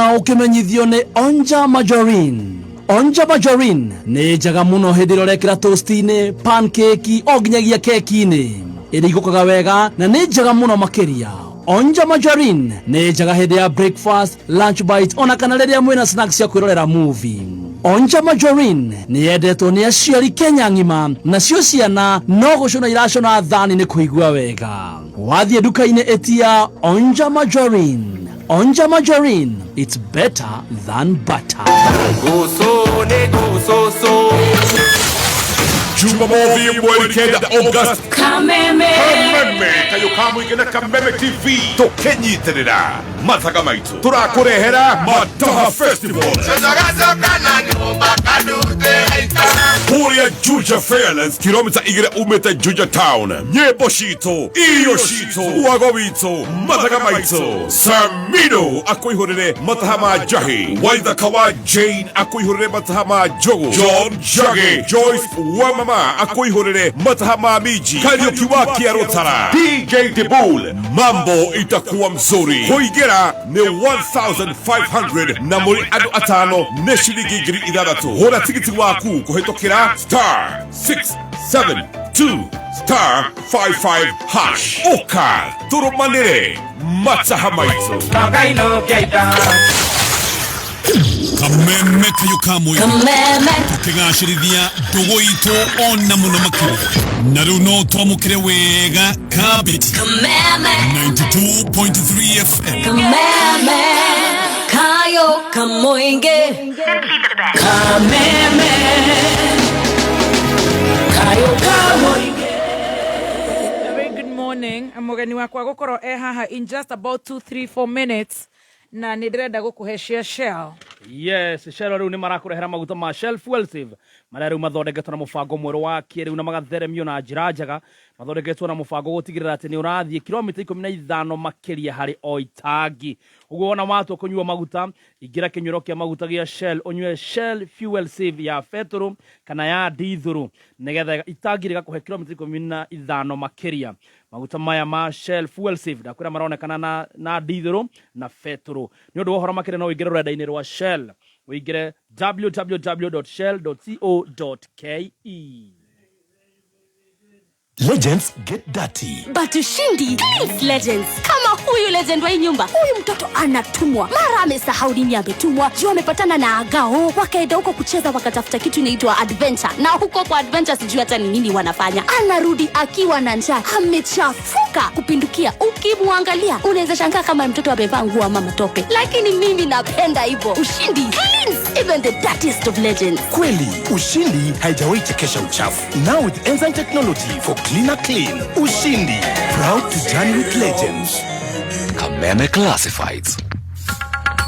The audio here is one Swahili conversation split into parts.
Ukimenyithio ni Onja Margarine. Onja Margarine ni njega muno hindi rorekera toast-ini, pancake o nginyagia keki-ini. Irigukaga wega na ni njega muno makiria. Onja Margarine ni njega hindi ya breakfast, lunch bite ona kana riria mwina snacks ya kwirorera movie. Onja Margarine ni yendetwo ni aciari Kenya ng'ima, nacio ciana no gucuna iracuna thani ni kuigua wega. Wathie nduka-ini etia Onja Margarine. Onja Margarine, it's better than butter. Jumamosi mwelekea August Kameme kayo kamu igena Kameme TV tokenyitirira mathaga maitu turakurehera Mataha Festival Kuria Juja Fairlands kilomita igire umete Juja Town nyebo shito iyo shito uago wito mathaga maitu Samino akuihurire Matahama Jahi Waitha Kawa Jane akuihurire Matahama Jogo John Jage Joyce Wamama akuihurire Matahama Miji Kariuki wa Kiarotara DJ Debul mambo itakuwa mzuri kuigera ni 1500 na muri adu atano neshirigi giri idadatu hora tikiti waku kuhetokera star 672 star 55 hash oka turumanire Matahama itu Kakaino keita Kameme kayo kamu Kameme tukigashirithia ndugu itu ona muno makiri na riu no twamukire wega Kabiti Kameme 92.3 FM Kameme Kayo kamoinge Kameme Kayo kamoinge. A very good morning. Mugeni wakwa gukoro haha in just about 2-3-4 minutes. Na ndirenda gukuheshia Shell. Yes, Shell riu ni marakurehera maguta ma Shell Fuel Save. Marĩa mathondeketwo na mũbango mwerũ wa kĩrĩu na magatheremio na njĩra njega. Mathondeketwo na mũbango gũtigĩrĩra atĩ nĩ ũrathiĩ kilomita 15 makĩria harĩ o itangi. Ũguo ona watua kũnyua maguta, ingĩra kĩnyuĩro kĩa maguta gĩa Shell, ũnyue Shell Fuel Save ya petrol kana ya diesel, nĩgetha itangi rĩgakũhe kilomita 15 makĩria. Maguta maya ma Shell Fuel Save ndakwĩra maronekana na diesel na petrol. Nĩ ũndũ wa ũhoro makĩria no ũingĩre rũrenda-inĩ rwa Shell. Uigire www.shell.co.ke. Legends get dirty. But ushindi cleans legends. Kama huyu legend wa hii nyumba, huyu mtoto anatumwa. Mara amesahau nini ametumwa. Juu amepatana na agao. Wakaenda huko kucheza wakatafuta kitu inaitwa adventure. Na huko kwa adventure sijui hata ni nini wanafanya. Anarudi akiwa na njaa. Amechafuka kupindukia. Ukimwangalia unaweza shangaa kama mtoto amevaa nguo ama matope. Lakini mimi napenda hivyo. Ushindi cleans even the dirtiest of legends. Kweli, ushindi haijawahi chekesha uchafu. Now with enzyme technology for cleaner clean. Ushindi, proud to journey with legends. Kameme Classifieds.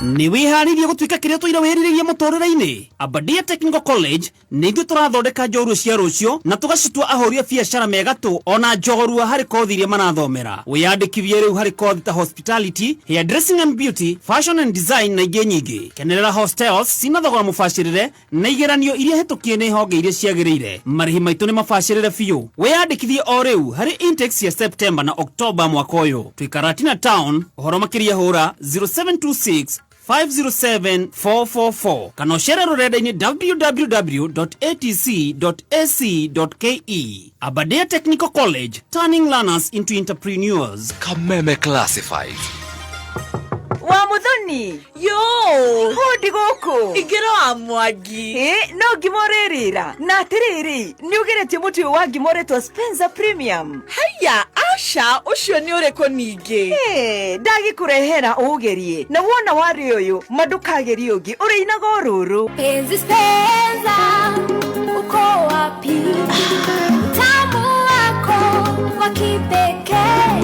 Ni wiharirie gutuika kiria tuira weriririe mutorera-ini. Abadia Technical College ni ithu turathondeka njoru cia rucio na tugacitua ahoria biashara megatu ona njogorua hari kothi iria marathomera. Wiyandikithie riu hari kothi ta hospitality, hairdressing and beauty, fashion and design na ingĩ nyingĩ. Kenerera hostels cina thogora mubacirire na igeranio iria hitukie ni honge iria ciagĩrĩire. Marĩhi maitũ ni mabacirire biũ. Wiyandikithie o riu hari intakes ya September na October mwaka ũyũ. Twikaratina town, ũhoro makĩria hũra 0726 507-444 kana ucere rurenda-ini www.atc.ac.ke. Aberdare Technical College, turning learners into entrepreneurs. Kameme Classified. Wa muthoni Yo! Hodi goko Igero wa Mwangi. no ngimorerera na atiriri ni ugeretie mutu wa ngimoretwo Spencer Premium. Haya, Asha, ucio ni ureko ningi. Ndagikurehera ugerie na wona wari uyu madukageri ugi uri inago ruru. Penzi Spencer, uko wapi? Tamu wako wa kipekee.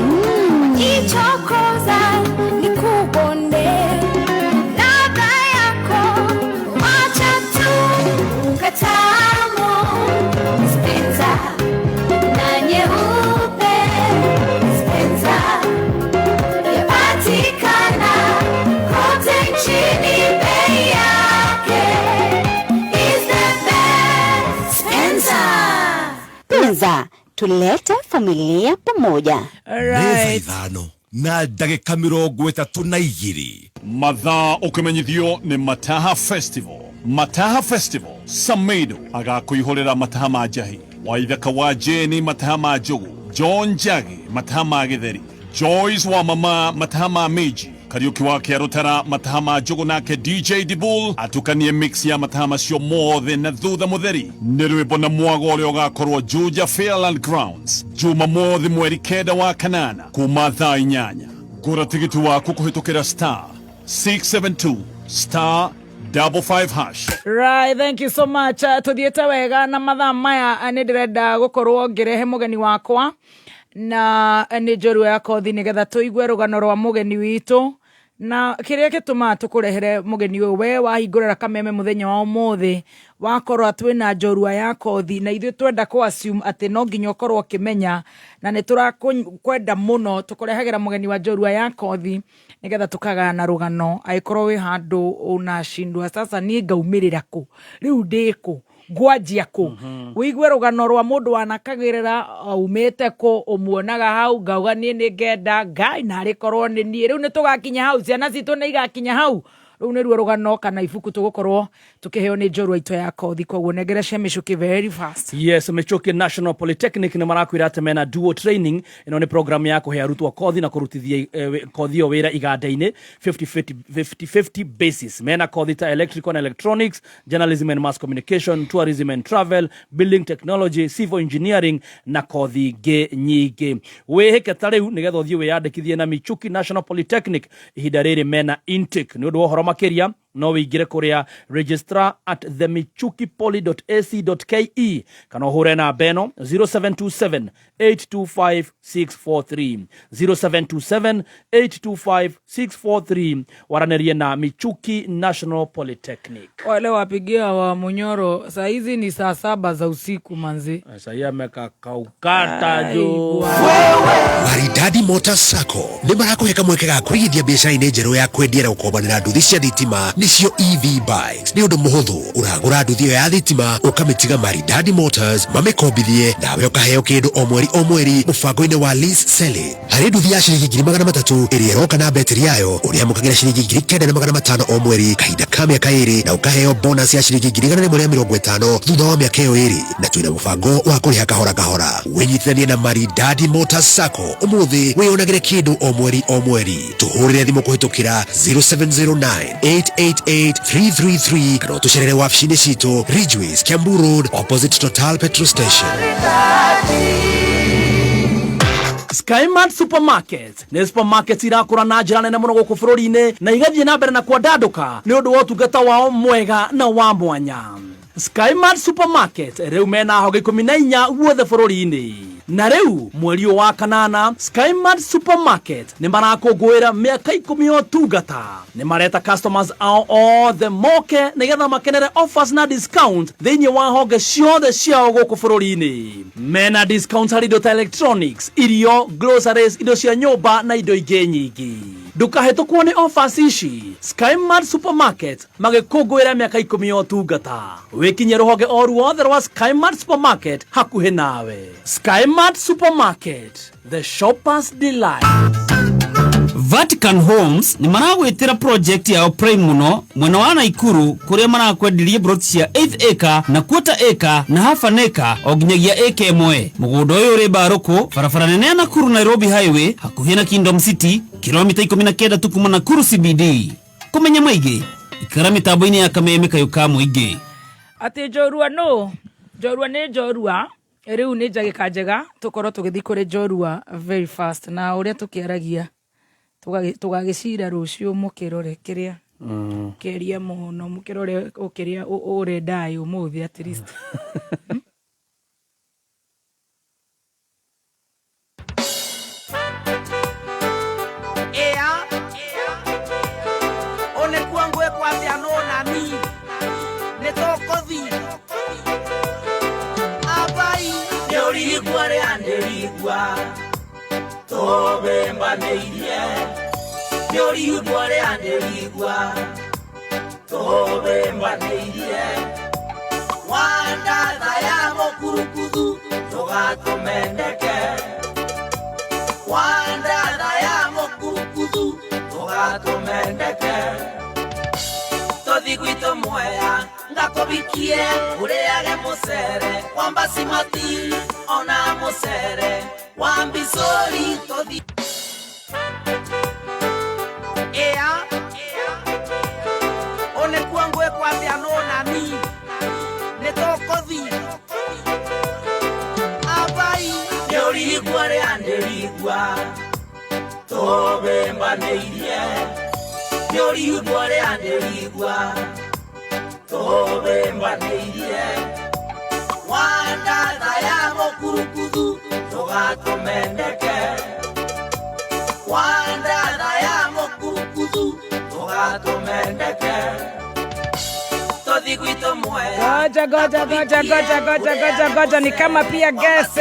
Ichokoza ni kubonde. Ladha yako wacha tu ukatamu. Spencer na nyeupe. Spencer yapatikana kote nchini, bei yake is the best. Spencer, tulete familia pamoja. Alright. na ndagĩka 32. Mathaa ũkĩmenyithio nĩ Mataha Festival. Mataha Festival, Samido agakwĩhũrĩra mataha ma njahi. Waithaka wa Jeni mataha ma njogu. John Jagi mataha ma gĩtheri. Joyce wa mama mataha ma miji. Kariuki wake arutara mataha ma njogu nake DJ Dibul atukanie mix ya mataha macio mothe na thutha mutheri. Nĩ rwĩmbo na mwago ũrĩa ũgakorwo Juja Fairland Grounds juma mothi mweri 9 wa kanana kuma thaa 8. Gũra tigiti waku kũhĩtũkĩra *672*55#. Right, thank you so much. Tuthiete wega na mathaa maya ni ndirenda gukorwo ngirehe mugeni wakwa na ni njorua ya kothi nigetha tuigue rugano rwa mugeni witu na kiria gituma tukurehere mugeni uyu we wahingurira kameme muthenya wa umuthi wakorwo twina njorua ya kothi na ithuĩ twenda ku assume ati no nginya ukorwo kimenya na ni turakwenda muno tukurehagĩra mugeni wa njorua ya kothi nigetha tukagana rugano aikorwo wi handu unashindwa sasa ni ngaumirira ku riu ndiku ngwanjia ku wigue rugano rwa mundu wanakagirira umite ku umuonaga hau ngauga ni ngenda ngai na rikorwo ni nie riu ni tugakinya hau ciana citu ni igakinya hau riu ni ruo rugano kana ibuku tugukorwo tukiheo ni njorua ito ya kothi koguo negerecia Michuki very fast. Yes, Michuki National Polytechnic ni marakwira ate mena duo training ino ni program ya kuhe arutwo kothi na kurutithia kothi o wira iganda-ini 50-50 basis. Mena kothi ta electrical and electronics, journalism and mass communication, tourism and travel, building technology, civil engineering na kothi ge nyingi. Wihike tariu nigetha uthie wiyandikithie na Michuki National Polytechnic ihinda riri mena intake ni undu wohoro makiria no wingire kuria registrar@themichukipoly.ac.ke kana uhure na beno 0727825643 0727825643 waranerie na Michuki National Polytechnic. Wale wapigia wa Munyoro saa hizi ni saa 7 za usiku manzi. Sasa yeye amekaukata jo. Maridadi Motors Sacco nĩ marakũheka mweke ga kũrigithia biacara-inĩ njerũ ya kwendiera ũkombanĩra nduthi cia thitima nicio EV bikes. Nĩ ũndũ mũhũthũ ũragũra nduthi ĩyo ya thitima ũkamĩtiga Maridadi Motors mamĩkombithie nawe ũkaheo kĩndũ o mweri mũbango-inĩ wa lease selling. Harĩ nduthi ya ciringi 300,000 ĩrĩa ĩroka na betri yayo ũrĩamũkagĩra ciringi 9,500 o mweri kahinda ka mĩaka 2 na ũkaheo bonus ya ciringi 150 thutha wa mĩaka ĩyo 2 na twĩna mũbango wa kũrĩha kahora kahora. Wĩnyitithanie na Maridadi Motors Sacco ũmũthĩ wĩyonagĩre kĩndũ o mweri. Tũhũrĩre thimũ kũhĩtũkĩra 0709888333 kana ũtũcerere wabici-inĩ citũ Ridgeways, Kiambu Road, opposite Total Petrol Station. Skymart Supermarket nĩ supermarket irakũra na njĩra nene mũno gũkũ bũrũri-inĩ na igathiĩ na mbere na kwandaduka nĩ ũndũ wa ũtungata wao mwega na wa mwanya. Skymart Supermarket rĩu mena honge 14 guothe bũrũri-inĩ. Na rĩu mweri wa kanana Skymart Supermarket nĩ marakũngũĩra mĩaka 10 ya ũtungata. Nĩ mareta customers ao othe moke nĩgetha makenere offers na discount thĩinĩ wa honge ciothe ciao gũkũ bũrũri-inĩ. Mena discounts harĩ indo ta electronics, irio, groceries, indo cia nyũmba na indo ingĩ nyingĩ. Ndũkahĩtũkwo nĩ offers ici. Skymart Supermarket magĩkũngũĩra mĩaka 10 ya ũtungata. Wĩkinye rũhonge o ruothe rwa Skymart Supermarket hakuhĩ nawe. Skymart Supermarket, the shopper's delight. Vatican Homes ni maragwĩtĩra project ya prime muno mwena wa Naikuru kuria marakwendirie plot cia 8 acre na quarter acre na half an acre o nginyagia acre 1. Mũgũnda ũyũ ũrĩ Mbarũkũ, barabara nene ya Nakuru Nairobi Highway hakuhĩ na Kingdom City, kilomita 19 tu kuma Nakuru CBD. Kũmenya maingĩ ikara mitambo-inĩ ya Kameme kayuka mũingĩ. Ati njorua no, njorua nĩ njorua. Riu nĩ njagĩka njega tukorwo tũgĩthiĩ kũrĩ njorua very fast na ũrĩa tũkĩaragia tũgagĩcira rũciũ mũkĩrore kĩrĩa kĩria mũno mũkĩrore ũkĩrĩa ũrenda ũmũthĩ at least. One kwangu ekwati anona ni netokothi abai yorigwa re anderigwa tobe mbaneirie yorigwa re anderigwa tobe mbaneirie wanda daya mokurukudu togatomendeke wanda daya tugatumendeke tothiguito mwea ngakobikie ureage musere wambasi mati ona musere wambisori tothi ea one kuangwe kwate anona ni netokothi abai yorigwa re anderigwa tobemba neirie yorigwa re anderigwa tobemba neirie wanda dayamo kurukudu togatumendeke wanda dayamo kurukudu togatumendeke tothiguito mwea goja ni kama pia guest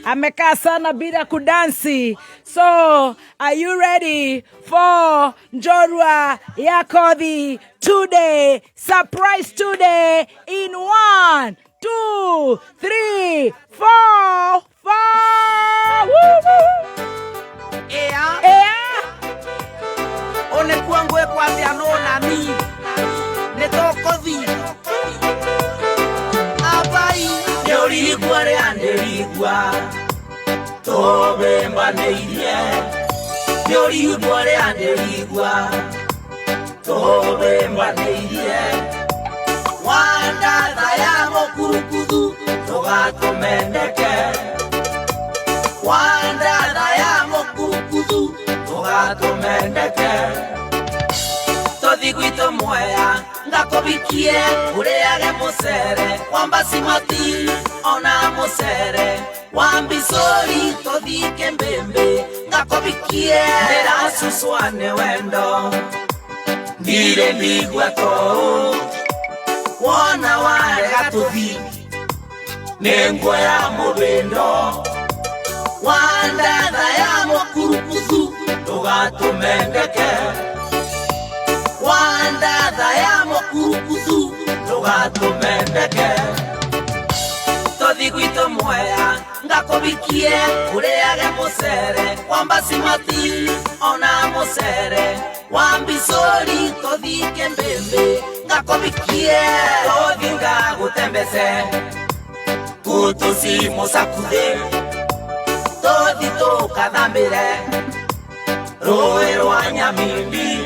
amekaa sana bila kudansi. So, are you ready for Njorua Yakodhi today? Surprise today in 1, 2, 3, 4, 5. Ea one kuangwe kwate anona ni netokothi abai yorigwa re anderigwa tobemba neirie yorigwa re anderigwa tobemba neirie wanda dayamo kurukudu togatumendeke wanda dayamo kurukudu togatumendeke tothiguito mwea ngakobikie ureage musere wambasi mati ona musere wambisori tothike mbembe ngakobikie nderasuswane wendo ndire ndigwa to wona warega tuthi nengwa ya mubendo wanda dayamo kurukudu togatumendeke wanda dayamo kurukudu togatumendeke tothiguito mwea ngakobikie ureage musere wambasi mati ona musere wambisori tothike mbembe ngakobikie tothinga gutembese kutusimusakuthe tothi tukathambire rũĩ rwa nyamindi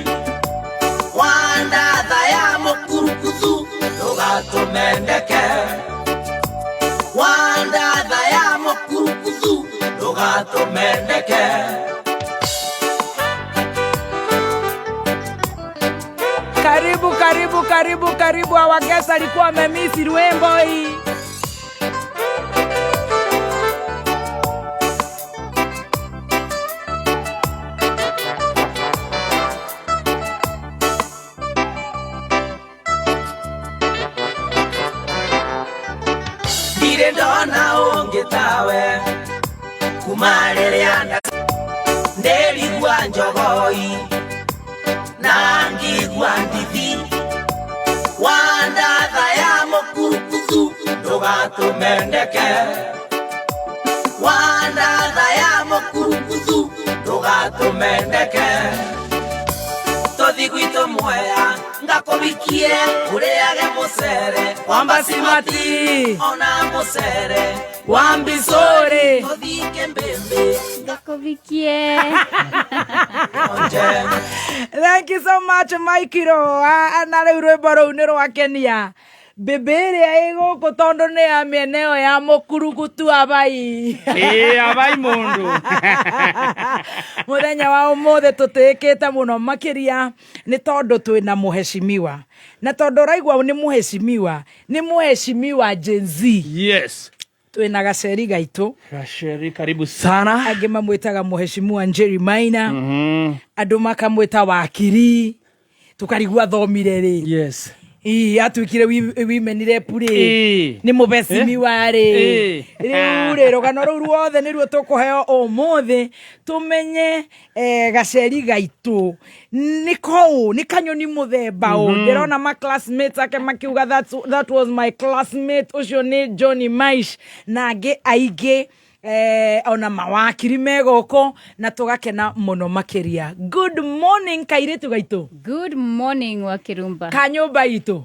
wanda dayamo kurukudu togatumendeke wanda dayamo kurukudu togatumendeke karibu awagesa alikuwa amemisi rwembo hii. Dire ndona ungitawe kumarere anda nderigwa njogoi nangigwa ndithi wanda dayamo kurukudu togatumendeke wanda dayamo kurukudu togatumendeke tothiguito mwea ngakobikie ureage musere wambasi mati ona musere wambisore tothike mbembe ngakobikie. Thank you so much, Maikiro. Anale rwimbo rũu nĩ rwakenia. Biblia ĩgũkũ tondũ nĩ ya mĩeneo ya mũkurugutu abai. Abai mundu. Mũthenya wa ũmũthĩ tũtĩkĩte mũno makĩria nĩ tondũ twĩna mũheshimiwa. Na tondũ raigua nĩ mũheshimiwa Gen Z. Yes. Twĩna gaceri gaitũ. Gaceri karibu sana. Angĩ mamwĩtaga mũheshimiwa Njeri Maina. Andũ makamwĩta wakiri. Tukarigua thomire rĩ. Yes. Atuikire women rep rĩ nĩ mũbecimiwa rĩ rĩu rũgano rũu ruothe nĩruo tũkũheo ũmũthĩ tumenye gaceri gaitũ nĩ kanyoni mũthemba ũ ndĩrona ma classmates ake makiuga that was my classmate ũcio nĩ Johnny Maish na angĩ aingĩ ona mawakiri megoko na tugakena muno makiria. Good morning kairitu gaitu. Good morning Wakirumba. Kanyumba itu.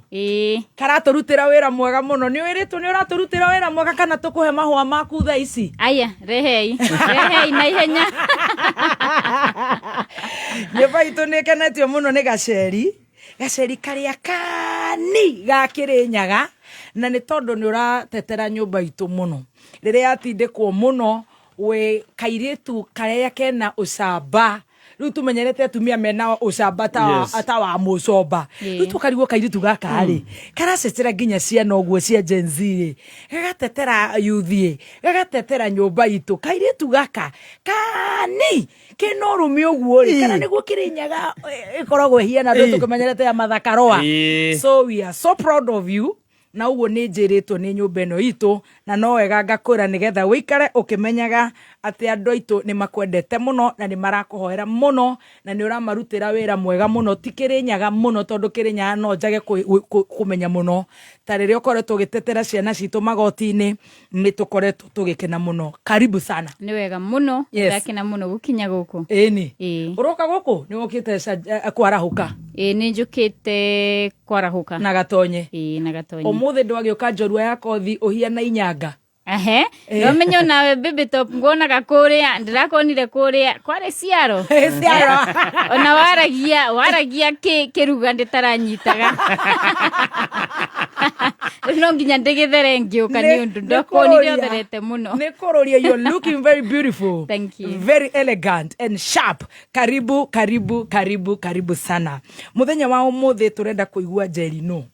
Karaturutira wira mwega muno. Ni wiritu ni uraturutira wira mwega kana tukuhe mahua maku thaa ici. Aya, rehei na ihenya. Nyumba itu ni kenetio muno ni gaceri karia kani gakirinyaga na ni tondu ni uratetera nyumba itu muno riria atindikwo muno we kairitu karia kena ucamba riu tumenyerete atumia mena ucamba ta wa mucomba riu tukarigwo kairitu gaka ri karacetera nginya ciana uguo cia Gen Z gagatetera youth gagatetera nyumba itu kairitu gaka kani kino rumi uguo ri kana niguo kirinyaga ikoragwo hiana ndu tukimenyerete ya mathakaroa. So we are so proud of you. Na uguo ni njiritwo ni nyumba ino itu na no wega ngakwira nigetha wikare ukimenyaga ati andu aitu ni makwendete muno na ni marakuhoera muno na ni uramarutira wira mwega muno ti Kirinyaga muno tondu Kirinyaga no njage kumenya muno ta riria ukoretwo gitetera ciana citu magoti-ini ni tukoretwo tugikena muno. Karibu sana. Ni wega muno ngakena muno gukinya guku. Ni uroka guku ni ukite kwarahuka. Ni njukite kwarahuka na gatonye. Na gatonye. Umuthi ndwagioka njorua ya kothi uhiana inyanga. No menyo nawe baby top ngonaga kuria ndirakonire kuria kware ciaro ona waragia kiruga nditaranyitaga no nginya ndigithere ngiuka ni undu ndakonire otherete muno ni kururia. You're looking very beautiful. Thank you. Very elegant and sharp. Karibu sana. Muthenya wa umuthi turenda kuigua Njeri no.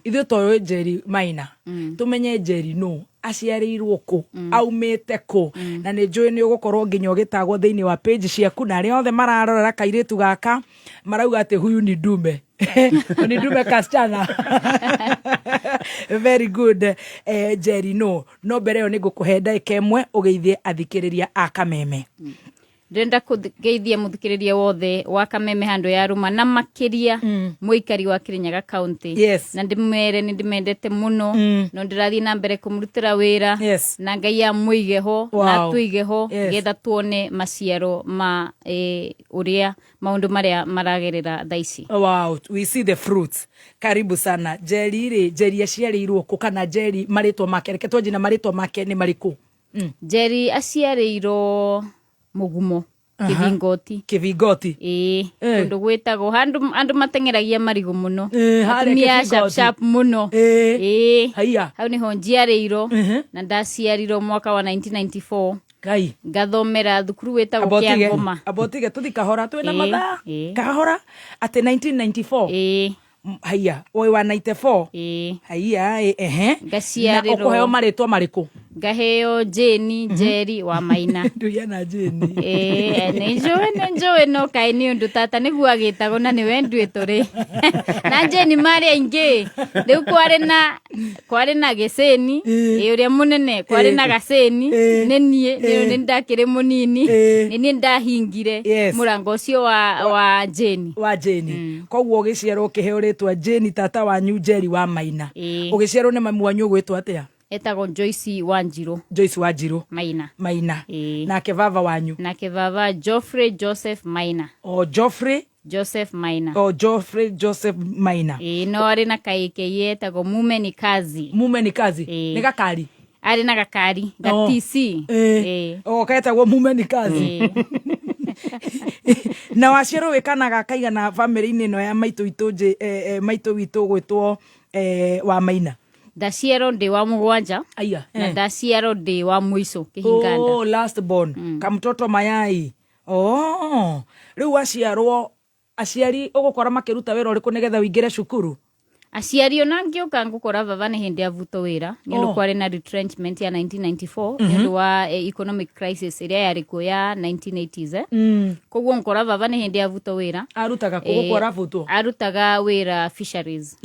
Ithu toyo Njeri Maina tumenye Njeri no aciarirwo ku aumite ku na ni njui ni ugukorwo nginya ugitagwo thiini wa page ciaku na aria othe mararorera kairitu gaka marauga ati huyu ni ndume ni ndume kasichana. Very good. Njeri no mbere yo ni ngukuhe ndagika imwe ugeithie athikiriria a Kameme. Ndenda kugeithia muthikiriria wothe wa Kameme handu ya Ruma na makiria muikari wa Kirinyaga County. Na ndimere ni ndimendete muno no ndirathi na mbere kumurutira wira na Ngai amuige ho na tuige ho getha tuone maciaro ma uria maundu maria maragerera thaici. Wow, we see the fruits. Karibu sana. Njeri aciarirwo ku kana Njeri maritwa make reke twanjina maritwa make ni mariku? Njeri aciarirwo Mugumo Kivingoti kundu gwitago andu matengeragia marigu muno atumia sharp muno hau niho njiarirwo na ndaciarirwo mwaka wa 1994 ngathomera thukuru witagwo Kiangoma. Abotige tuthi kahora twina mathaa kahora ati 1994 haya oi wa 94 haya ngaciarirwo na ukuheo maritwa mariku? Ngaheo Jeni Njeri wa Maina. Nduyana Jeni. Nenjowe no kai ni undu tata niguo agitagwo na niwe ndwitwo ri. Na Jeni mari aingi. Riu kwari na Geseni, uria munene kwari na Gaseni, ni nie ni ndakire munini, ni ndahingire murango ucio wa Jeni. Wa Jeni. Koguo giciarwo kiheo ritwa Jeni tata wa Njeri wa Maina. Ugiciarwo ni mamu wanyu gwitwo atia? Etagwo Joyce Wanjiru. Joyce Wanjiru. Maina. Na kevava wanyu? Na kevava Geoffrey Joseph Maina. Geoffrey Joseph Maina. Geoffrey Joseph Maina. No ari na kaike yetagwo Mume ni Kazi. Ni gakari? Ari na gakari gatisi. Kaetagwo Mume ni Kazi. Na waciarwo wikanaga kaigana family-ini no ya maitu witu gwitwo wa Maina? Ndaciarwo ndi wa mugwanja na ndaciarwo ndi wa muico Kihinganda. Last born. Kamtoto mayai. Riu aciari ugukora makiruta wira uriku nigetha wingire cukuru? Aciari ona ngiuka ngukora baba ni hindi avuto wira ni kwari na retrenchment ya 1994 ndio wa economic crisis iria yari ku ya 1980s koguo ngukora baba ni hindi avuto wira arutaga kugukora vuto arutaga wira fisheries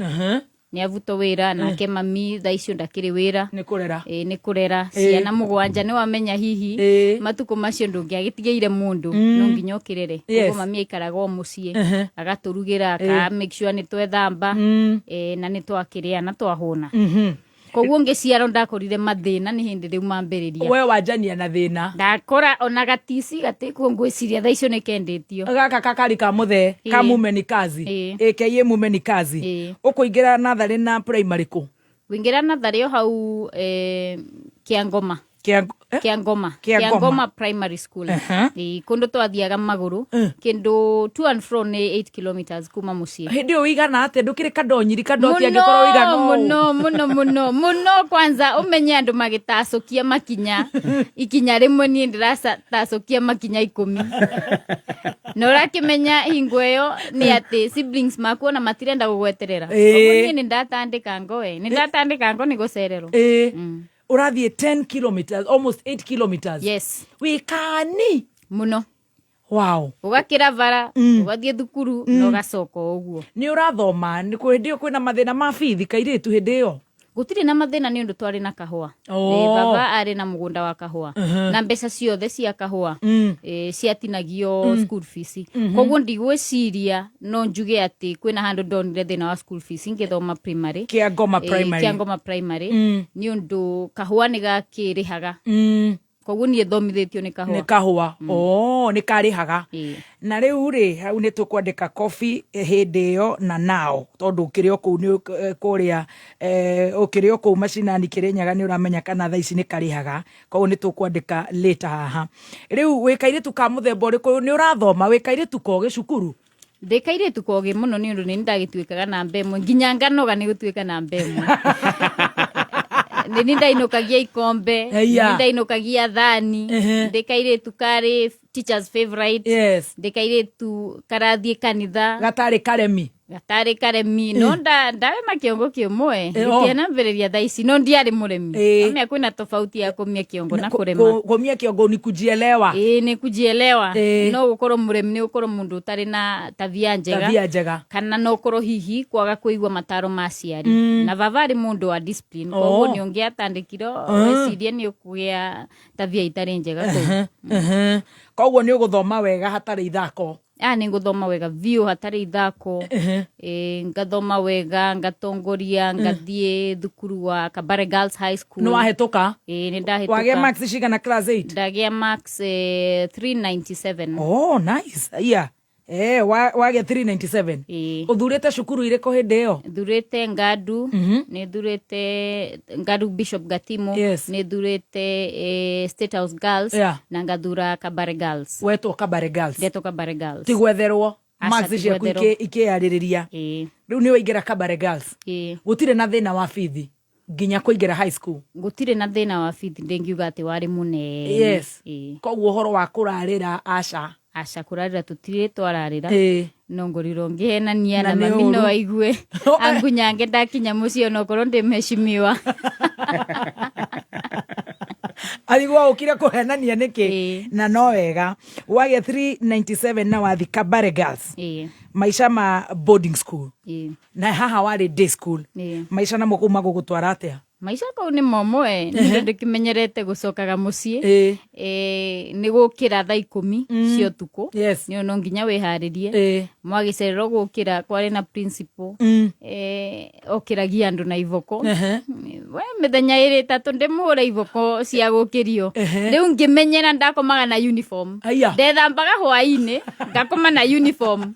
ni avuto wira nake mami thaicio ndakiri wira ni kurera ciana mugwanja ni wamenya hihi matuko macio ndungiagitigeire mundu no nginya ukirere koguo mami aikaraga mucie agaturugira ka make sure ni twethamba na ni twakiria na twahuna koguo ngiciaro ndakorire mathina ni hindi riu mambiriria we wanjania na thina ndakora ona gatisi gatikuo ngwiciria tha icio nikendetio gaka kakari ka muthe ka mumeni kazi aka mumeni kazi ukuingira nathari na primary ku wingira nathari o hau Kiangoma Kiangoma primary school kundu twathiaga maguru kindu to and fro ni 8 kilometers kuma mucii hindi uigana ate ndukire kadonyiri kadoti angikorwo uigana muno kwanza umenye andu magitacokia makinya ikinya rimwe ni ndiratacokia makinya 10 no rakimenya hingo iyo ni ati siblings maku na matirenda gugweterera koguo ni ndatandika ngo ni gucererwo urathie 10 kilometers almost 8 kilometers yes wikani muno wow ugakira vara ugathie thukuru no gacoka uguo ni urathoma ni kwindio kwina mathina ma bithi kairitu hindi iyo gutiri na mathina ni undu twari na kahua baba ari na mugunda wa kahua na mbeca ciothe cia kahua ciatinagio school fees koguo ndigwiciria no njuge ati kwina handu ndonire thina wa school fees ngithoma primary Kiangoma primary ni undu kahua ni gakirihaga koguo ni thomithitio ni kahua ni karihaga na riu ri hau ni tukwandika coffee hindi iyo na nao tondu ukirio ku ni kuria ukirio ku macinani Kirinyaga ni uramenya kana tha ici ni karihaga koguo ni tukwandika later haha riu wikaire tuka muthemba uriku ni urathoma wikaire tukoge cukuru ndikaire tukoge muno ni undu ni ndagituikaga na mbemwe nginya nganoga ni gutuika na mbemwe ni ndainukagia ikombe ni ndainukagia thani ndikaire tukari teachers favorite ndikaire tu karathie kanitha gatari karemi no ndawe makiongo kiumwe ndiana mbereria tha ici no ndiari muremi amia kwina tofauti ya kumia kiongo na kurema kumia kiongo ni kujielewa ni kujielewa no gukorwo muremi ni gukorwo mundu utari na tabia njega kana no gukorwo hihi kwaga kuigwa mataro ma ciari na vavari mundu wa discipline koguo ni ungiatandikiro wecirie ni ukugia tabia itari njega koguo ni uguthoma wega hatari ithako ni nguthoma wega view hatari ithako ngathoma wega ngatongoria ngathie thukuru wa Kabare Girls High School no wahetoka ni ndahetoka wagia max shigana class 8 ndagia max 397 nice wage 397 uthurite cukuru iriko hindi iyo thurite Ngadu ni thurite Ngadu Bishop Gatimo ni thurite State House Girls na ngathura Kabare Girls weto Kabare Girls tigwetherwo max ciaku ikiaririria riu ni waingira Kabare Girls gutire na thina wa bithi nginya kuingira high school gutire na thina wa bithi ndingiuga ati wari munene koguo horo wa kurarira aca kurarira tutire twararira no ngoriro ngihenania na mami no aigue angunyange ndakinya mucio no korwo ndimeshimiwa aigua ukire kuhenania niki na no wega wage 397 na wathi Kabare Girls maisha ma boarding school na haha wari day school maisha na mukuma gugutwara atia maisha kau ni momoe ni ndikimenyerete gucokaga mucii ni gukira thaa 10 cio tuku ni ono nginya wiharirie mwagicererwo gukira kwari na principal okiragia andu na ivoko we mithenya iri tatu ndimuhura ivoko cia gukirio riu ngimenyera ndakomaga na uniform ndethambaga hwaini ngakoma na uniform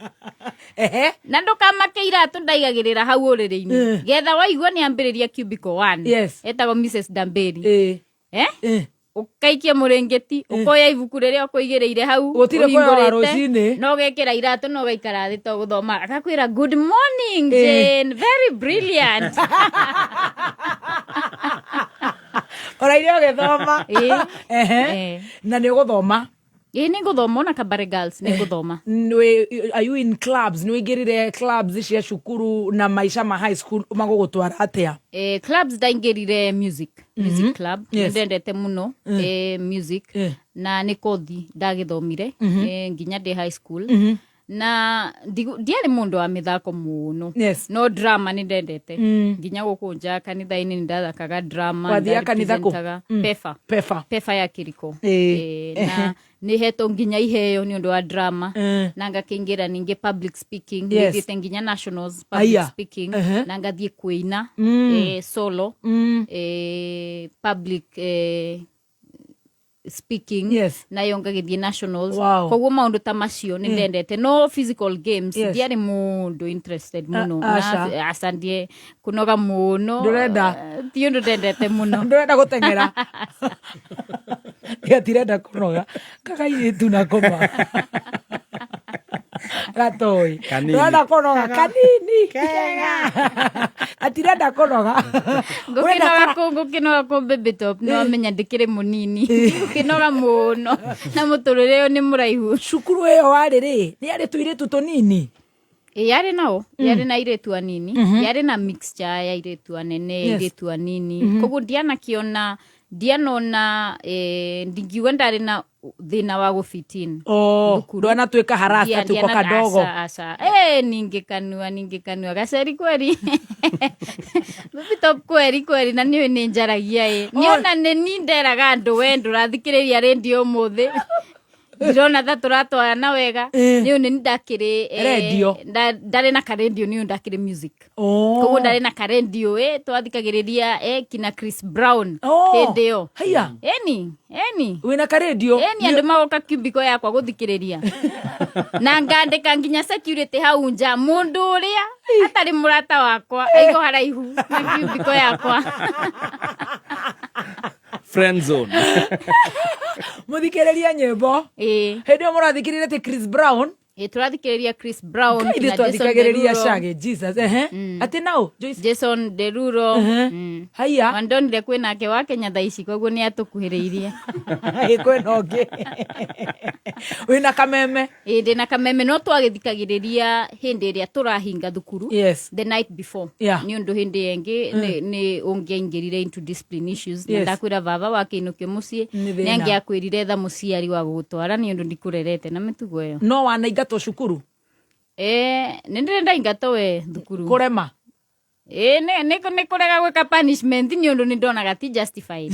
na ndukamake iratu ndaigagirira hau uriri-ini getha waigua ni ambiriria cubicle 1 etagwo Mrs Damberi ukaikia murengeti ukoya ibuku riria ukuigireire hau uhingurite no gekira iratu no gaikara thi to guthoma akakwira good morning Jane very brilliant orairio githoma na ni guthoma ni guthoma na Kabare Girls ni guthoma are you in clubs ni wigirire clubs cia cukuru na maisha ma high school magugutwara atia clubs daingirire music club ndendete muno music na ni kothi ndagithomire nginya ndi high school na ndiari mundu wa mithako muno no drama ni ndendete nginya gukunja kanitha-ini ndathakaga drama wathia kanitha ku pefa ya kiriko na ni heto nginya iheo ni undu wa drama na ngakingira ninge public speaking nithite nginya nationals public speaking na ngathie kuina solo public speaking na yongagithie nationals koguo maundu ta macio ni ndendete no physical games ndiari mundu interested muno na asandie kunoga muno ndurenda ti undu ndendete muno ndurenda gutengera tirenda kunoga kakairitu na koma gatoi ndurenda kunoga kanini kega atirenda kunoga ngukinoga ku baby top no menya ndikire munini ngukinoga muno na muturire ni muraihu cukuru iyo wariri ni ari tuiritu tunini yari nao yari na iretu anini yari na mixture ya iretu anene iretu anini koguo ndianakiona ndianona ndingiuga ndari na thina wa gufitin ndwana tweka harasta tuko kadogo asa ningekanua gaceri kweri top kweri na niwe ni njaragia niona ni nderaga andu we ndurathikiriria radio muthi ndona tha turatwarana wega ni ni ndakiri radio ndari na ka radio ni ndakiri music koguo ndari na ka radio twathikagiriria kina Chris Brown hindeo haya eni wina ka radio andu magoka kubiko yakwa guthikiriria na ngandika nginya security hau nja mundu uria atari murata wakwa aigo haraihu na kubiko yakwa friend zone muthikiriria nyimbo hindi murathikiriria ti Chris Brown turathikiriria Chris Brown na twathikagiriria Shaggy Jesus ati nao Jason Derulo haya wandonire kwinake wa Kenya thaici koguo ni atukuhiriirie kwena ungi wina kameme ndina kameme no twagithikagiriria hindi iria turahinga thukuru the night before ni undu hindi yengi ni ungiaingirire into discipline issues na ndakwira baba wake inukio mucii ni angiakwirire tha muciari wa gutwara ni undu ndikurerete na mitugo iyo no wanaingatwo cukuru nindire ingato we thukuru kurema ni kurega gwika punishment ni undu ni ndonaga ti justified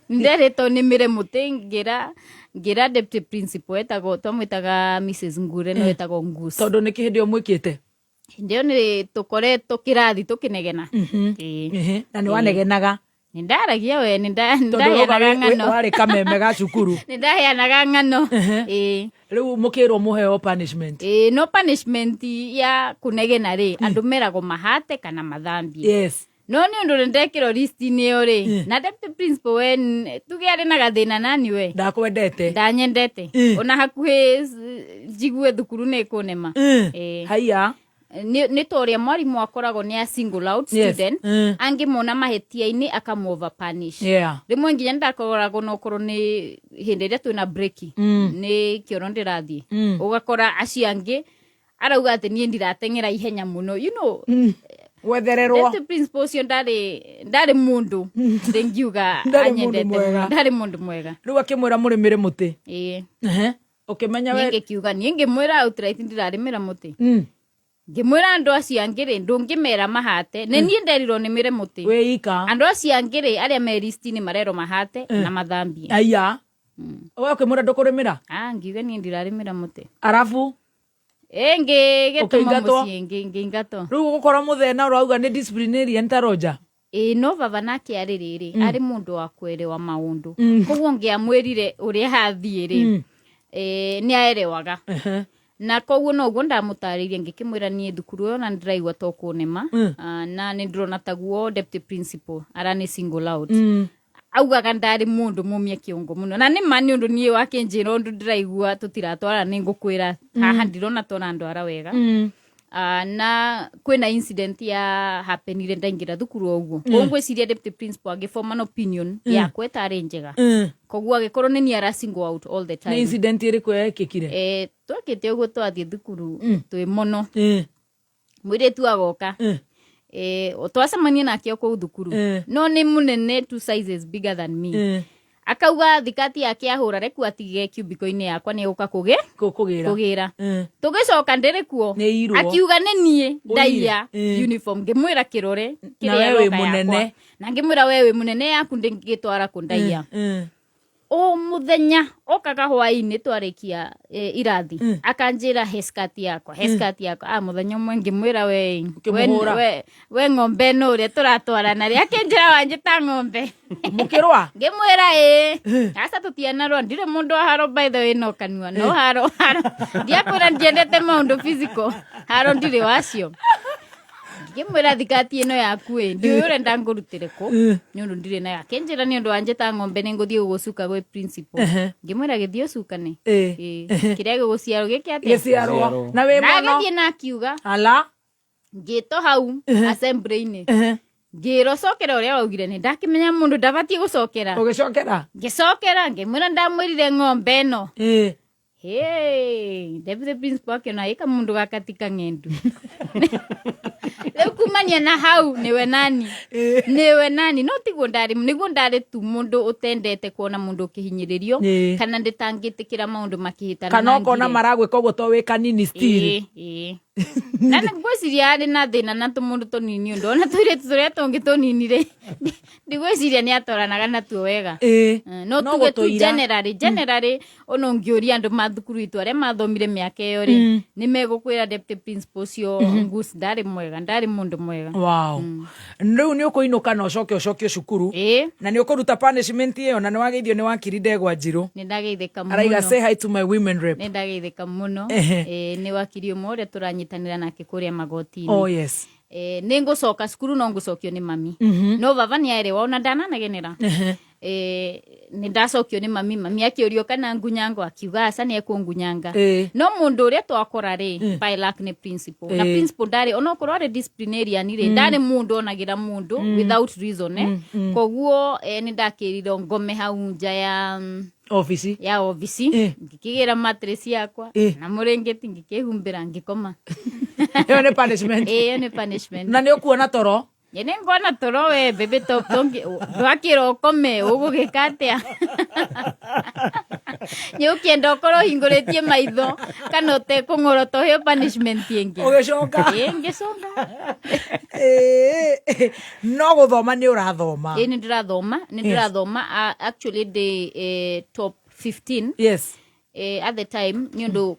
ndereto ni mire muti ngira deputy principal etago twamwitaga Mrs Ngure no etago Ngusi tondu ni kihindi o mwikite ndio ni tukoretwo kirathi tukinegena na ni wanegenaga nindaragia we nindaheanaga ng'ano wari kameme ga cukuru nindaheanaga ng'ano riu mukirwo muheo punishment no punishment ya kunegena ri andu merago mahate kana mathambie no ni undu ndekiro list-ini yo ri na deputy principal we tugiari na gathina nani we ndakwendete ndanyendete ona hakuhi jigue thukuru ni kunema haya ni toria mwarimu akorago ni a single out student angimona mahetia-ini akamova punish rimwe nginya ndakorago no korwo ni hindi iria twina break ni kioro ndirathie ugakora aciangi arauga ati ni ndiratengera ihenya muno wethererwo deputy principal cio ndari mundu ndingiuga anyendete ndari mundu mwega riu akimwira murimire muti ukimenya we ngikiuga ni ngimwira outright ndirarimira muti ngimwira andu acio angiri ndungimera mahate ni nie nderirwo ni mire muti weika andu acio angiri aria me list-ini marero mahate na mathambie aya ukimwira ndukurimira ngiuga ni ndirarimira muti arafu ngigituma mucii ngingato riu gukorwo muthena urauga ni disciplinarian taroja no baba nake ari riri ari mundu wa kuelewa maundu koguo ngiamwirire uria hathie ri ni aerewaga na koguo noguo ndamutaririe ngikimwira nie thukuru yo na ndiraigua to kunema na ni ndrona taguo deputy principal arani single out augaga ndari mundu mumie kiongo muno na ni mani undu nie wake njiro ndu ndiraigua tutiratwara ni ngukwira haha ndirona tona andu ara wega na kwina incident ya happenire ndaingira thukuru oguo ngwiciria deputy principal agiform an opinion ya kwetare njega koguo agikorwo ni ni ara single out all the time ni incident iriku yekikire twakite uguo twathie thukuru twi mono mwire tu agoka twacemania nake kuu thukuru no ni munene two sizes bigger than me akauga thikati yake ahura reku atige cubicle-ini yakwa ni uka kugira tugicoka ndiri kuo akiuga ni nie ndaia uniform ngimwira kirore wewe munene na ngimwira wewe munene yaku ndingitwara kundaia o muthenya okaga hwaini twarikia irathi akanjira heskati yakwa muthenya umwe ngimwira we ng'ombe no ria turatwarana ria kenjira wanje ta ng'ombe mukirwa ngimwira asa tutiana ro ndire mundu haro by the way no kanua no haro ndiakwira ndiendete maundu physical haro ndire wacio ngimwira thikati ino yaku ndi urenda ngurutire ko nyundu ndire na yakenjira ni undu wanje ta ng'ombe ninguthie gucuka gwe principal ngimwira githio cukane kiria guciaro giciarwo na we mono na githie na kiuga ala ngito hau assembly-ini ngiro cokera uria waugire ni ndakimenya mundu ndabatie gucokera ngicokera ngimwira ndamwirire ng'ombe no Deputy Principal akiona ika mundu gakatika ng'endu leo kumania na hau niwe nani no tiguo ndari tu mundu utendete kuona mundu kihinyiririo kana nditangitikira maundu makihitana kana kona maragwe koguo to we kanini still na ngwiciria ari na thina na tumundu tunini undu ona tuire turia tungi tuninire ndigwiciria ni atoranaga na tuo wega no tuge tu generally ono ngiuria andu mathukuru itu aria mathomire miaka iyo ri ni megukwira Deputy Principal cio ngusi ndari mundu mwega riu ni ukuinuka na ucoke cukuru na ni ukuruta punishment iyo na ni wageithio ni wakiri Ndegwa Njiru ni ndageithika muno araiga say hi to my women rep ni ndageithika muno ni wakiri umwe uria turanyitanira nake kuria magoti-ini ni ngucoka cukuru no ngucokio ni mami no baba ni aire wona ndananegenera ni ndacokio ni mami akiurio kana ngunyango akiuga aca ni ekungunyanga no mundu uria twakora ri by luck ni principal na principal ndari ona okorwo ari disciplinarian ri ndari mundu onagira mundu without reason koguo ni ndakiriro ngome hau nja ya office ngikigira mattress yakwa na murengeti ngikihumbira ngikoma iyo ni punishment ni punishment na ni ukuona toro yene ngona toro we bebe top tongi ndwakiro kome ugugikatia nyukienda okoro hinguritie maitho kana te kungoroto hiyo punishment yengi ugicoka no guthoma ni urathoma ni ndirathoma actually the top 15 at the time niondu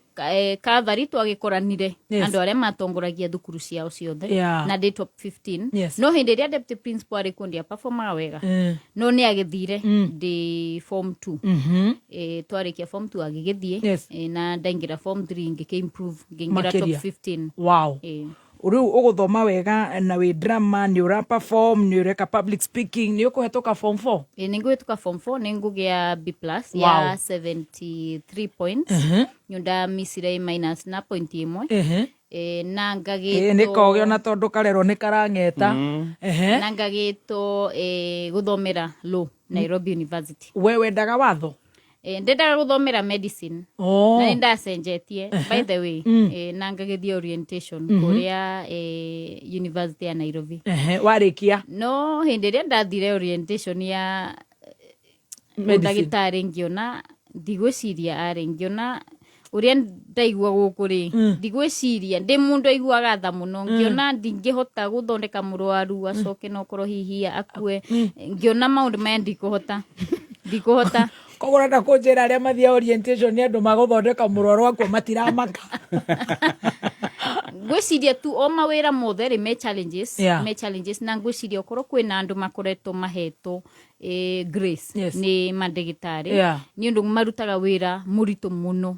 kathari twagikoranire andu aria matongoragia thukuru ciao ciothe na day top 15 no hindi ria Deputy Principal ari kundia performa wega no ni agithire di form 2 twarikia form 2 agigithie na ndaingira form 3 ngike improve ngingira top 15 uriu uguthoma wega na wi drama ni ura perform ni ureka public speaking ni ukuhetoka form 4 ni nguhetoka form 4 ni ngugia B+ ya 73 points nyunda misire minus na point imwe na ngagito ni kogio na tondu karero ni karangeta na ngagito guthomera law Nairobi University wewe ndaga watho ndendaga guthomera medicine na ndacenjetie by the way na ngagithia orientation kuria University ya Nairobi warikia no hindi ria ndathire orientation ya ndagitari ngiona ndigwiciria ari ngiona uria ndaigua guku ri ndigwiciria ndi mundu aiguaga tha muno ngiona ndingihota guthondeka murwaru acoke no korwo hihi akue ngiona maundu maya ndikuhota kogora na kunjira aria mathia orientation ni andu maguthondeka murwaru akwa matiramaka ngwiciria tu o mawira mothe me challenges na ngwiciria okorwo kwina andu makoretwo mahetwo grace ni mandagitari ni undu marutaga wira murito muno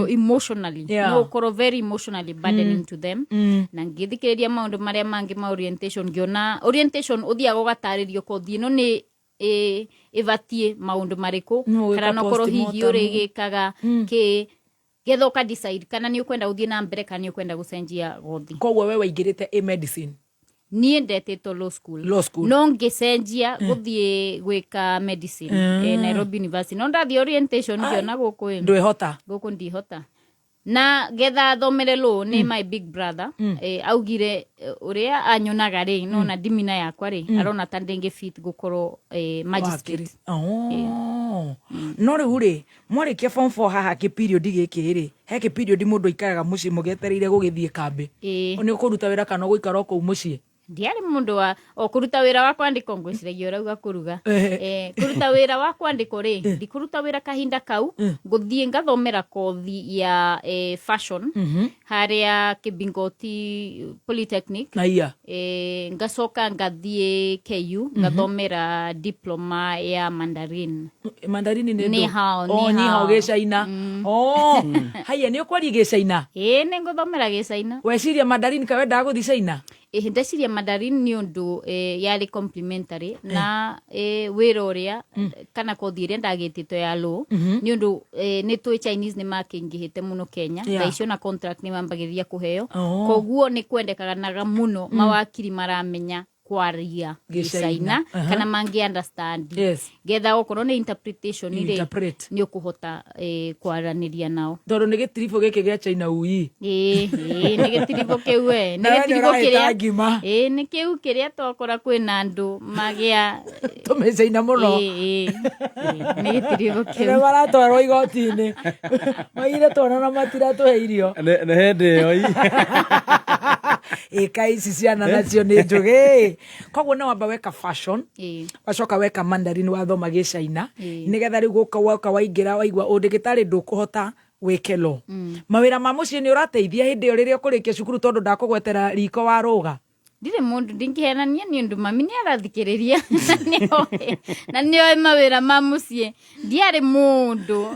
emotionally no okorwo very emotionally burdening to them na ngithikiriria maundu maria mangi ma orientation ngiona orientation uthiaga ugataririo kothi no ni ivatie maundu mariku kana no korwo hihi urigikaga ki gethoka decide kana ni ukwenda uthie na mbere kana ni ukwenda gucenjia gothi koguo we waingirite medicine ni ndetete law school no ngicenjia guthie gwika medicine Nairobi University no ndathie orientation ngiona guku ndwihota guku ndihota na getha thomere law ni my big brother augire uria anyonaga ri no na dimina yakwa ri arona ta ndenge fit gukorwo magistrate no ri ri mwari ke form 4 haha ke period giki ri he ke period mundu ikaraga muci mugetereire gugithie kambe oni kuruta wira kana guikara ko muci ndiari mundu wa kuruta wira wa kwandika ngwiciragia urauga kuruga kuruta wira wa kwandika ri ndikuruta wira kahinda kau nguthie ngathomera kothi ya fashion haria Kibingoti Polytechnic ngacoka ngathie KU ngathomera diploma ya Mandarin ni hao Gicaina haya ni ukwari Gicaina ni nguthomera Gicaina weciria Mandarin ka wenda guthi Caina ndeciria Mandarin ni undu yari complimentary na wira uria kana kothi iria ndagitito ya law ni undu ni twi Chinese ni makingihite muno Kenya thaicio na contract ni mambagiriria kuheo koguo ni kwendekanaga muno mawakiri maramenya kwaria Gicaina kana mangi understand getha okorwo ni interpretation ile ni ukuhota kwaraniria nao ndoro ni gitirifo giki gia China ui ni gitirifo kiu ni gitirifo kiria ni kiu kiria tokora kwina andu magia tumecaina muno ni gitirifo kiu ni baratwarwo igoti-ini maire twana matira tuheirio ne hende yo ici ciana nacio ni njugi koguo na wamba weka fashion wacoka weka Mandarin wathoma Gicaina nigetha riu guka waka waingira waigua undigitari ndukuhota wikelo mawira ma mucii ni urateithia hindi yo riria ukurikia cukuru tondu ndakugwetera riko wa ruga ndire mundu ndingihenania ni undu mami ni arathikiriria na nio mawira ma mucii ndiari mundu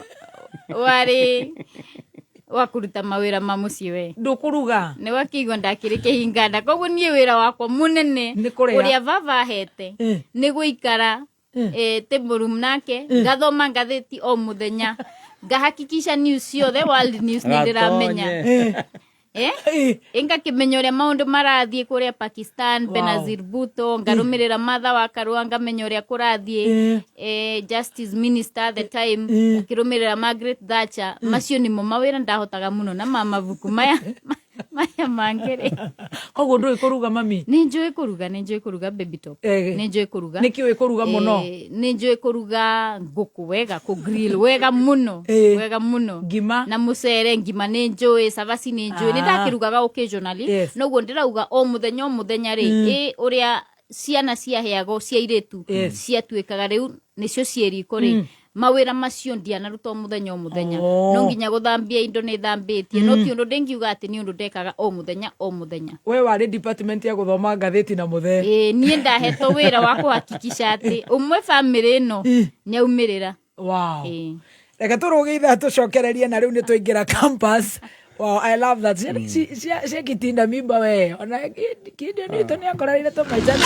wari wakuruta mawira ma mucii we ndukuruga ni wakigwa ndakiri kihinganda koguo nie wira wakwa munene uria baba hete ni guikara teborum nake ngathoma ngatheti o muthenya ngahakikisha news ciothe world news ni ndiramenya inga kimenya uria maundu marathie kuria Pakistan Benazir Bhutto ngarumirira matha wa Karua ngamenya uria kurathie justice minister the time akirumirira Margaret Thatcher macio nimo mawira ndahotaga muno na mamavuku maya mangere koguo ndui kuruga mami ni njui kuruga baby top ni njui kuruga niki wi kuruga muno ni njui kuruga nguku wega ku grill wega muno ngima na mucere ngima ni njui savasi ni njui ni ndakirugaga occasionally noguo ndirauga o muthenya ri uria ciana ciaheago cia iretu ciatuikaga riu nicio cieriko ri mawira macio ndianaruta muthenya no nginya guthambia indo ni thambitie no ti undu ndingiuga ati ni undu ndekaga o muthenya we wari department ya guthoma ngatheti na muthe nie ndahetwo wira wa kuhakikisha ati umwe family no nyaumirira reka turuge itha tucokererie na riu ni tuingira campus. Wow, I love that. She kitinda mimba we. Ona kidi ni to ni akorarire to maijani.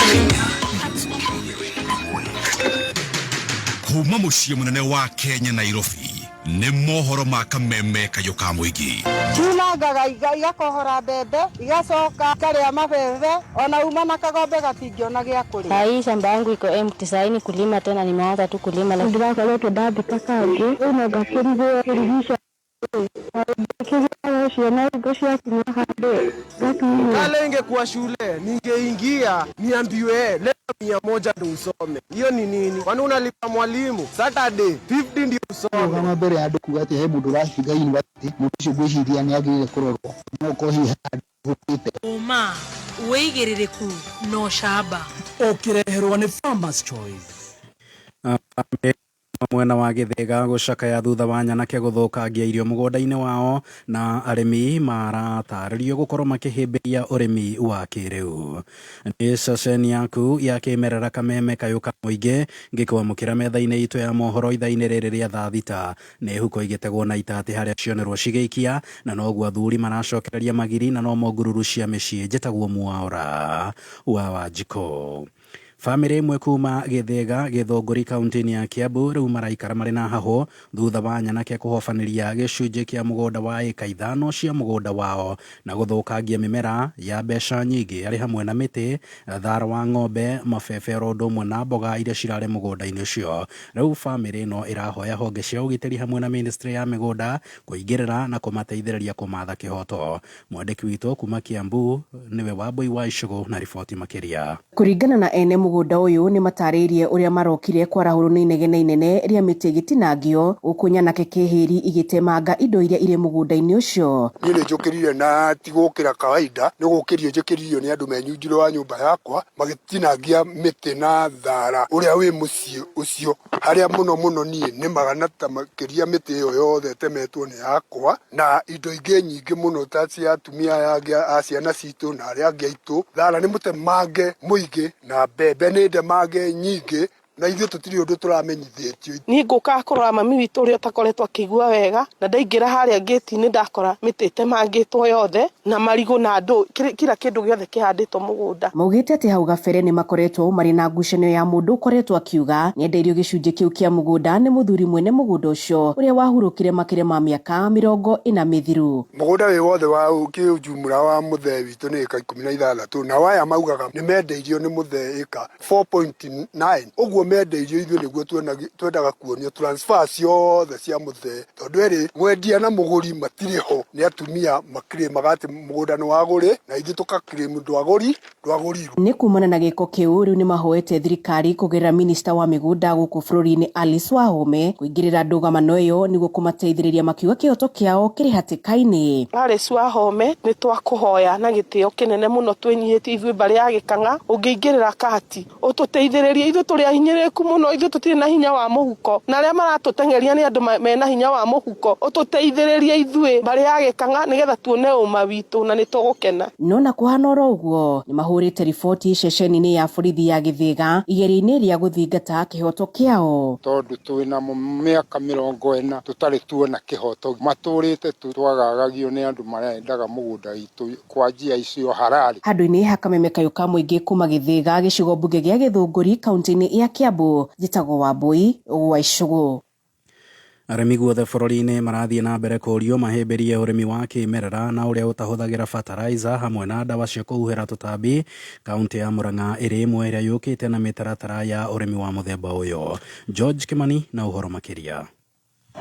Kuma muciĩ munene wa Kenya Nairobi nĩ mohoro ma kameme kayo ka muingi tunangaga igakohora mbembe igacoka karia mabebe ona uma na kagombe gatingĩona gĩa kũrĩa. Hii shamba yangu iko empty saini kulima tena nimeanza tu kulima na ndio kwa leo ndabika kaje una gakurigo kurigisha kale ingekuwa shule ningeingia niambiwe leo 100 ndio usome. Hiyo ni nini? Kwani unalipa mwalimu Saturday 50 ndio usome? Kama mbere ya nduku ati he mundu rahiga university mutisho gwiciria ni agirire kurorwo nuko hiha hupite uma weigiririku no shaba ukireherwo ni Farmers Choice. Mwena wa Githega gucakaya thutha wa nyanake guthukangia irio mugunda-ini wao na arimi maratarĩrio gukorwo makihimbiria urimi wa kiriu. Ni ceceni yaku ya kimerera kameme kayuka muingi ngikwamukira metha-ini itu ya mohoro itha-ini riri ria thaa thita ni huko igitegwo na itati haria cionerwo cigeikia na noguo athuri maracokereria magiri na no mogururu cia micii njitagwo Mwaura wa Wanjiko. Family imwe kuma Githega Githunguri kaunti-inĩ ya Kiambu rĩu maraikara marĩ na haho thutha wa nyanake kũhobaniria gĩcunjĩ kĩa mũgũnda wa ĩka 5 cia mũgũnda wao na gũthũkangia mĩmera ya mbeca nyingĩ arĩ hamwe na mĩtĩ, thara wa ng'ombe, mabebe oro ũndũ ũmwe na mboga iria cirarĩ mũgũnda-inĩ ũcio. Rĩu family ĩno ĩrahoya honge cia ũgitĩri hamwe na ministry ya mĩgũnda kũingĩrĩra na kũmateithĩrĩria kũmatha kĩhoto. Mwandĩki witũ kuma Kiambu nĩwe Wambui wa Icũgũ na riboti makĩria. Kũringana na ene mũgũnda ũyũ nĩ matarĩirie ũrĩa marokire kwarahũrwo nĩ inegene inene rĩa mĩtĩ gĩtinangio gũkũ nyanake kĩhĩri igĩtemanga indo iria irĩ mũgũnda-inĩ ũcio. Niĩ nĩ njũkĩrire na ti gũkĩra kawaida, nĩ gũkĩrio njũkĩririo nĩ andũ menyunjire wa nyũmba yakwa magĩtinangia mĩtĩ na thara ũrĩa wĩ mũciĩ ũcio, harĩa mũno mũno niĩ nĩ magana ta makĩria mĩtĩ ĩyo yothe temetwo nĩ yakwa na indo ingĩ nyingĩ mũno ta cia atumia a ciana citũ na arĩa angĩ aitũ. Thara nĩ mũtemange mũingĩ na mbembe nĩ ndemange nyingĩ na ithuĩ tũtirĩ ũndũ tũramenyithĩtio. Niĩ ngũka kũrora mami witũ ũrĩa ũtakoretwo akĩigua wega na ndaingĩra harĩa gate-inĩ ndakora mĩtĩ ĩtemangĩtwo yothe na marigũ na andũ kila kĩndũ gĩothe kĩhandĩtwo mũgũnda. Maugĩte atĩ hau gabere nĩ makoretwo marĩ na ngucanio ya mũndũ ũkoretwo akiuga nĩendeirio gĩcunjĩ kĩu kĩa mũgũnda nĩ mũthuri mwene mũgũnda ũcio ũrĩa wahurũkire makĩria ma mĩaka 40 mĩthiru. Mũgũnda wĩ wothe wa kĩjumla wa mũthee witũ nĩ ĩka 16 na waya maugaga nĩ mendeirio nĩ mũthee ĩka 4.9. Ũguo mendeirio ithuĩ nĩguo twendaga kuonio transfer ciothe cia mũthee, tondũ ĩrĩ mwendia na mũgũri matirĩ ho, nĩ atumia makire magati mũgũnda nĩ wagũrĩ na ithuĩ tũkakire ndwagũrirwo. Nĩ kumana na gĩko kĩu rĩu nĩ mahoete thirikari kũgerera minista wa mĩgũnda gũkũ bũrũri-inĩ Alice Wahome kũingĩrĩra ndũgamano ĩyo nĩguo kũmateithĩrĩria makiuga kĩhoto kĩao kĩrĩ hatĩka-inĩ. Alice Wahome nĩ twakũhoya na gĩtĩo kĩnene mũno twĩnyihĩtie ithuĩ mbarĩ ya Gĩkang'a, ũngĩingĩrĩra kati ũtũteithĩrĩrie ithuĩ tũrĩ ahinyĩrĩku mũno, ithuĩ tũtirĩ na hinya wa mũhuko na arĩa maratũteng'eria nĩ andũ mena hinya wa mũhuko, ũtũteithĩrĩrie ithuĩ mbarĩ ya Gĩkang'a nĩgetha tuone ũma witũ na nĩ tũgũkena. No na kũhana oro ũguo nĩ mahũrĩte riboti ceceni-inĩ ya borithi ya Githĩga igeria-inĩ rĩa gũthingata kĩhoto kĩao. Tondũ twĩna mĩaka 40 tũtarĩ tuona kĩhoto, matũrĩte twagagagio nĩ andũ marendaga mũgũnda witũ kwa njia icio harari. Handũ-inĩ ha kameme kayũ ka mũingĩ kuma Githĩga gĩcigo mbunge gĩa Gĩthũngũri kaunti-inĩ ya Kiambu, njĩtagwo Wambui wa Icũgũ. Arĩmi guothe bũrũri-inĩ marathiĩ na mbere kũũrio mahĩmbĩrie ũrĩmi wa kĩmerera na ũrĩa ũtahũthagĩra fertilizer hamwe na ndawa cia kũhuhĩra tũtambi. Kaunti ya Murang'a ĩrĩ ĩmwe ĩrĩa yũkĩte na mĩtaratara ya ũrĩmi wa mũthemba ũyũ. George Kimani na ũhoro makĩria.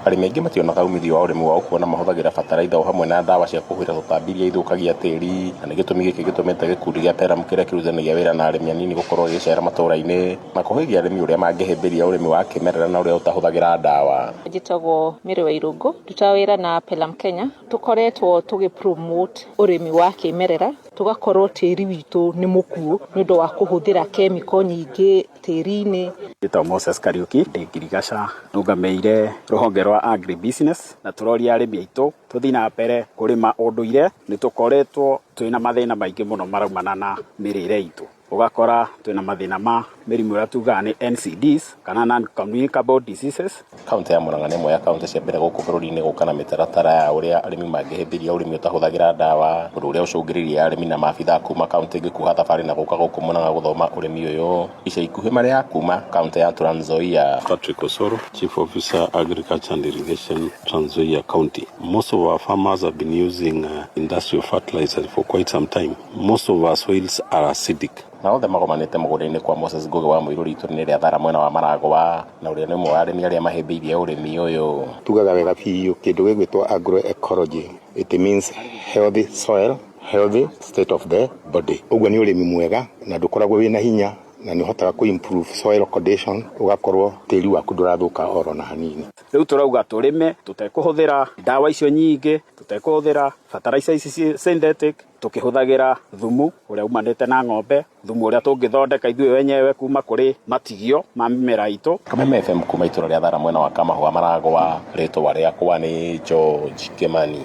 Arĩmi aingĩ mationaga umithio wa ũrĩmi wao kuona mahũthagĩra fertilizer o hamwe na ndawa cia kũhuhĩra tũtambi iria ithũkagia tĩri, na nĩ gĩtũmi gĩkĩ gĩtũmĩte gĩkundi gĩa PERAM kĩrĩa kĩrutithanagia wĩra na arĩmi anini gũkorwo gĩgĩcera matũũra-inĩ na kũhĩgia arĩmi ũrĩa mangĩhĩmbĩria ũrĩmi wa kĩmerera na ũrĩa ũtahũthagĩra ndawa. Njĩtagwo Mĩrĩ wa Irũngũ, ndutaga wĩra na PERAM Kenya. Tũkoretwo tũgĩ-promote ũrĩmi wa kĩmerera, tũgakorwo tĩri witũ nĩ mũkuũ nĩ ũndũ wa kũhũthĩra kemiko nyingĩ tĩri-inĩ. Njĩtagwo Moses Kariuki, ndĩ Ngirigaca, rũgamĩire rũhonge rwa agribusiness na tũroria arĩmi aitũ tũthiĩ na mbere kũrĩma ũndũire. Nĩ tũkoretwo twĩna mathĩna maingĩ mũno maraumana na mĩrĩre itũ, ũgakora twĩna mathĩna ma mĩrimũ ĩrĩa tugaga nĩ NCDs kana non-communicable diseases. Kaunti ya Murang'a nĩ ĩmwe ya kaunti cia mbere gũkũ bũrũri-inĩ gũka na mĩtaratara ya ũrĩa arĩmi mangĩhĩmbĩria ũrĩmi ũtahũthagĩra ndawa, ũndũ ũrĩa ũcũngĩrĩirie arĩmi na maabithaa kuma kaunti ĩngĩ kuoha thabarĩ na gũka gũkũ Murang'a gũthoma ũrĩmi ũyũ. Ica ikuhĩ marĩa kuma kaunti ya Trans Nzoia. Patrick Osoro, Chief Officer Agriculture and Irrigation, Trans Nzoia County. Most of our farmers have been using industrial fertilizers for quite some time. Most of our soils are acidic. Na othe magomanĩte mũgũnda-inĩ kwa Moses Ngugi wa Mũirũri itũũra-inĩ rĩa Thara mwena wa Maragwa, na ũrĩa nĩ ũmwe wa arĩmi arĩa mahĩmbĩirie ũrĩmi ũyũ. Tugaga wega biũ kĩndũ gĩgwĩtwo agroecology. It means healthy soil, healthy state of the body. Ũguo nĩ ũrĩmi mwega na ndũkoragwo wĩna hinya na nĩ ũhotaga ku-improve soil condition, ũgakorwo tĩri waku ndũrathũka oro na hanini. Rĩu tũrauga tũrĩme tũtekũhũthĩra ndawa icio nyingĩ, tũtekũhũthĩra fertilizer ici synthetic, tukihũthagĩra thumu ũrĩa umanĩte na ng'ombe, thumu ũrĩa tũngĩthondeka ithuĩ wenyewe kuma kũrĩ matigio ma mĩmera itũ. Kameme FM kuma itũũra rĩa Thara mwena wa Kamahũa Maragwa, rĩtwa rĩakwa nĩ George Kimani.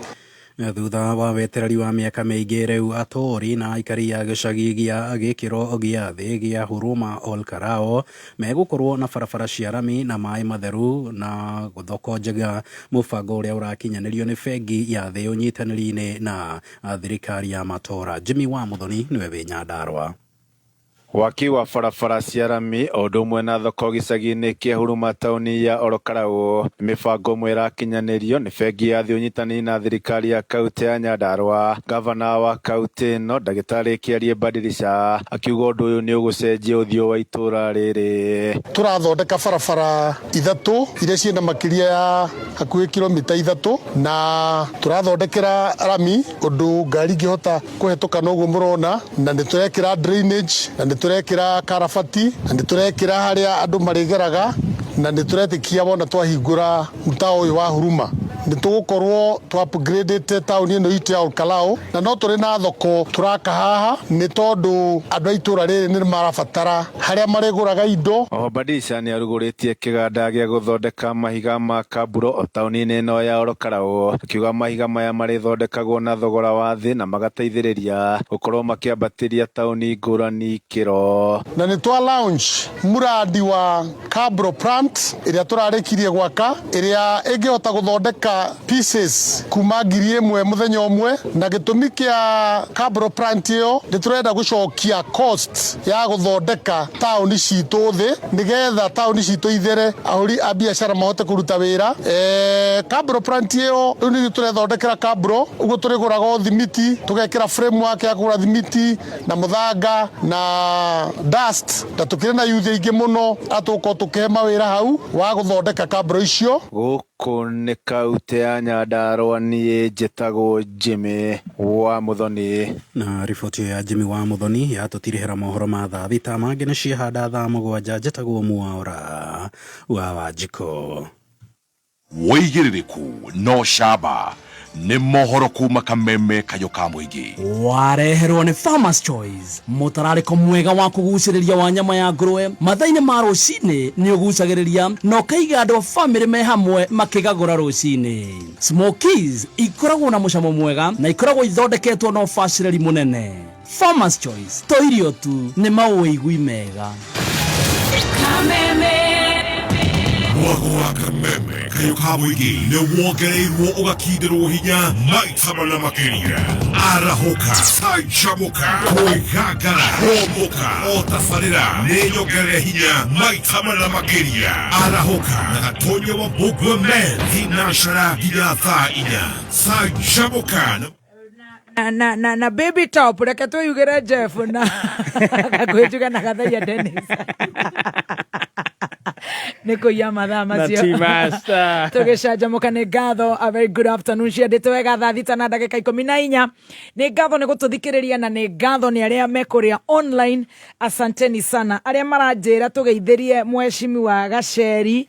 Thutha wa wetereri wa mĩaka mĩingĩ rĩu atũũri na aikari a gĩcagi gĩa gĩkĩro gĩa thĩ gĩa Huruma Olkarao megũkorwo na barabara cia rami na maĩ matheru na thoko njega, mũbango ũrĩa ũrakinyanĩrio nĩ bengi ya thĩ ũnyitanĩri-inĩ na thirikari ya matũũra. Jimmy wa Muthoni nĩwe wĩ Nyandarua. waki wa barabara cia rami o ũndũ ũmwe na thoko gĩcagi-inĩ kĩa Huruma taũni ya Olokarau. Mĩbango ĩmwe ĩrakinyanĩrio nĩ bengi ya thĩ ũnyitanĩri na thirikari ya kaunti ya Nyandarua. Gavana wa kaunti ĩno Ndagĩtarĩ Kĩarie Badilisha akiuga ũndũ ũyũ nĩ ũgũcenjia ũthiũ wa itũra rĩrĩ. Tũrathondeka barabara ithatũ iria ciĩna makĩria ya hakuhĩ kilomita ithatũ na tũrathondekera rami ũndũ ngari ingĩhota kũhetũka noguo mũrona, na nĩtũrekĩra drainage, na nĩtũrekĩra karabati, na nĩtũrekĩra harĩa andũ marĩgeraga, na nĩtũretĩkia wona twahingũra mtaa ũyũ wa Huruma nĩtũgũkorwo twa-upgradete taũni ĩno itũ ya Olokarau, na no tũrĩ na thoko tũraka haha nĩ tondũ andũ a itũra rĩrĩ nĩ marabatara harĩa marĩgũraga indo. Oho Badilisha nĩ arugũrĩtie kĩganda gĩa gũthondeka mahiga ma kaburo o taũni-inĩ ĩno ya Olokarau, akiuga mahiga maya marĩthondekagwo na thogora wa thĩ na magateithĩrĩria gũkorwo makĩambatĩria taũni ngũrani kĩro. Na nĩ twa launch muradi wa kaburo plant ĩrĩa tũrarĩkirie gwaka, ĩrĩa ĩngĩhota gũthondeka pieces kuma 1,000 mũthenya ũmwe, na gĩtũmi kĩa kaburo plant ĩyo nĩ tũrenda gũcokia cost ya gũthondeka taũni citũ thĩ nĩgetha taũni citũ ithere, ahũri a biacara mahote kũruta wĩra. Kaburo plant ĩyo rĩu nĩ tũrethondekera kaburo, ũguo tũrĩgũraga thimiti, tũgekĩra framework ya kũgũra thimiti na mũthanga na dust, na tũkĩrĩ na youth aingĩ mũno atũkorwo tũkĩhe mawĩra hau wa gũthondeka kaburo icio. Gũkũ nĩ kaunti ya Nyandarua, niĩ njĩtagwo Jimmy wa Muthoni. Na riboti ya Jimmy wa Muthoni yatũtirihĩra mohoro ma thaa thita, mangĩ nĩ ciahanda thaa mũgwanja. Njĩtagwo Mwaũra wa Wanjikũ. Wĩigĩrĩrĩku no camba nĩ mohoro kuma Kameme kayo ka mũingĩ. Wareherwo nĩ Farmers Choice, mũtararĩko mwega wa kũgucĩrĩria wa nyama ya ngũrwe. Mathaa-inĩ ma rũcinĩ nĩ ũgucagĩrĩria na ũkaiga andũ a famĩlĩ me hamwe makĩgagũra rũcinĩ. Smokies ikoragwo na mũcamo mwega na ikoragwo ithondeketwo na ũbacĩrĩri mũnene. Farmers Choice, to irio tu, nĩ mawĩigui mega. Kameme Mwago wa Kameme kayo ka mũingĩ nĩ wongereirwo ũgakindĩrwo hinya maita mana makĩria. Arahoka, canjamũka, kwĩgangara, homoka, o tabarĩra nĩ nyongere hinya maita mana makĩria. Arahoka na Gatonye wa Mbũgua Men thinacara nginya thaa 4. Canjamũka na baby top reke tuyugire Jeff na gakwĩjuga na Gathaiya Dennis niko ya mathaa macio tũgĩcanjamũka. Nĩ ngatho, a very good afternoon, ciendete wega thaa thita na ndagĩka 14. Nĩ ngatho nĩ gũtũthikĩrĩria na nĩ ngatho nĩ arĩa mekũrĩa online. Asanteni sana arĩa maranjĩra tũgeithĩrie mheshimiwa Gacheri,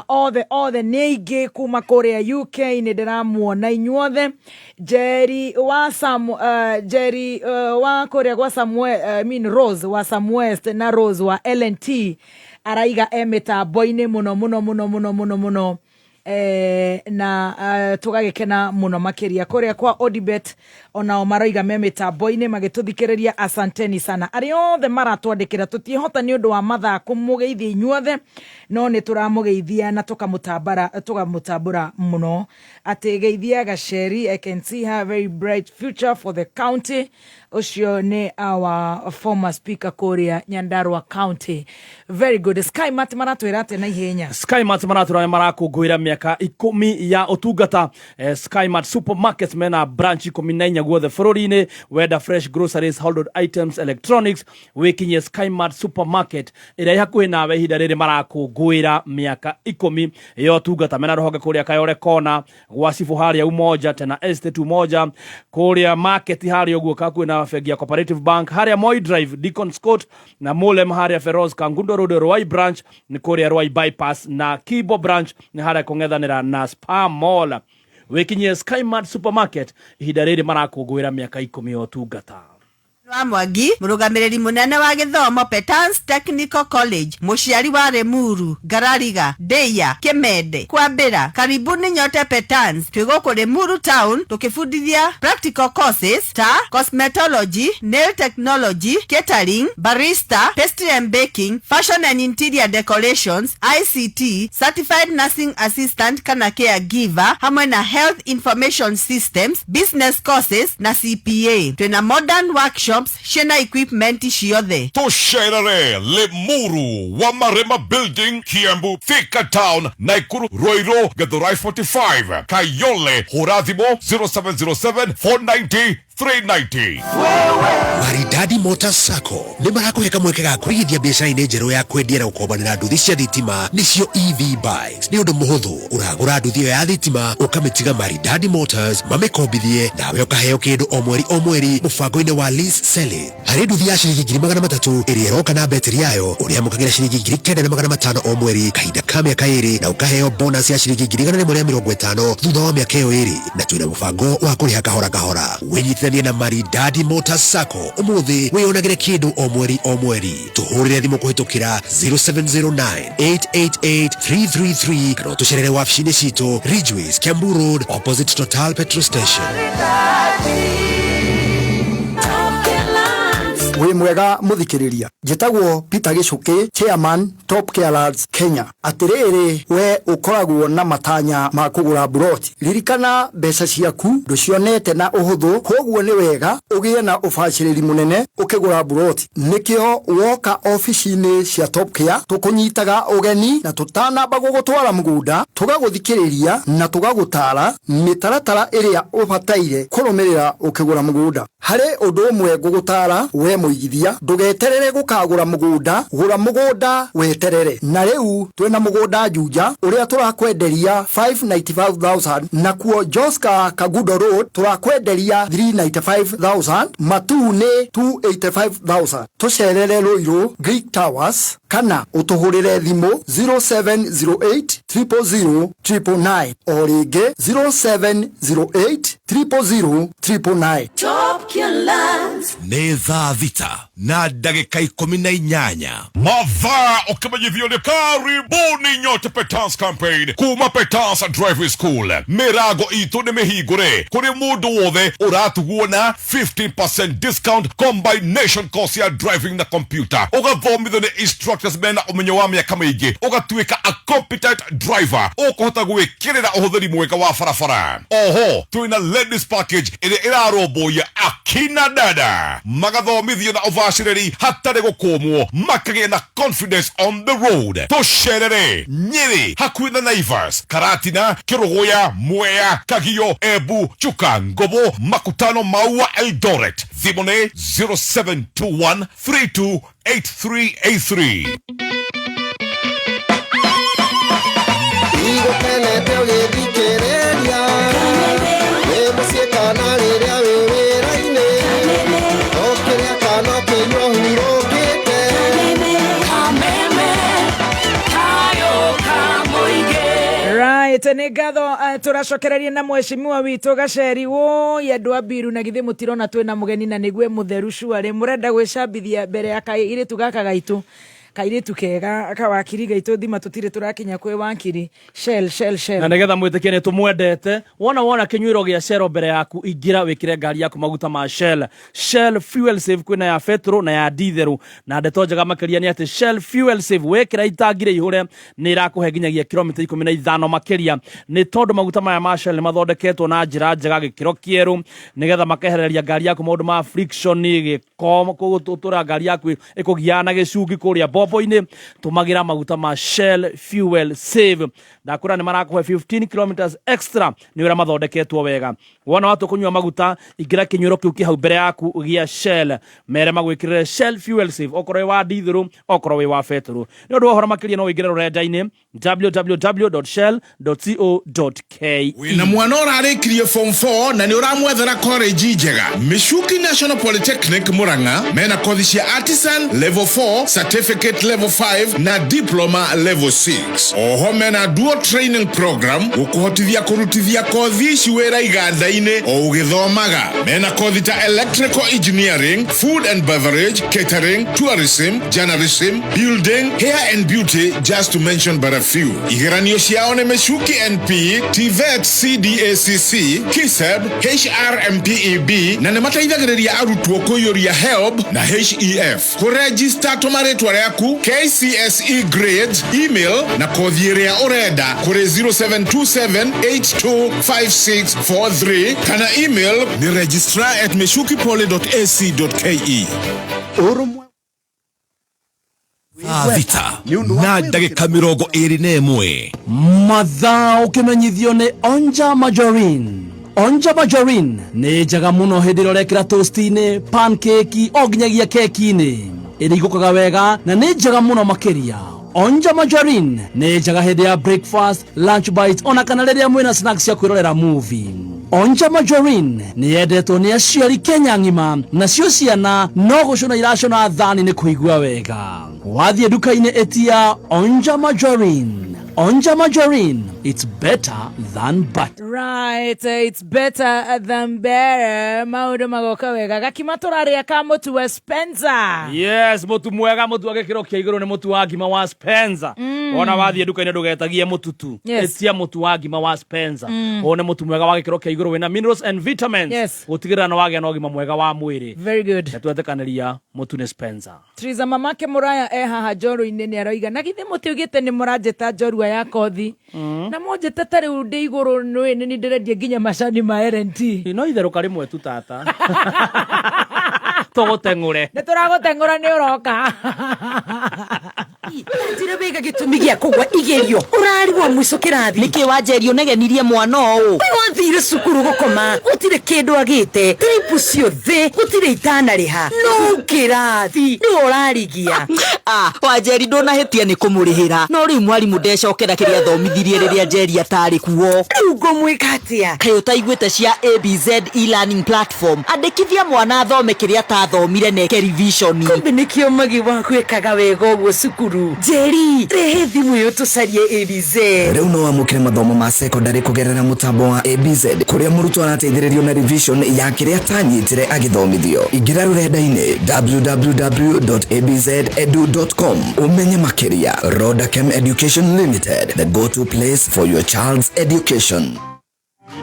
othe nĩ aingĩ kuma kũrĩa UK, nĩ ndĩramuona inyuothe. Jerry wa kũrĩa gwa Samuel, Rose wa Samwest na Rose wa LNT araiga mitambo-inĩ mũno na tũgagĩkena mũno makĩria. Kũrĩa kwa Odibet onao maraiga mitambo-inĩ magĩtũthikĩrĩria. Asanteni sana arĩa othe maratwandĩkĩra. Tũtiĩhota nĩ ũndũ wa mathaa kũmũgeithia inyuothe, no nĩ tũramũgeithia na tũkamũtambũra mũno. Atĩ geithia Gacheri, I can see her very bright future for the county. Ucio nĩ our former speaker kũrĩa Nyandarua County. Very good. Sky Mat maratwĩra atĩ na ihenya. Sky Mat maratwĩra marakũngũĩra mĩaka 10 ya ũtungata. Sky Mat supermarkets mena branch 14 guothe bũrũri-inĩ. Wenda fresh groceries, household items, electronics, wĩkinyie Sky Mat supermarket ĩrĩa hakuhĩ nawe ihinda rĩrĩ marakũngũĩra mĩaka 10 ya ũtungata. Mena rũhonge kũrĩa Kayole Kona, gwa Cibũ harĩa Umoja, tena Estate Umoja, kũrĩa market harĩa ũguo kakuhĩ na bengi ya Cooperative Bank, harĩa Moi Drive, Deacons Court, na Mulem harĩa Feroz Kangundo Road, Ruai branch ni kũrĩa Ruai bypass, na Kibo branch ni harĩa kũng'ethanĩra na Spar Mall. Wĩkinyie Sky Mart supermarket ihinda rĩrĩ marakũngũĩra mĩaka 10 ya ũtungata. wa Mwangi, mũrũgamĩrĩri mũnene wa gĩthomo Petans Technical College, mũciari wa Remuru, Garariga, Deya, Kemede, Kwambĩra. Karibuni nyote Petans. Twĩgũkũ Remuru town tũkĩbundithia practical courses ta cosmetology, nail technology, catering, barista, pastry and baking, fashion and interior decorations, ICT, certified nursing assistant kana caregiver, hamwe na health information systems, business courses na CPA. Twĩna modern workshop laptops ciena equipment ciothe. Tusherere Limuru wa Marema Building Kiambu Thika Town Naikuru Roiro Githurai 45 Kayole Horathimo 0707 490 390. Maridadi Motors Sacco nĩ marakuheka mweke ga kũrigithia biacara-inĩ njerũ ya kwendia na gũkombanĩra nduthi cia thitima nĩcio EV bikes. Nĩ ũndũ mũhũthũ, ũragũra nduthi ĩyo ya thitima ũkamĩtiga Maridadi Motors mamĩkombithie nawe ũkaheo kĩndũ o mweri mũbango-inĩ wa lease selling. Harĩ nduthi ya ciringi 300,000 ĩrĩa ĩroka na betri yayo ũrĩamũkagĩra ciringi 9,500 o mweri kahinda ka mĩaka 2 na ũkaheo bonus ya ciringi 150 thutha wa mĩaka ĩyo 2 na twĩna mũbango wa kũrĩha kahora kahora. Wĩnyitithanie na Maridadi Motors Sacco ũmũthĩ wĩyonagĩre kĩndũ o mweri. Tũhũrĩre thimũ kũhĩtũkĩra 0709888333 kana ũtũcerere wabici-inĩ citũ Ridgeways, Kiambu Road, opposite Total Petrol Station. Wĩ mwega mũthikĩrĩria, njĩtagwo Peter Gĩcũkĩ, Chairman Top Care Lads Kenya. Atĩrĩrĩ, we ũkoragwo na matanya ma kũgũra buroti, ririkana mbeca ciaku ndũcionete na ũhũthũ, koguo nĩ wega ũgĩe na ũbacĩrĩri mũnene ũkĩgũra buroti. Nĩkĩo woka ofici-inĩ cia Top Care tũkũnyitaga ũgeni na tũtanamba gũgũtwara mũgũnda, tũgagũthikĩrĩria na tũgagũtara mĩtaratara ĩrĩa ũbataire kũrũmĩrĩra ũkĩgũra mũgũnda. Harĩ ũndũ ũmwe ngũgũtara we mũigithia, ndũgeterere gũkagũra mũgũnda, gũra mũgũnda weterere. Na rĩu twĩna mũgũnda Juja ũrĩa tũrakwenderia 595,000, nakuo Joska Kagudo Road tũrakwenderia 395,000, Matune 285,000. Tũcerere Ruiru Greek Towers kana ũtũhũrĩre thimũ 0708 000 999 o rĩngĩ 0708 000 999. Top Care Lads. Nĩ thaa thita na ndagĩka 18. Mavaa ukimejithio ni karibuni nyote Petans Campaign kuma Petans Driving School. Mirago itu ni mihigure kuri mundu wothe uratuguo na 15% discount combination course ya driving na computer. Ugathomithio ni instructors mena umenyo wa mĩaka mĩingĩ, ugatuĩka a competent driver, ukuhota gwĩkĩrĩra ũhũthĩri mwega wa barabara. Oho twina ladies package ĩrĩa ĩrarũmbũiya akina dada, magathomithio na ũbacĩrĩri hatarĩ gũkũmwo, makagĩa na confidence on the road. Tũcerere Nyeri hakuhĩ na Naivas, Karatina, Kĩrũgũya, Mwea, Kagio, Embu, Chuka, Ngobo, Makutano, Maua, Eldoret. Thimũ nĩ 0721 328383. Nĩ ngatho tũracokereria na mheshimiwa witũ Gaceri woi andũ a Mbiru na githĩ mũtirona twĩna mũgeni na nĩguo mũtheru cuarĩ mũrenda gwĩcambithia mbere ya kairĩtu gaka gaitũ, kairĩtu kega kawakiri gaitũ thima tũtirĩ tũrakinya kwĩ wakiri Shell na nĩgetha mwĩtĩkie nĩ tũmwendete. Wona kĩnyuĩro gĩa Shell mbere yaku, ingĩra wĩkĩre ngari yaku maguta ma Shell Fuel Save, kwĩna ya petrol na ya diesel, na ndeto njega makĩria nĩ atĩ Shell Fuel Save wekĩra itangire ihũre nĩ irakũhe nginyagia kilomita 15 makĩria, nĩ tondũ maguta maya ma Shell nĩ mathondeketwo na njĩra njega gĩkĩro kĩerũ, nĩgetha makehereria ngari yaku maũndũ ma friction, gĩko, gũtũra ngari yaku ĩkũgiana gĩcungi kũrĩa bobo-inĩ. Tũmagira maguta ma Shell Fuel Save, ndakũra nĩ marakũhe 15 kilometers extra nĩ ũrĩa mathondeketwo wega. Wona watu kũnyua maguta, ingĩra kĩnyuĩro kĩu kĩ hau mbere yaku gĩa Shell, mere magwĩkĩrĩre Shell Fuel Save, okorwo wĩ wa diesel, okorwo wĩ wa petrol. Nĩ ũndũ wa ũhoro makĩria no wĩingĩre rũrenda-inĩ www.shell.co.ke. Wĩna mwana ũrarĩkirie form 4 na nĩ ũramwethera college njega, Mishuki National Polytechnic Murang'a mena kothi cia artisan level 4, certificate level 5 na diploma level 6. Oho mena dual training program gũkũhotithia kũrutithia kothi ici wĩra iganda-inĩ o ũgĩthomaga. Mena kothi ta electrical engineering, food and beverage, catering, tourism, journalism, building, hair and beauty, just to mention but a few. Igeranio ciao nĩ Mishuki NP, TVET, CDACC, KISEB, HRMPEB na nĩ mateithagĩrĩria arutwo kũiyũria HELB na HEF. Kũregister tũmarĩtwa rĩaku yaku, KCSE grades, email na kothi ĩrĩa ũrenda kũrĩ 0727825643 kana email ni registrar@meshukipoly.ac.ke. Thita na ndagĩka 21 mathaa ũkĩmenyithio nĩ Onja Majorin. Onja Majorin nĩ njega mũno hĩndĩ ĩrĩa ũrekĩra toast-inĩ, pancake o nginyagia keki-inĩ. Ĩrĩigũkaga wega na nĩ njega mũno makĩria. Onja Majorin nĩ njega hĩndĩ ya breakfast, lunch bites ona kana rĩrĩa mwĩna snacks cia kwĩrorera movie. Onja Majorin nĩ yendetwo nĩ aciari Kenya ng'ima, nacio ciana no gũcũna iracũna thani nĩ kũigua wega. Wathiĩ nduka-inĩ etia Onja Majorin. Onja Majorin, it's better than butter. Right, it's better than better. Maundu magoka wega. Gakima tũrarĩa ka mũtu wa Spencer. Yes, mũtu mwega, mũtu wa gĩkĩro kĩa igũrũ nĩ mũtu wa ngima wa Spencer. Ona wathiĩ nduka-inĩ ndũgetagie mũtu tu. Etia mũtu wa ngima wa Spencer. One mũtu mwega wa gĩkĩro kĩa igũrũ wĩna minerals and vitamins. Gũtigĩrĩra nĩ wagĩa na ũgima mwega wa mwĩrĩ. Very good. Twetĩkanĩria mũtu nĩ Spencer. Triza mamake Mũraya haha Njorũ-inĩ nĩ aroiga na githĩ mũtiugĩte nĩ mũranjĩta njorua ya kothi. Na monjete tarĩ ũndĩ igũrũ nĩ ndĩrendia nginya macani ma LNT. No itherũka rĩmwe tu tata. Tũgũteng'ũre. Nĩ tũragũteng'ũra nĩ ũroka. Njĩra wega gĩtũmi gĩa kũgwa igerio. Ũrarigwo mũico kĩrathi. Nĩkĩ wanjerio negenirie mwana ũũ. Wĩ wathire cukuru gũkoma. Gũtirĩ kĩndũ agĩte. Tripu ciothe. Gũtirĩ itanarĩha. No kĩrathi. Nĩ ũrarigia. Wanjeri ndũnahĩtia nĩ kũmũrĩhĩra. No rĩu mwarimũ ndecokera kĩrĩa athomithirie rĩrĩa Njeri atarĩ kuo. Rĩu ngũmwĩka atĩa? Kaĩ ũtaiguĩte cia ABZ e-learning platform. Andĩkithia mwana athome kĩrĩa atathomire neke revision. Kumbe nĩkĩo magi wa gwĩkaga wega ũguo cukuru. Njeri, rehe thimũ ĩyo tũcarie ABZ. Rĩu no wamũkĩre mathomo ma secondary kũgerera mũtambo wa ABZ kũrĩa mũrutwo arateithĩrĩrio na revision ya kĩrĩa atanyitire agĩthomithio. Ingĩra rũrenda-inĩ www.abzedu.com umenye makĩria. Rodachem Education Limited, the go-to place for your child's education.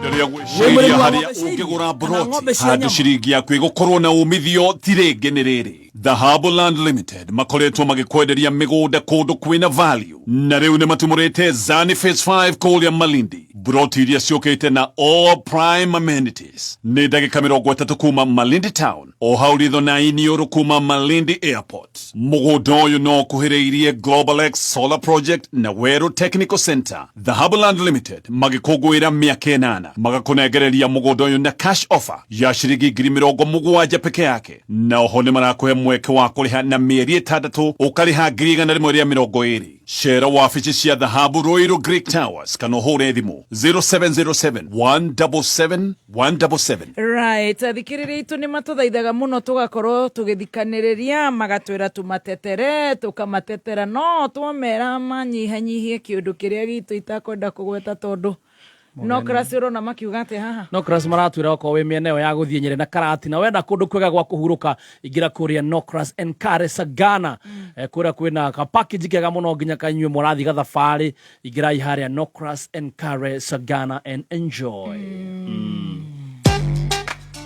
Gwĩciria harĩa ũngĩgũra broti handũ ciringi yaku ĩgũkorwo na umithio ti rĩngĩ nĩ rĩrĩ. Dhahabu Land Limited makoretwo magĩkwenderia mĩgũnda kũndũ kwĩna value na rĩu nĩ matumũrĩte Zani Phase 5 kũrĩa Malindi. Broti iria ciũkĩte na all prime amenities nĩ ndagĩka 30 kuma Malindi Town, o hau ritho na iniũrũ kuma Malindi Airport. Mũgũnda ũyũ no kuhĩrĩirie Global X Solar Project na Weru Technical Center. Dhahabu Land Limited magĩkũngũĩra mĩaka 8 magakũnengereria mũgũnda ũyũ na cash offer ya ciringi 70,000 peke yake, na oho nĩ marakũhe mweke wa kũrĩha na mĩeri 6 ũkarĩha 120. Share wabici cia Dhahabu Ruiru Greek Towers kana ũhũre thimũ 0707 177 177. Right, thikĩrĩria itũ nĩ matũthaithaga mũno tũgakorwo tũgĩthikanĩrĩria magatwĩra tũmatetere tũkamatetera no twamera manyihanyihie kĩũndũ kĩrĩa gitũ itakwenda kũgweta tondũ Nokras urona makiuga ati haha. Nokras maratwira okorwo wi miena ya guthie Nyeri na Karati na wenda kundu kwega gwa kuhuruka igira kuria Nokras Enkare Sagana. Kuria kwina ka package kega muno nginya kanywe murathi gathabari igira iharia Nokras Enkare Sagana and enjoy.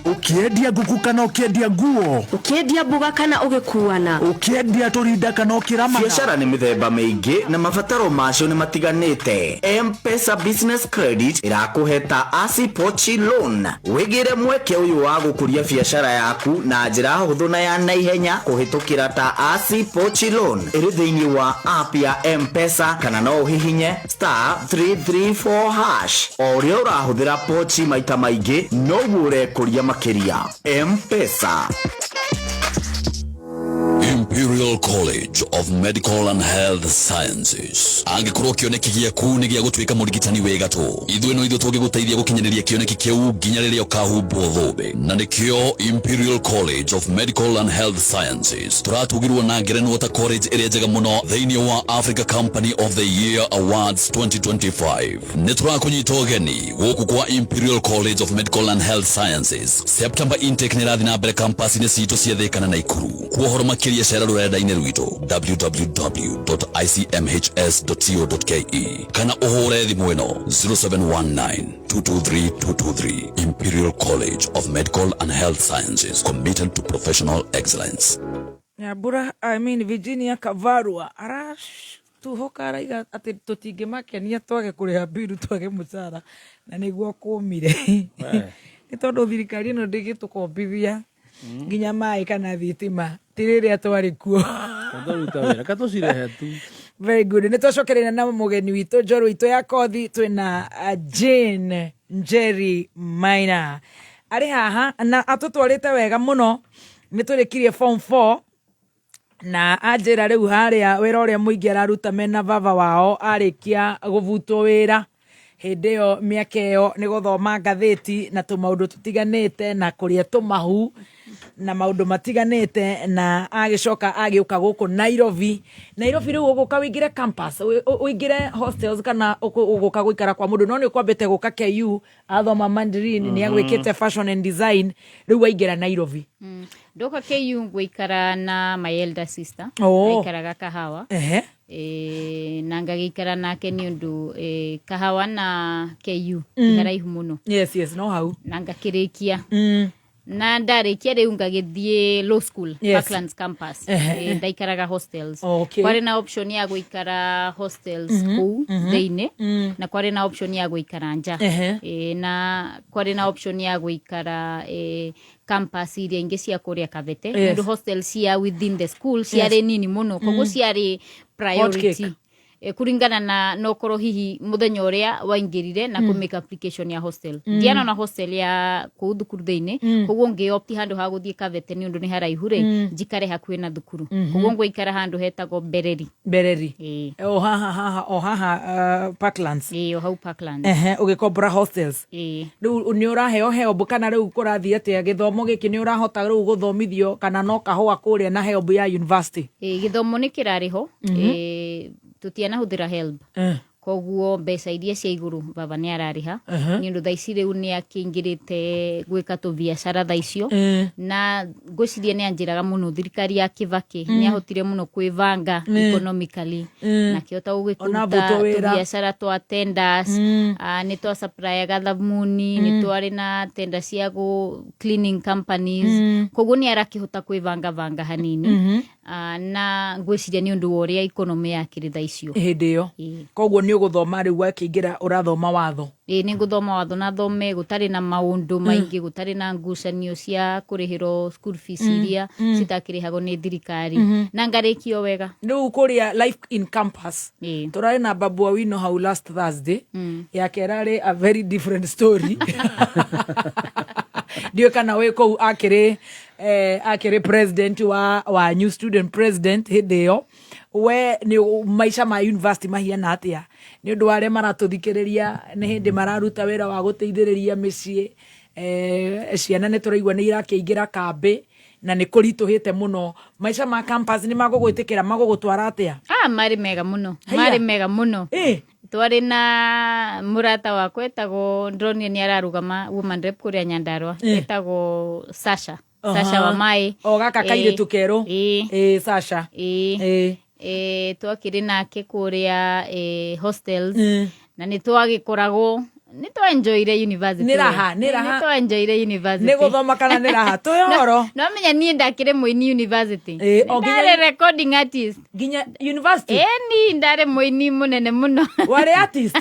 Ukiendia nguku kana ukiendia nguo, ukiendia mboga kana ugikuana, ukiendia turinda kana ukirama. Biashara ni mithemba mingi na mabataro macio ni matiganite. M-Pesa Business Credit irakuheta ASI Pochi Loan. Wigire mweke uyu wa gukuria biashara yaku na njira huthu na ya naihenya kuhitukira ta ASI Pochi Loan. Iri thiini wa app ya M-Pesa kana no uhihinye *334#. Oria urahuthira Pochi maita maingi no gure kuria makiria. M-Pesa. Imperial College of Medical and Health Sciences. Angĩkorwo kĩoneki gĩaku nĩ gĩa gũtuĩka mũrigitani wega tu, ithuĩ no ithuĩ tũngĩgũteithia gũkinyanĩria kĩoneki kĩu nginya rĩrĩa ũkahumbwo thũmbĩ. Na nĩkĩo Imperial College of Medical and Health Sciences tũratugirwo na ngerenwa ta college ĩrĩa njega mũno thĩinĩ wa Africa Company of the Year Awards 2025. Nĩ tũrakũnyita ũgeni gũkũ kwa Imperial College of Medical and Health Sciences. September intake nĩ ĩrathiĩ na mbere campus-inĩ citũ cia Thĩka na Naikuru. Kuohoro makĩria cera rũrenda-inĩ rwitũ www.icmhs.co.ke kana ũhũre thimũ ĩno 0719223223. Imperial College of Medical and Health Sciences, committed to professional excellence. Nyambura Virginia Kavarua tuhoka araiga ati tutingimakenia twage kuriha biru twage mucara na niguo kumire ni tondu thirikari ino ndigitukombithia nginya mai kana thitima tiriria twari kuo very good. Ni twacokerera na mugeni witu njorua itu ya kothi twina Jane Njeri Maina ari haha na atutwarite wega muno ni turikirie form 4 na anjira riu haria wira uria muingi araruta mena baba wao arikia guvutwo wira hindi yo miaka yo ni guthoma ngatheti na tumaundu tutiganite na kuria tumahu na maundu matiganite na agicoka agiuka guku Nairobi riu uguka wingire campus wingire hostels kana uguka guikara kwa mundu no ni kwambete guka KU athoma Mandarin ni agwikite fashion and design riu waingira Nairobi Doka KU nguikara na my elder sister aikaraga Kahawa na ngagikara nake ni undu Kahawa na KU haraihu muno yes no hau na ngakirikia na ndarikia riu ngagithie law school Parklands campus ndaikaraga hostels kwari na option ya guikara hostels kuu theine na kwari na option ya guikara nja na kwari na option ya guikara campus iria ingi cia kuria Kavete ndu hostels cia within the school ciari nini muno koguo ciari priority kuringana na nokoro hihi muthenya uria waingirire na ku make application ya hostel diana na hostel ya ku thukuru theine koguo ngi opti handu ha guthie Kavete ni undu ni haraihu ri njikare hakuhi na thukuru koguo ngwikara handu hetagwo Bereri haha Parklands o hau Parklands ugikombora hostels riu ni uraheo help kana riu kurathie atia githomo giki ni urahota riu guthomithio kana no kahua kuria na help ya university githomo ni kirariho tutiana huthira help koguo mbeca iria cia iguru baba ni arariha ni undu thaici riu ni akingirite gwika tu biashara thaicio na ngwiciria ni anjiraga muno thirikari ya Kibaki ni ahotire muno kwivanga economically na kiota gugikuta biashara twa tenders ni twa supply ga thamuni ni twari na tenders cia go cleaning companies koguo ni arakihota kwivanga vanga hanini na ngwiciria ni undu uria economy ya kiritha icio hindi yo koguo ni uguthoma riu wakingira urathoma watho ni nguthoma watho na thome gutari na maundu maingi gutari na ngucanio cia kurihiro school fees iria citakirihago ni thirikari na ngarikio wega riu kuria life in campus turari na Babu Owino hau last Thursday yake erari a very different story ndio kana we kou akiri president wa new student president hidio we ni maisha ma university mahiana atia ni undu wale maratuthikiriria ni hindi mararuta wira wa guteithiriria micii ciana ni turaigwa ni irakiingira kambi na ni kurituhite muno maisha ma campus ni magugwitikira magugutwara atia mari mega muno twari na murata wakwa etagwo Ndronie ni ararugama woman rep kuria Nyandarua etagwo Sasha wa mai gaka kairitu keru Sasha twakiri nake kuria hostels na ni twagikoragwo ni to enjoyire university ni raha ni to enjoyire university ni guthoma kana ni raha tuyoro no menya ni ndakire muini university ndare recording artist ginya university ni ndare muini munene muno wale artist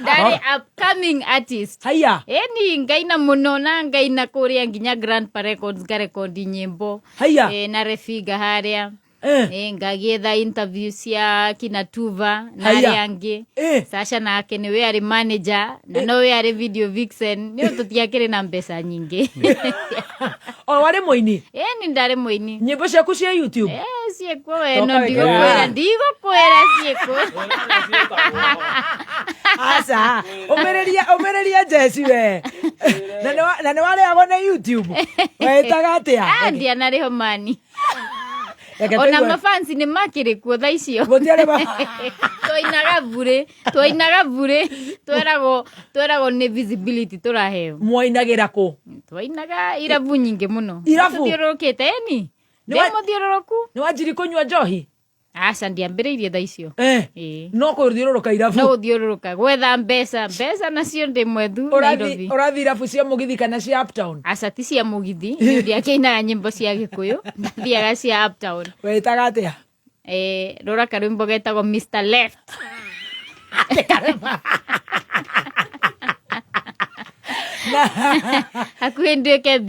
ndare upcoming artist haya ni ngaina muno na ngaina kuria nginya Grandpa Records garekondi nyimbo haya na refiga haria ngagietha interview cia kina Tuva na ariangi Sasha nake niwe ari manager na nowe ari video vixen ni tutiakire na mbeca nyingi wale muini ni ndare muini nyimbo ciaku cia YouTube cieko no ndigo kwera cieko asa umereria Jesse we na ne wale agona YouTube waitaga atia ndia na riho mani ona mafansi ni makiri kuo thaicio twainaga bure twerago ni visibility turaheo mwainagira ku twainaga irabu nyingi muno irabu thiorokete ni ndio muthiororoku ni wajiri kunywa njohi Aca ndiambĩrĩirie thaa icio. No kũthiũrũrũka irabu. No gũthiũrũrũka gwetha mbeca nacio ndĩ mwethu Nairobi. Ũrathi irabu cia mũgithi kana cia Uptown? Aca ti cia mũgithi, ndiakĩinaga nyĩmbo cia Gĩkũyũ, ndathiaga cia Uptown. Wetaga atĩa? Rora karwĩmbo getagwo Mr Left. Hakuhĩ nduĩke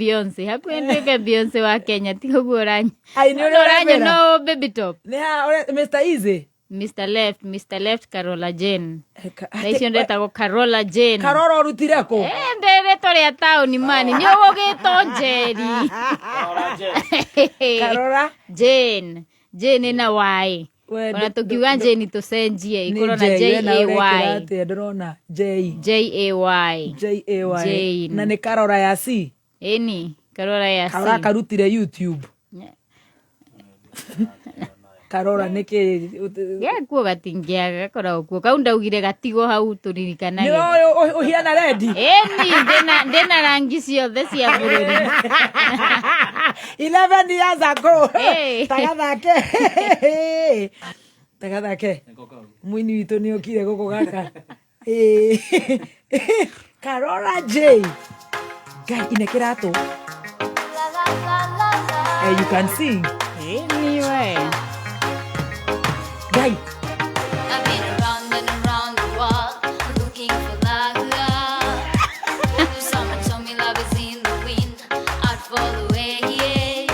Beyonce wa Kenya, ti ũguo ũranya no baby top. Mr Easy. Mr Left Carola Jane. Naicio ndetagwo Carola Jane. Karora ũrutire kũ? Nderetwo rĩa taũni mani, nĩ ũgũgĩtwo Njeri. Carola Jane na Y. Ona tukiuga Jane tucenjie ikorwo na J-A-Y. Ndĩrona J. J-A-Y. J-A-Y. Na nĩ Karora ya C. Ĩni, Karora ya C. Karora karutire YouTube. Karora nĩkĩ? Gĩakuo gatingĩaga gakoragwo kuo. Kau ndaugire gatigo hau tũririkanage. Nĩ ũhiana rendi? Ĩni, ndĩna rangi ciothe cia bũrũri. 11 years ago. Tagathake. Mũini witũ nĩ okire gũkũ gaka. Karora J. Guy, inekera tu. You can sing. Anyway. Guy. I've been around and around the world looking for love. Someone told me love is in the wind. I'd follow it.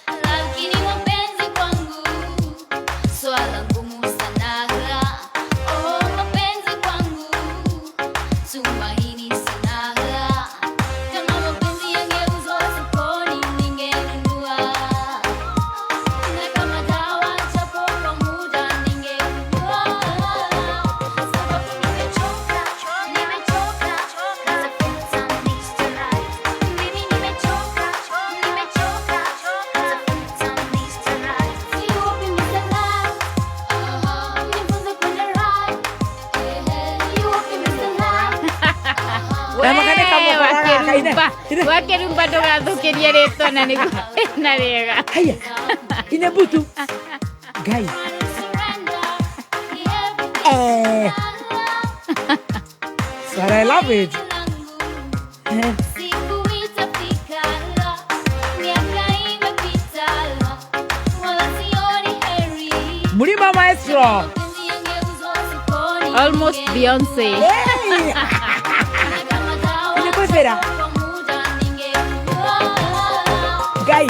Lakini mapenzi kwangu swala ngumu sana. Oh, mapenzi kwangu tumaini sana. Kama mapenzi yangeuzwa sokoni ningenunua. Na kama dawa japo kwa muda ningenunua. Sababu nimechoka natafuta Mr. Right. Mimi nimechoka natafuta Mr. Right. Yupi Mr. Right? Nifunze kwenda right. Yupi Mr. Right? Wakerumba ndũgathũkĩrie rĩtwa na nĩguo na rĩega. Haya, ine butu. Guy. But I love it. Siku itafika, miaka imepita, wala sioni heri. Mlima Maestro. Almost Beyonce. Inakwepera. Guy.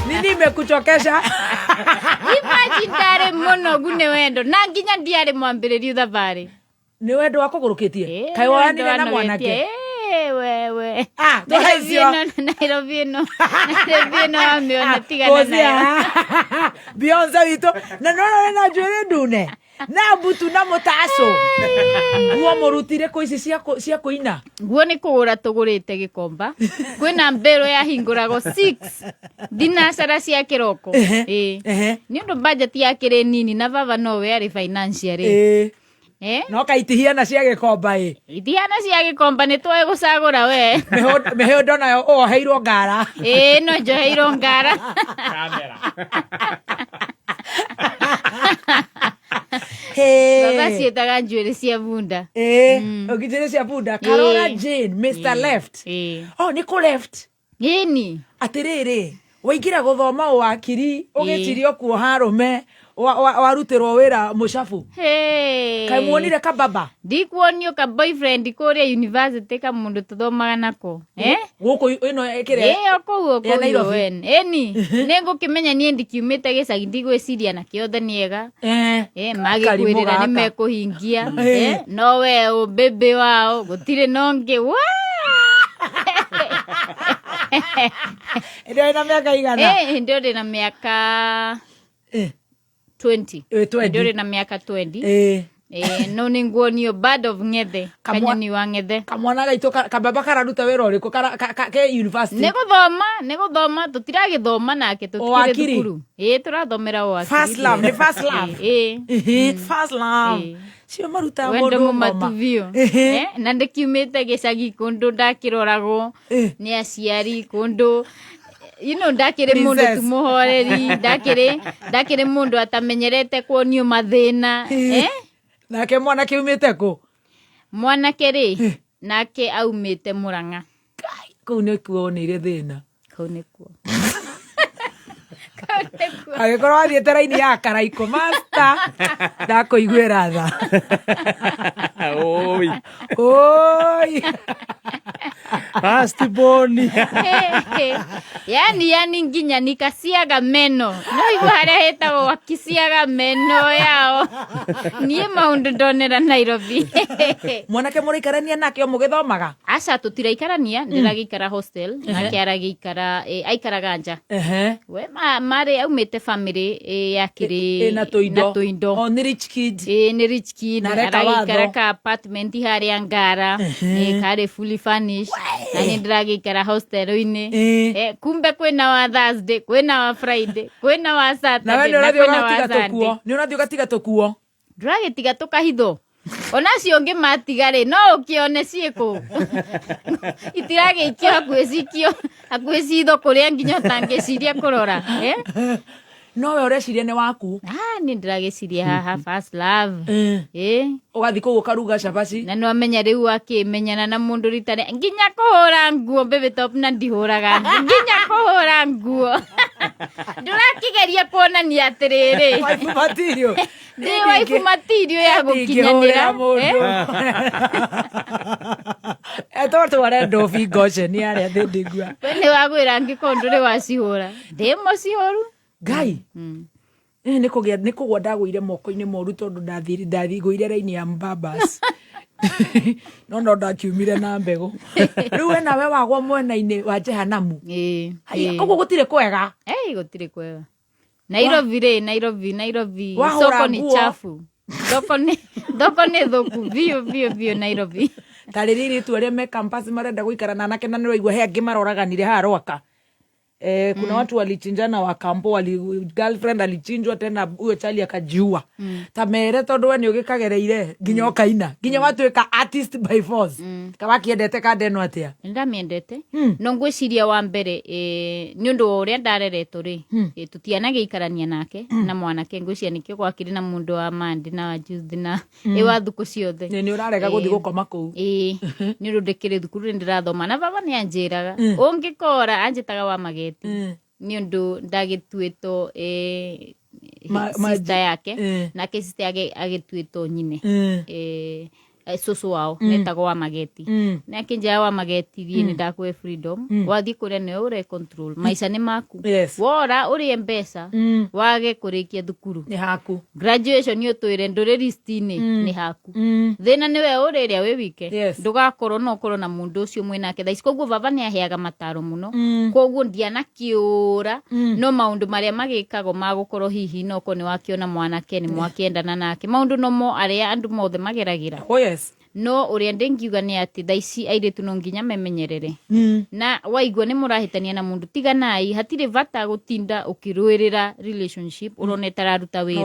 Nini imekuchokesha? Imagine ndare mũno gune wendo na nginya ndiarĩ mwambĩrĩrio thabarĩ. Nĩ wendo wako gũrũkĩtie. Kai wanire na mwanake. Wewe. Nairobi ĩno amĩona tigana nayo. Beyonce witũ na no na njuĩrĩ ndune na butu na mũtaco. Nguo mũrutire kũ ici cia kũina? Nguo nĩ kũgũra tũgũrĩte Gĩkomba. Kwĩna mbĩrũ yahingũragwo 6 thinacara cia kĩroko. Nĩ ũndũ budget yake rĩ nini na baba nowe arĩ financially. No kaitihiana cia Gĩkomba Ithiana cia Gĩkomba nĩ tũĩ gũcagũra we. Mĩhũndo nayo oheirwo ngara. No njoheirwo ngara. Baba ciĩtaga njuĩrĩ cia bunda. Njuĩrĩ cia bunda. Carola Jane, Mr. Left. Nĩ kũ left? Ĩni. Atĩrĩrĩ, waingĩra gũthoma ũwakiri ũgĩtirio kuoha arũme warutĩrwo wĩra mũcabu. Kaĩ muonire kababa? Ndikuonio ka boyfriend kũrĩa university ka mũndũ tũthomaga nako. Gũkũ ĩno ĩkĩrĩa? Kũu ĩni. Nĩngũkĩmenya niĩ ndikiumĩte gĩcagi ndigwĩciria na kĩothe nĩega. Magĩkwĩrĩra nĩ mekũhingia. No we ũmbĩmbĩ wao gũtirĩ nongĩ. Ndĩrĩ na mĩaka igana? Ndĩrĩ na mĩaka 20. Ndĩrĩ na mĩaka 20. No nĩ nguonio Bad of Ng'ethe, kanyoni wa Ng'ethe. Kamwana gaitũ kababa kararuta wĩra ũrĩkũ ke university? Nĩ gũthoma tũtiragĩthoma nake tũtikĩrĩ thukuru. Tũrathomera wakiri. First love, nĩ first love. First love. Cio maruta wendo mũmatu biũ. Na ndĩkiumĩte gĩcagi kũndũ ndakĩroragwo nĩ aciari kũndũ ndakire mundu tumuhoreri ndakire mundu atamenyerete kuonio mathina nake mwanake umite ku mwanake ri nake aumite Murang'a kuu nikuo onire thina kuu nikuo agĩkorwo athiĩte raini ya Karaiko master ndakũiguĩra tha oi Fast boni yani nginya nikasiaga meno no igua harĩa hetagwo akisiaga meno yao niĩ maũndũ ndonera Nairobi mwanake mũraikarania nake o mũgĩthomaga aca tũtiraikarania ndĩragĩikara hostel nake aragĩikara aikaraga nja we marĩ aumĩte family yakĩrĩ na tũindo o nĩ rich kid nĩ rich kid aragĩikara ka apartment harĩa Ngara karĩ fully furnished na nĩ ndĩragĩikara hostel-inĩ kumbe kwĩna wa Thursday kwĩna wa Friday kwĩna wa Saturday na kwĩna wa Sunday nĩ ũrathiĩ ũgatiga tũkuo ndũragĩtiga tũkahitho onacio ũngĩ matigarĩ no ũkĩone ciĩkũ itiragĩikio hakuhĩ citho kũrĩa nginya ũtangĩciria kũrora no we ũreciria nĩ waku nĩ ndĩragĩciria haha First Love ũgathiĩ kũu ũkaruga cabaci na no amenya rĩu akĩmenyana na mũndũ rita nginya kũhũra nguo baby top na ndihũraga nginya kũhũra nguo ndũrakĩgeria kuonania atĩrĩrĩ wife material ndĩ wife material ya gũkinyanĩra etotware ndobi ngoce nĩ arĩa thĩndĩgua nĩ wagwĩra angĩkorwo ndũrĩ wacihũra ndĩ mũcihũru Ngai nĩ kũgwa ndagũire moko-inĩ moru tondũ ndathigũire raini ya Mbambas no ndakiumire na mbegũ rĩu we nawe wagwo mwena-inĩ wa Jehanamu ũguo gũtirĩ kwega gũtirĩ kwega Nairobi soko ni chafu thoko nĩ thũku biũ Nairobi tarĩrĩ itua rĩa me campus marenda gũikara na anake na nĩ waigua he angĩ maroraganire haha Rwaka kuna watu walichinjana wa kampo girlfriend alichinjwa tena huyo chali akajiua tamere tondu we ni ugikagereire nginya okaina nginya watuika artist by force kabakiendete kadeno atia ndamiendete no ngwiciria wa mbere ni undu uria ndareretwo ri tutianagĩikarania nake na mwanake ngwiciria nikio gwakiri na mundu wa mandi na wa juice na wa thuku ciothe ni urarega guthi gukoma kuu ni undu ndikire thukuru ndirathoma na baba ni anjiraga ungikora anjitaga wa mageti ni undu ndagituĩtwo sister yake nake sister yake agituĩtwo nyine susu wao netagwo wa mageti nake njaa wa mageti thiĩ nĩ ndakũhe freedom wathiĩ kũrĩa nĩ ũre control maica nĩ maku wora ũrĩe mbeca wage kũrĩkia thukuru nĩ haku graduation ũtwĩre ndũrĩ list-inĩ nĩ haku thĩna nĩwe ũrĩrĩa wĩ wike ndũgakorwo no ũkorwo na mũndũ ũcio mwĩnake thaici koguo baba nĩ aheaga mataro mũno koguo ndianakĩũra no maũndũ marĩa magĩkagwo ma gũkorwo hihi no ko nĩ wakĩona mwanake nĩ mwakĩendana nake maũndũ nomo arĩa andũ mothe mageragĩra no uria ndingiuga ni ati thaici airitu no nginya memenyerere na waigua ni murahitania na mundu tiganai hatire vata gutinda ukirwirira relationship urone tararuta wira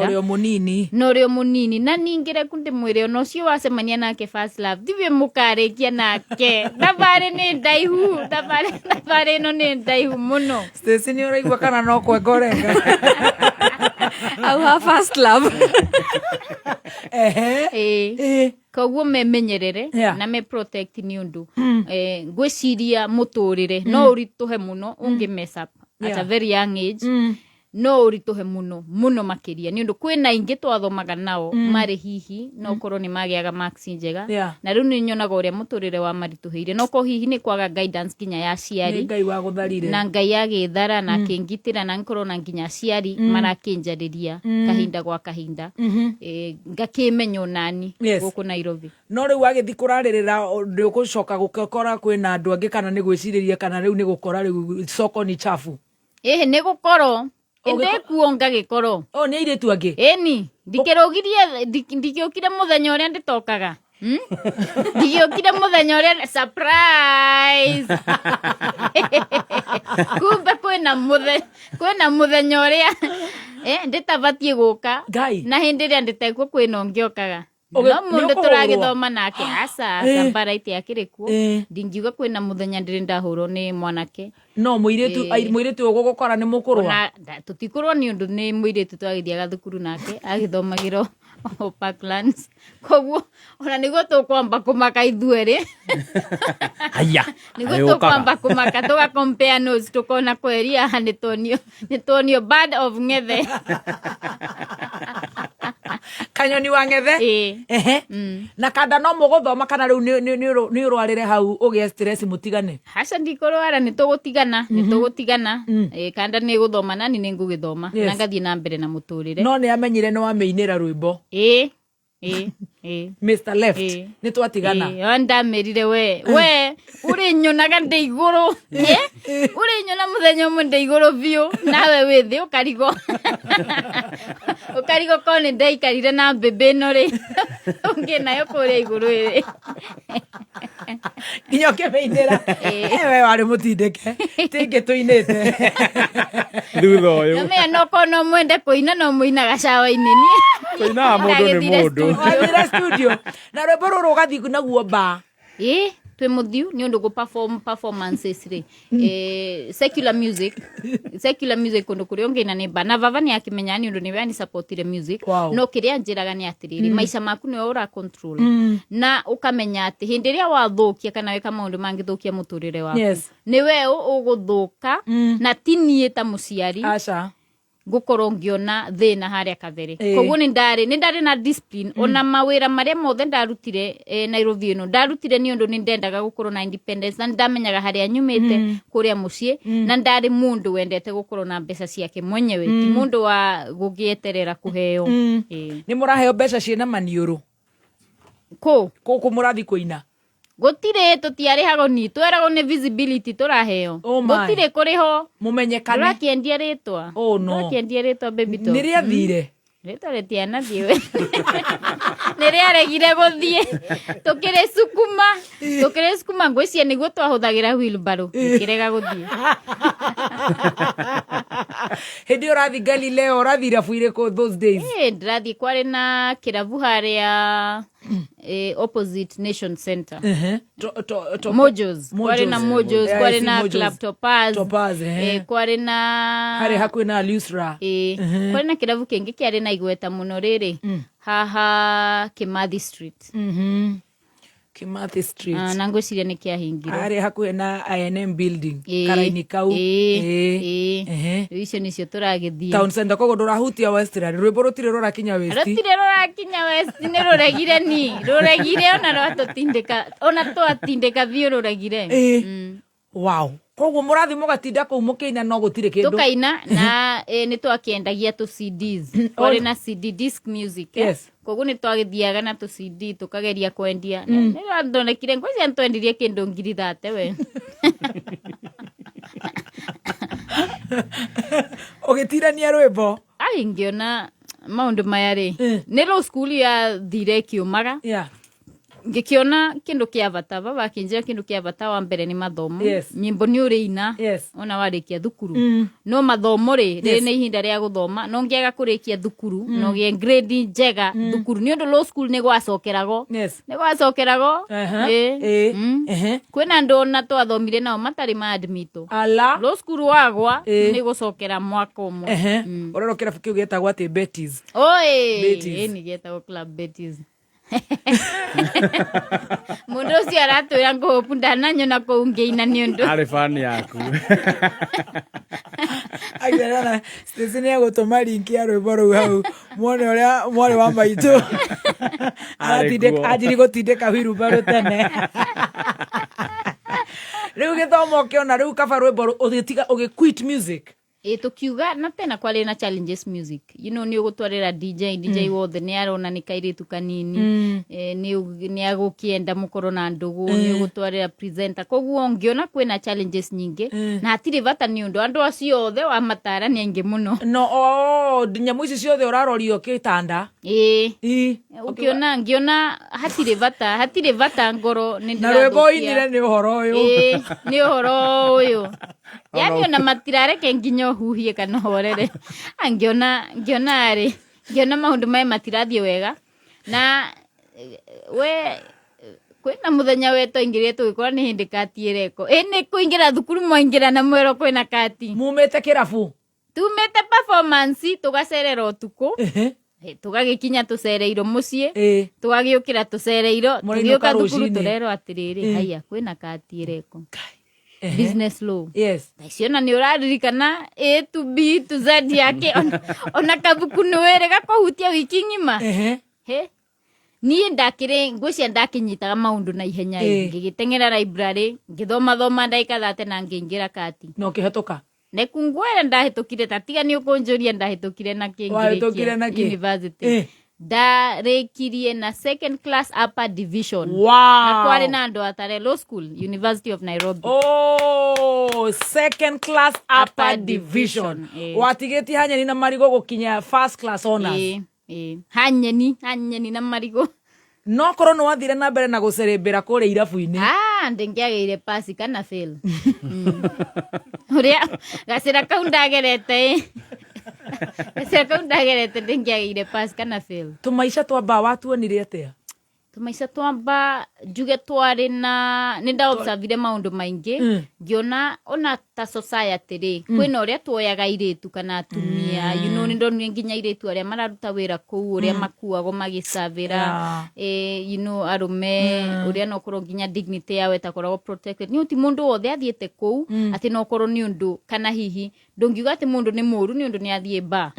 no rio munini na ningire kundi mwire ono cio wacemania nake First Love divye mukarikia nake thabari ni ndaihu thabari no ni ndaihu muno Stacy ni uraigua kana no kwengorenga au ha First Love koguo memenyerere na me protect ni undu ngwiciria muturire no urituhe muno ungi mess up at a very young age no urituhe muno makiria ni undu kwina ingi twathomaga nao mari hihi no korwo ni magiaga marks njega na riu ni nyonaga uria muturire wa marituheire no ko hihi ni kwaga guidance kinya ya ciari ngai wa gutharire na ngai agithara na kingitira na nkorwo na nginya ciari marakinjariria kahinda gwa kahinda ngakimenya nani guku Nairobi no riu agithi kuraririra ndigucoka gukora kwina andu angi kana ni gwiciriria kana riu ni gukora riu soko ni chafu ni gukorwo ndekuo ngagĩkorwo nĩ airĩtu angĩ ĩni ndikiũkire mũthenya ũrĩa ndĩtokaga ndikiũkire mũthenya ũrĩa surprise kumbe kwĩna mũthenya ũrĩa ndĩtabatiĩ gũka na hĩndĩ ĩrĩa ndĩtekwo kwĩna ũngĩokaga Okay, no mundu nĩũkũhũrwo. turagithoma nake asa Eh. sambara ite akiri kuo ndingiuga kwina muthenya ndiri ndahurwo ni mwanake no muiritu ugukora ni mukurwa tutikurwo ni undu ni muiritu twagithiaga thukuru nake agithomagiro Parklands koguo ona niguo tukwamba kumaka ithueri aya niguo tukwamba kumaka tuga compare notes tukona kweria ni tonio bad of ngethe kanyoni wa ngethe ehe na kanda no muguthoma kana riu ni urwarire hau ugie stress mutigane haca ndikurwara ni tugutigana kanda ni guthoma nani ni ngugithoma na ngathie na mbere na muturire no ni amenyire ni wameinira rwimbo Mr. Left ni twatigana ndamerire we uri nyonaga ndi iguru uri nyona muthenya umwe ndi iguru biu nawe withi ukarigo kone ndaikarire na bebe no ri ungi nayo kuri iguru ri nginya ukimeinira we wari mutindike tingi tuinite thutha uyu no kono mwende kuina no muina gacawa-ini ni kuina mundu ni mundu wathire studio na rwimbo ruru ugathi naguo ba twi muthiu ni undu gu performances ri secular music kundu kuri ongina ni ba na vava ni akimenya ni undu ni we supportire music no kiria njiraga ni atiriri maisha maku ni ura control na ukamenya ati hindi ria wathukia kana weka maundu mangithukia muturire waku ni we uguthuka na tinie ta muciari aca gukorwo ngiona thina haria kabere koguo ni ndari na discipline ona mawira maria mothe ndarutire Nairobi ino ndarutire ni undu ni ndendaga gukorwo na independence na ndamenyaga haria nyumite kuria mucie na ndari mundu wendete gukorwo na mbeca ciake mwenyewe ti mundu wa gugieterera kuheo ni muraheo mbeca ciena maniuru ku murathi kuina gutire tutiarihago ni twerago ni visibility turaheo gutire kuriho mumenyekane rakiendia ritwa rakiendia ritwa baby to niria thire ritwa ritiana thiwe niria regire guthie tukire sukuma ngwiciria niguo twahuthagira wheelbarrow kirega guthie hindi urathi Galileo urathi rafuire ko those days ndirathi kwari na kiravu haria opposite Nation Center Mojos kwari na Mojos kwari na Club Topaz kwari na hari hakwi na Lusra kwari na kiravu kengi kiari na igweta muno riri haha Kimathi Street Kimathi Street na ngwiciria ni kiahingiro hari hakwi na INM building karaini kau icio nicio turagithie town center kogo ndurahutia Westland rwimbo rutire rurakinya West ni ruregire ruregire ona ona twatindika thiu ruregire wow koguo murathi mugatinda kuu mukiina no gutire kindu tukaina na ni twakiendagia tu CDs kwari na CD disc music koguo ni twagithiaga na tu CD tukageria kwendia ni ndonekire ngweci antwendirie kindu ngiri 30 we ugitirania rwimbo ai ngiona maundu maya ri ni ro school ya thire kiumaga ngikiona kindu kia bata baba kinjira kindu kia bata wa mbere ni mathomo nyimbo ni uri ina ona warikia thukuru no mathomo ri ni ihinda ria guthoma no ngiaga kurikia thukuru no gie grade njega thukuru ni undu low school ni gwacokerago kwina ndona twathomire nao matari ma admito low school wagwa ni gucokera mwaka umwe urorokera kiu getagwa ati Betis ni getagwa Club Betis mundu ucio aratwira ngupu ndananyona kuu ngiina ni undu ari fani yaku agera station ya gutuma link ya rwimbo ruu hau mwone uria mwari wa maitu ajiri gutindika wheelbarrow tene riu githomo kiona riu kaba rwimbo ugitiga ugiquit music tukiuga na tena kwari na challenges music ni ugutwarira DJ wothe ni arona ni kairitu kanini ni agukienda mukoro na ndugu ni ugutwarira presenter koguo ngiona kwina challenges nyingi na hatire bata ni undu andu acio othe wa matara ni aingi muno no nyamu ici ciothe urarorio kitanda ngiona hatire bata ngoro ni na rwimbo inire ni uhoro uyu yani ona matirareke nginya huhie kana horere ngiona maundu mai matirathie wega na we kwina muthenya weto ingire twikora ni hindi kati ireko ni kuingira thukuru moingira na mwero kwina kati mumete kirabu tumete performance tugacerera utuku tugagikinya tucereiro mucii tugagiukira tucereiro tugiuka thukuru turero atiriri haya kwina kati ireko business law taciona ni uraririkana A to B to Z yake ona kabuku nwere gakohutia wiki ngima niĩ ndakĩrĩ ngwĩcia ndakinyitaga maũndũ na ihenya ngĩgĩteng'era library ngĩthoma ndagĩka 30 na ngĩingĩra kati no kĩhetũka nekungwera ndahĩtũkire tatiga nĩ ũkũnjũria ndahĩtũkire na kĩngĩrĩkia university ndarĩkirie na second class upper division na kwarĩ na andũ atare law school University of Nairobi second class upper division watigĩtie hanyeni na marigo gũkinya first class honors hanyeni na marigo no korwo no wathire na mbere na gucerebera kũrĩa irabu-inĩ ndingĩagĩire pasi kana fail uria gacĩra kau ndagerete ndingĩagĩire pasi kana fail tũmaica twamba watuonire atĩa tũmaica twamba njuge twarĩ na nĩ ndaobservire maũndũ maingĩ ngĩona ona ta society rĩ kwĩna ũrĩa tuoyaga airĩtu kana atumia nĩ ndonire nginya airĩtu arĩa mararuta wĩra kũu ũrĩa makuagwo magĩcavĩra arũme ũrĩa no korwo nginya dignity yao ĩtakoragwo protected nĩ ti mũndũ wothe athiĩte kũu atĩ no korwo nĩ ũndũ kana hihi ndũngiuga atĩ mũndũ nĩ mũũru nĩ ũndũ nĩ athiĩ bar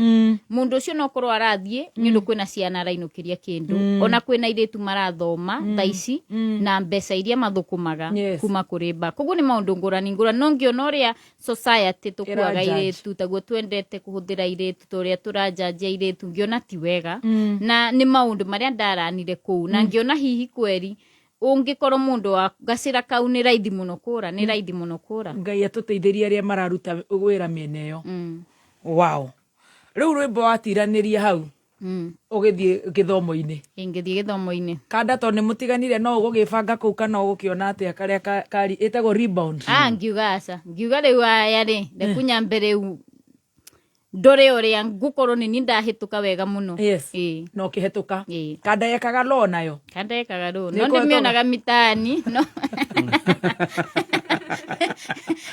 mũndũ ũcio no korwo arathiĩ nĩ ũndũ kwĩna ciana arainũkĩria kĩndũ ona kwĩna airĩtu marathoma tha ici na mbeca iria mathũkũmaga kuma kũrĩ bar koguo nĩ maũndũ ngũrani no ngĩona ũrĩa society tukuaga airĩtu taguo twendete kũhũthĩra airĩtu torĩa tũranjanjia airĩtu ngĩona ti wega na nĩ maũndũ marĩa ndaranire kũu na ngĩona hihi kweri ũngĩkorwo mũndũ wa gacĩra kau nĩ raithi mũno kũra Ngai atũteithĩrie arĩa mararuta wĩra mĩena ĩyo wow rĩu rwĩmbo watiranĩria hau ũgĩthiĩ gĩthomo-inĩ kanda to nĩ mũtiganire no ũgũgĩbanga kũu kana ũgũkĩona atĩa karĩa kari ĩtagwo rebound ngiuga rĩu aya rĩ ndekunyambe rĩu ndore ũrĩa ngũkorwo nĩ niĩ ndahĩtũka wega mũno no kĩhetũka kanda yekaga lo nayo no ndĩmĩonaga mitaani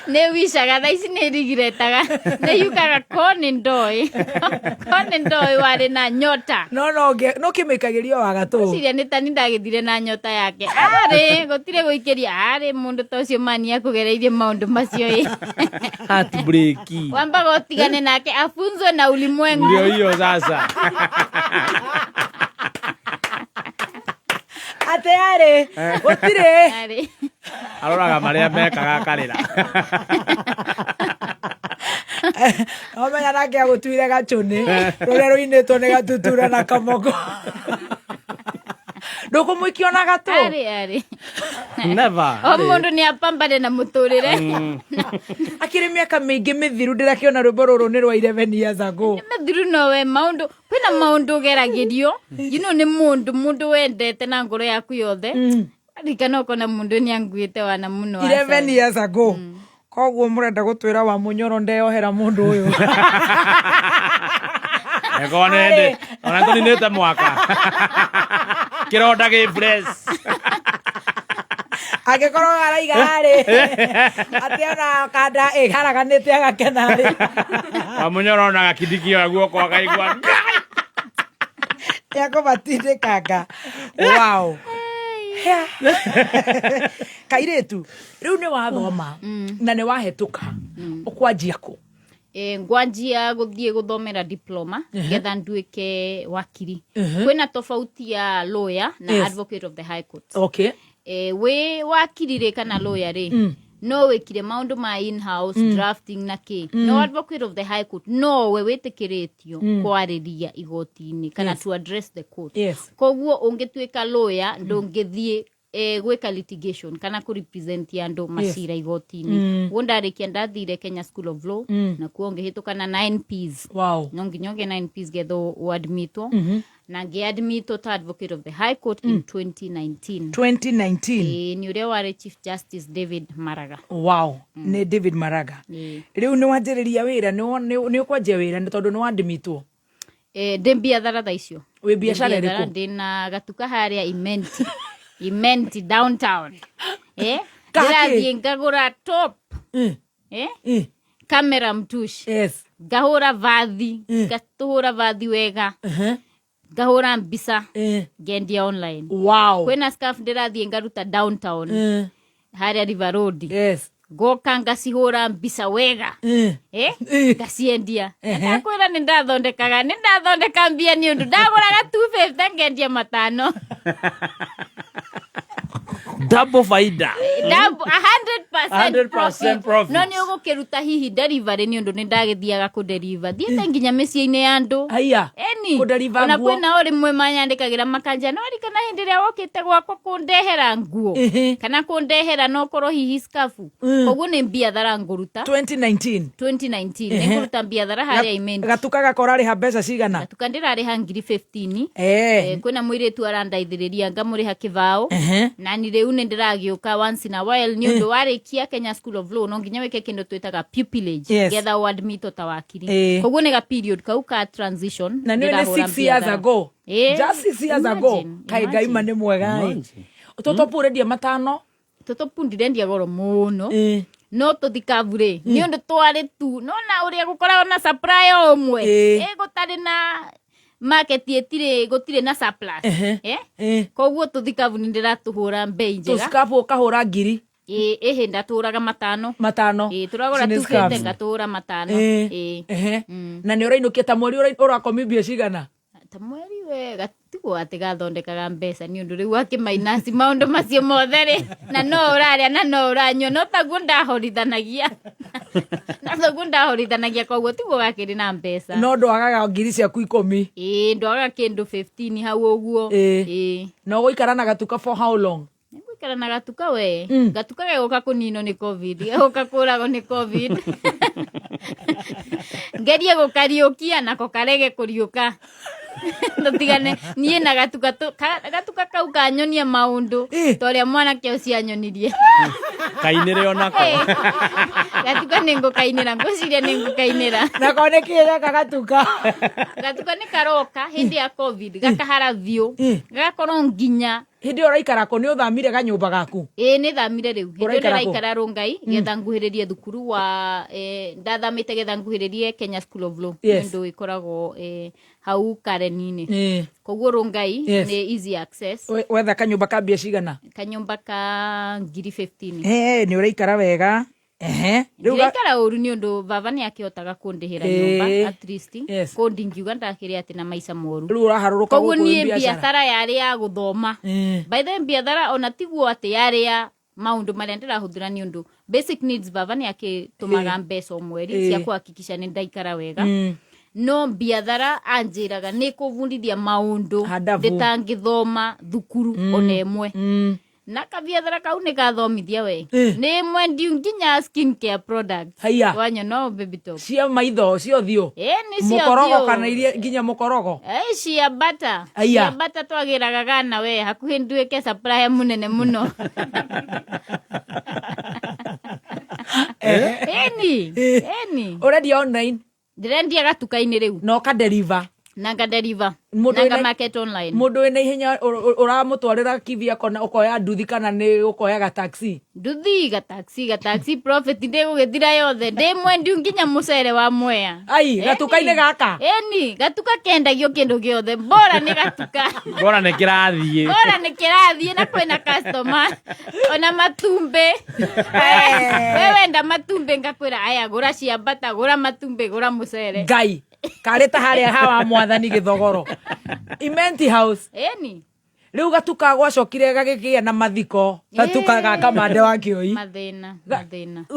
nĩ wicaga tha ici nĩ rigiretaga nĩ yukaga kone ndoi warĩ na nyota no kĩmĩkagĩrio wa gatũ ciria nĩ tani ndagĩthire na nyota yake gũtirĩ gũikĩria mũndũ ta ũcio mani akũgereirie maũndũ macio wambaga ũtigane nake afunzwe na ulimwengu ndio hiyo sasa ate arĩ gũtirĩ aroraga marĩa mekaga akarĩra omenya nake agũtuire gachũnĩ rũrĩa rũinĩtwo nĩ gatutura na kamoko ndũkũmũikia ona gatũ never mũndũ nĩ apambane na mũtũrĩre akĩrĩ mĩaka mĩingĩ mĩthiru ndĩrakĩona rwĩmbo rũrũ nĩ rwa 11 years ago mĩthiru nowe maũndũ kwĩna maũndũ ũgeragĩrio nĩ mũndũ wendete na ngoro yaku yothe rikana ũkona mũndũ nĩ anguĩte wana mũno 11 years ago koguo mũrenda gũtwĩra wa mũnyoro ndeyohera mũndũ ũyũ Ekonende, ona tũninĩte mwaka kĩronda gĩ fresh agĩkorwo araiga harĩ atĩ ona kanda ĩharaganĩte agakena rĩ Wamunyoro na gakindikio guoko akaigua yakũbatindĩkanga wow kairĩtu rĩu nĩ wathoma na nĩ wahetũka ũkwanjia kũ ngwanjia gũthiĩ gũthomera diploma getha nduĩke wakiri kwĩna tofauti ya lawyer na advocate of the high court wĩ wakiri rĩ kana lawyer rĩ no wĩkire maũndũ ma in-house drafting na kĩ no advocate of the high court no we wĩtĩkĩrĩtio kwarĩria igoti-inĩ kana to address the court koguo ũngĩtuĩka lawyer ndũngĩthiĩ gwĩka litigation kana kũrepresent andũ macira igoti-inĩ guo ndarĩkia ndathire Kenya School of Law na kuo ngĩhĩtũka na 9 Ps no nginya ũgĩe 9 Ps getha ũadmitwo na ngĩadmitwo ta advocate of the high court in 2019 nĩ ũrĩa warĩ Chief Justice David Maraga nĩ David Maraga rĩu nĩ wanjĩrĩria wĩra nĩ ũkwanjia wĩra tondũ nĩ wadmitwo Ndembiathara tha icio. We biashara iriku? Ndina gatuka haria Imenti downtown. Ndirathie ngagura top. Kamera mtushi. Yes. Ngahura vathi. Ngahura vathi wega. Ngahura mbisa. Ngendia online. Wow. Kwena scarf ndirathie ngaruta downtown. Haria River Road. Yes. Goka ngacihura mbisa wega. Ngaciendia. Ndakwira ni ndathondeka mbia ni undu ndaguraga 250 ngendia 5. Double faida. Double 100% profit. No ni ugukiruta hihi delivery ni undu ni ndagithiaga ku deliver. Thiete nginya micii-ini ya andu. Aya. Eni. Ku deliver ona nguo. kwina uri mwe manyandikagira makanja no ari kana hindi ria wokite gwakwa kundehera nguo. Kana kundehera no korwo hihi skafu. Koguo ni biathara nguruta. 2019 ni nguruta biathara haria Imenti. Gatuka gakora riha mbeca cigana? Gatuka ndirariha ngiri 15. Kwina muiritu arandaithiriria ngamuriha kivao. Na ni riu ndiragiuka once in a while ni undu warikia Kenya School of Law no nginya weke kindu twitaga pupillage getha uadmit utawakiri. Koguo ni ga period kau ka transition. Na ni 6 years ago. Just 6 years ago. Kai gaima ni mwega. Toto rendia 5. Toto ndirendia goro muno. No tuthikavure ni undu twari tu no na uria gukoragwo na supply omwe gutari na market yetire gutire na surplus. Koguo tuthikavu ni ndiratuhura mbei njega. Tuskafu ukahura ngiri. Ndaturaga 5. Turagora 250 ngatura 5. Na ni urainukia ta mweri urakomibia cigana? Ta mweri wega tigo ati gathondekaga mbeca ni undu riu akimainasi maundu macio mothe ri na no uraria na no uranyo no taguo ndahorithanagia na taguo ndahorithanagia koguo tigo gakiri na mbeca no ndwagaga ngiri ciaku 10. Ndwagaga kindu 15 hau uguo. No guikara na gatuka for how long? Guikara na gatuka we gatuka geguka kunino ni covid geguka kurago ni covid ngerie gukariukia nako karege kuriuka ndotigane nie na gatuka kau kanyonia maundu toria mwana kio cianyonirie kainire onako gatuka ningo kainira ngociria ningo kainira na kone kire gatuka ni karoka hindi ya covid gakahara view gakorwo nginya hindi uraikara ko ni uthamire ganyumba gaku? Ni thamire riu hindi uraikara Rongai getha nguhiririe thukuru wa ndathamite getha nguhiririe Kenya School of Law ndu ikoragwo hau Karenini. Koguo Rongai ni easy access. Wetha kanyumba ka mbia cigana? Kanyumba ka ngiri 15. Ni uraikara wega. Ndikara uru ni undu baba ni akiotaga kundihira nyumba at least kundingiuga ndakiri ati na maisha moru riu uraharuruka guku ni biathara yari ya guthoma. By the biathara ona tiguo ati yari ya maundu maria ndirahuthira ni undu basic needs baba ni akitumaga mbeca mweri cia kuhakikisha ni ndaikara wega. No biathara anjiraga ni kuvundithia maundu nditangithoma thukuru ona emwe. Na kabiathara kau ni gathomithia we ni mwendi nginya skin care products wanyo no baby top cia maitho cio thio ni cio mukorogo kana iria nginya mukorogo cia bata twagiraga gana we hakuhi nduike supply munene muno eni already online ndirendia gatuka-ini riu no ka deliver nanga deliver nanga market online mundu ina ihenya uramutwarira kivia kona ukoya nduthi kana ni ukoya ga taxi nduthi ga taxi profit ndigugithira yothe ndi mwendi nginya mucere wa mwea gatuka-ini gaka gatuka kendagio kindu giothe bora ni gatuka bora ni kirathie na kwina customer ona matumbe wewe nda matumbe ngakwira aya gura cia bata gura matumbe gura mucere ngai kareta haria hawa mwathani githogoro Imenti House riu gatuka gwacokire gagikia na mathiko gatuka gaka mande wa kioi mathina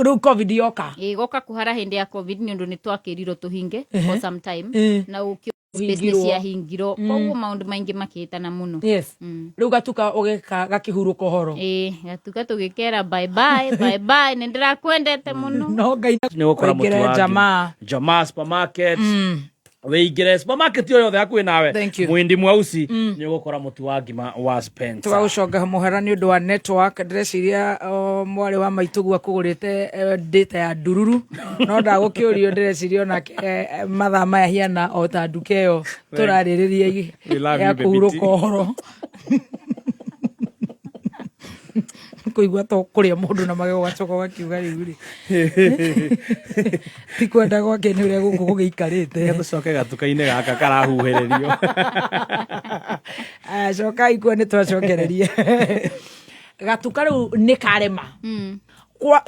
riu covid yoka goka kuhara hindi ya covid ni undu ni twakirirwo tuhinge for some time na ukio business ya hingiro koguo maundu maingi makihitana muno riu gatuka ugeka gakihuruka horo gatuka tugikera bye bye ni ndirakwendete muno no ngai ni gukora mutu wa jamaa supermarket weigire supermarket yo yothe hakuhi nawe mwindi mwausi ni ugukora mutu wa ngima wa Spencer tugaguconga muhera ni undu wa network ndireciria mwari wa maitugu akugurite data ya ndururu no ndagukiurio ndireciria onake mathaa maya hiana o ta nduka iyo turaririria ya kuhuruka horo kuigua to kuria mundu na magego gacoka gakiuga riu ri ti kwenda gwake ni uria guku gugiikarite gucoke gatuka-ini gaka karahuhiririo coka ikue ni twacokererie gatuka riu ni karema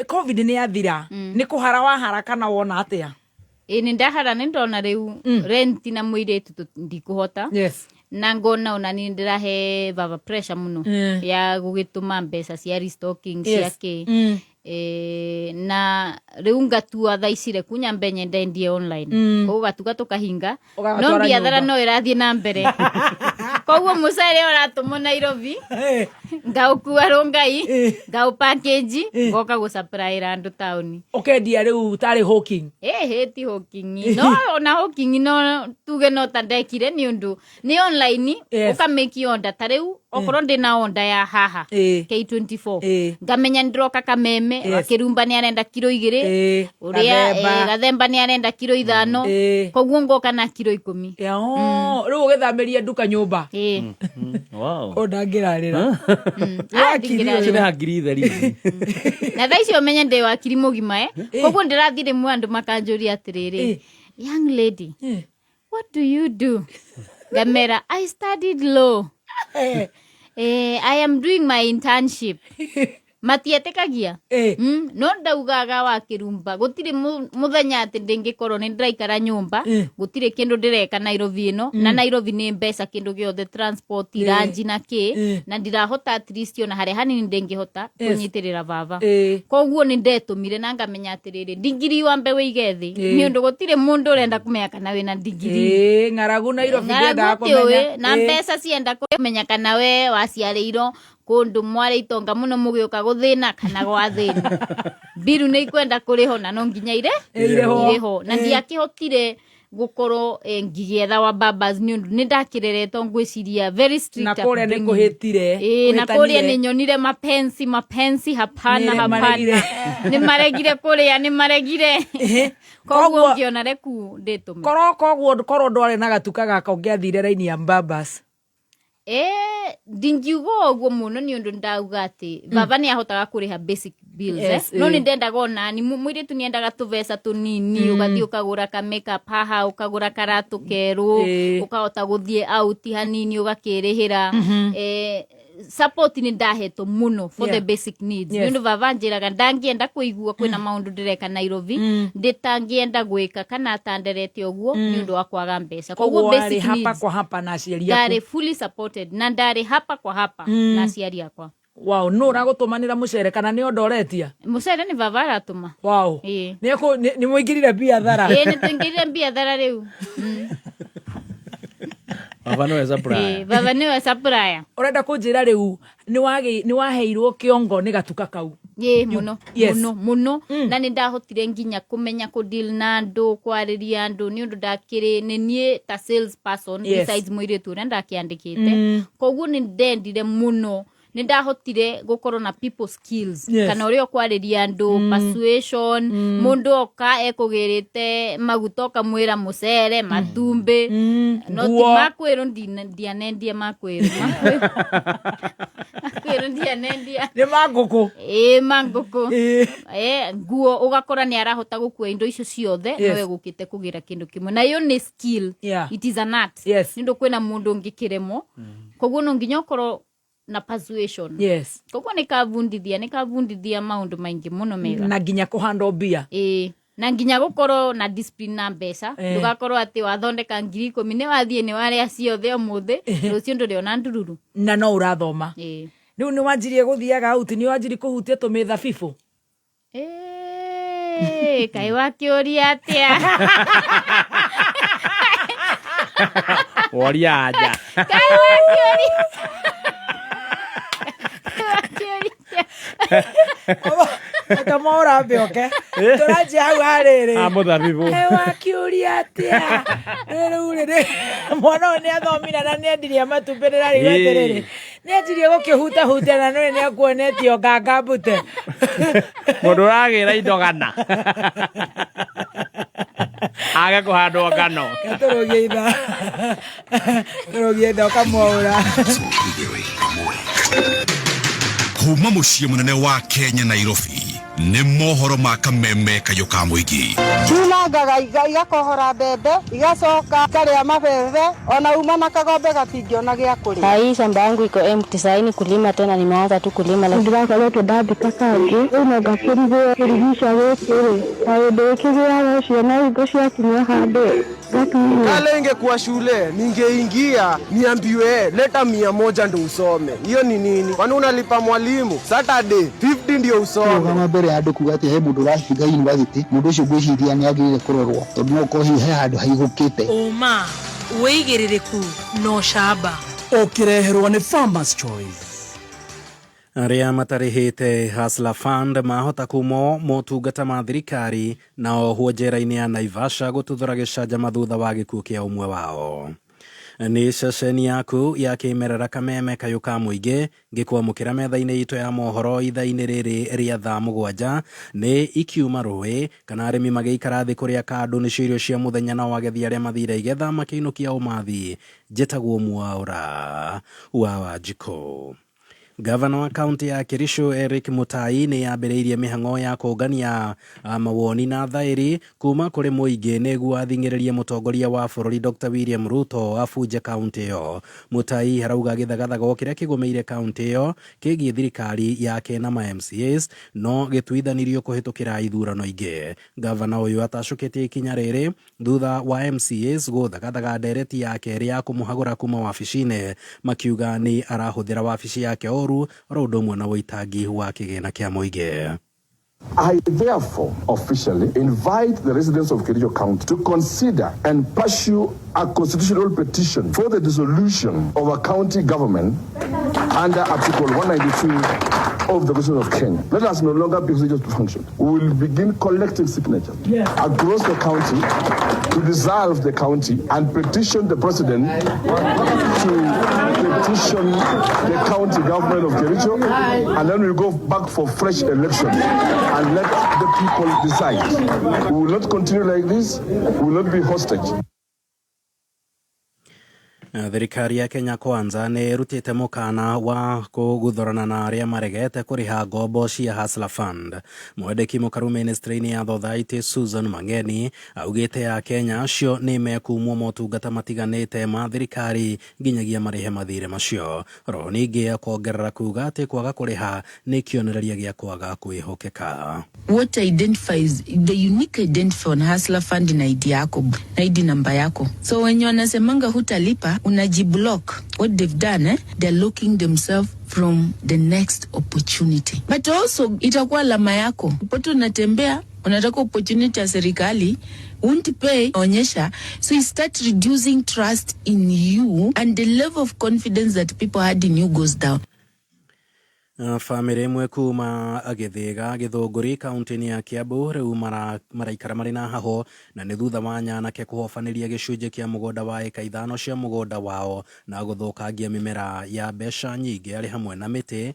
covid ni yathira ni kuhara wa haraka na wona atia ni ndahara ni ndona riu rent na muiritu ndikuhota na ngona ona ni ndirahe baba pressure muno ya gugituma mbeca cia restocking ciake na riu ngatua thaicire kunya mbenye ndendie online koguo gatuka tukahinga no biathara no irathie na mbere koguo mucere uratumo Nairobi ngaukua rongai ngau package ngoka gu supply andu tauni ukendia riu tari hawking ti hawking no ona hawking no tuge no tandekire ni undu ni online ukameki order tariu okoro ndina order ya haha K24 ngamenya ndiroka kameme Kirumba ni arenda kilo 2 uria Gathemba ni arenda kilo 5 koguo ngoka na kilo 10 riu ugithamiria nduka nyumba wow ondangirarira wakiri ngiri theri na thaici omenya ndi wakiri mugima koguo ndirathire mu andu makanjuria atiriri young lady what do you do Gamera I studied law I am doing my internship matietekagia no ndaugaga wa Kirumba gutire muthenya ati ndingikorwo ni ndiraikara nyumba gutire kindu ndireka Nairobi ino na Nairobi ni mbeca kindu giothe transport ranji na ki na ndirahota at least ona hare hanini ndingihota kunyitirira baba koguo ni ndetumire na ngamenya atiriri ndigiri wa mbewe igethi ni undu gutire mundu urenda kumenya kana wina ndigiri ngaragu Nairobi ndenda kumenya na mbeca cienda kumenya kana we waciareiro kundu mware itonga muno mugioka guthina kana gwathina biru ni ikwenda kuriho na no nginya ireho na ndiakihotire gukoro ngigetha wa babas ni undu ni ndakireretwo ngwiciria very strict na kuria ni kuhitire na kuria ni nyonire mapensi hapana ni maregire kuria ni maregire koguo ngiona reku nditume koguo ndware na gatuka gaka ungiathire raini ya babas ndingiugo guo muno ni undu ndauga ati baba ni ahotaga kuriha basic bills no ni ndendaga ona ni mwiritu ni endaga tuvesa tunini ugathii ukagura ka makeup haha ukagura karatu keru ukahota guthie out hanini ugakirihira support ni ndaheto muno for the basic needs ni undu baba njiraga ndangienda kuigua kwina maundu ndireka Nairobi nditangienda gwika kana atanderete oguo ni undu wa kwaga mbeca koguo basic needs hapa kwa hapa na aciari yako ndari fully supported na ndari hapa kwa hapa na aciari yakwa wow no uragutumanira mucere kana ni ondoretia mucere ni baba aratuma wow ni muingirire biathara ni tuingirire biathara riu baba no supplier baba no supplier urenda kunjira riu ni waheirwo kiongo ni gatuka kau muno na ni ndahotire nginya kumenya ku deal na andu kwariria andu ni undu ndakiri ni nie ta sales person besides muiritu na ndakiandikite koguo ni ndendire muno ni ndahotire gukorwo na people skills kana urio kwariria andu persuasion mundu oka ekugirite magutoka mwira mucere matumbi no ti makwiro ndianendia makwiro ndianendia ni manguku manguku nguo ugakora ni arahota gukua indo icio ciothe nowe gukite kugira kindu kimwe na yo ni skill it is an art nindo kwina mundu ngikiremo koguo no nginya okoro na persuasion koguo nikavundithia maundu maingi muno mega na nginya kuhanda mbia na nginya gukorwo na discipline na mbeca ndugakorwo ati wathondeka 10,000 ni wathie ni waria ciothe umuthi rucio nduriona ndururu na no urathoma riu ni wanjirie guthiaga out ni wanjirie kuhutia tumithabibu kai wakiuria atia woria aja kai wakiuria kama urambe okay turaje hau hariri muthabibu wakiuria atia rĩu mwana ni athomira na ni endirie matumbĩrĩra rĩrĩ ni endirie gũkĩhuta huta na nĩ akuonetio ngangambute mũndũ ũragĩra indo gana aga kũhandwo ngano tũrũgie itha ũkamwaũra kuma mũciĩ mũnene wa Kenya Nairobi nĩ mohoro ma kameme kayo ka mũingĩ Tunangaga igakohora mbembe igacoka karĩa mabebe ona uma na kagombe gatingĩona gĩa kũrĩa. Hii shamba yangu iko empty saini kulima tena nimeanza tu kulima lakini ndio ndabika kangi unaga kurigisha wewe kaide kigira ucio na indo cia kinya hande kale ingekuwa shule ningeingia niambiwe leta 100 ndio usome hiyo ni nini kwani unalipa mwalimu Saturday 50 ndio usome kama mbere andu kuga ati he mundu rahiga university mundu ucio gwiciria ni agirire kurorwo tondu no ko he handu haigukite uma weigiririku no shamba ukireherwa ni Farmers Choice. Aria matarihite Hustler Fund mahota kumo motungata ma thirikari nao huo njera-inĩ ya Naivasha gututhura gicanjama thutha wa gikuo kia umwe wao. Ni ceceni yaku ya kimerera kameme kayo ka mũingĩ ngĩkwamũkĩra metha-inĩ itũ ya mohoro itha-inĩ rĩrĩ rĩa thaa 7 nĩ ikiuma rũĩ kana arĩmi magĩikara thĩ kũrĩa kandũ nĩcio irio cia mũthenya na wagethi arĩa mathire igetha makĩinũkia ũmathi njĩtagwo Mwaũra wa Wanjikũ. Gavana wa kaunti ya Kericho Eric Mutai nĩ yambĩrĩirie mĩhang'o ya kũngania mawoni na thaĩri kuma kũrĩ mũingĩ nĩguo athing'ĩrĩrie mũtongoria wa bũrũri Dr. William Ruto abunje kaunti ĩyo. Mutai harauga gĩthagathago kĩrĩa kĩgũmĩire kaunti ĩyo kĩgiĩ thirikari yake na ma MCAs no gĩtuithanirio kũhĩtũkĩra ithurano ingĩ. Gavana ũyũ atacũkĩtie ikinya rĩrĩ thutha wa MCAs gũthagathaga ndereti yake ĩrĩa ya kũmũhagũra kuma wabici-inĩ makiuga nĩ arahũthĩra wabici yake rodo na waitangi wa kĩgĩna kĩa mũingĩ. I therefore officially invite the residents of Kericho County to consider and pursue a constitutional petition for the dissolution of a county government under Article 192 of the Constitution of Kenya. Let us no longer be religious to function. We will begin collective signatures across the county to dissolve the county and petition the president to petition the county government of Kericho, and then we'll go back for fresh elections and let the people decide. We will not continue like this. We will not be hostage. Thirikari ya Kenya Kwanza nĩ rutĩte mũkana wa kũguthũrana na arĩa maregete kũrĩha ngombo cia Hustler Fund. Mwandĩki mũkaru ministry-inĩ ya Thothaitĩ Susan Mangeni augĩte ya Kenya acio nĩ mekumwo motungata matiganĩte ma thirikari nginyagia marĩhe mathirĩ macio. Ro ningĩ akongerera kuga atĩ kwaga kũrĩha nĩ kĩonereria gĩa kwaga kwĩhokeka. What identifies the unique identifier on Hustler Fund na ID yako na ID namba yako. So when wanasemanga hutalipa unajiblock. What they've done, they're locking themselves from the next opportunity. But also itakuwa lama yako. Upote unatembea unataka opportunity ya serikali won't pay onyesha, so you start reducing trust in you and the level of confidence that people had in you goes down. Family imwe kuma Gĩthĩga Gĩthũngũri kaunti-inĩ ya Kiambu rĩu maraikara marĩ na haho na nĩ thutha wa nyanake kũhobanĩria gĩcunjĩ kĩa mũgũnda wa eka 5 cia mũgũnda wao na gũthũkangia mĩmera ya mbeca nyingĩ arĩ hamwe na mĩtĩ,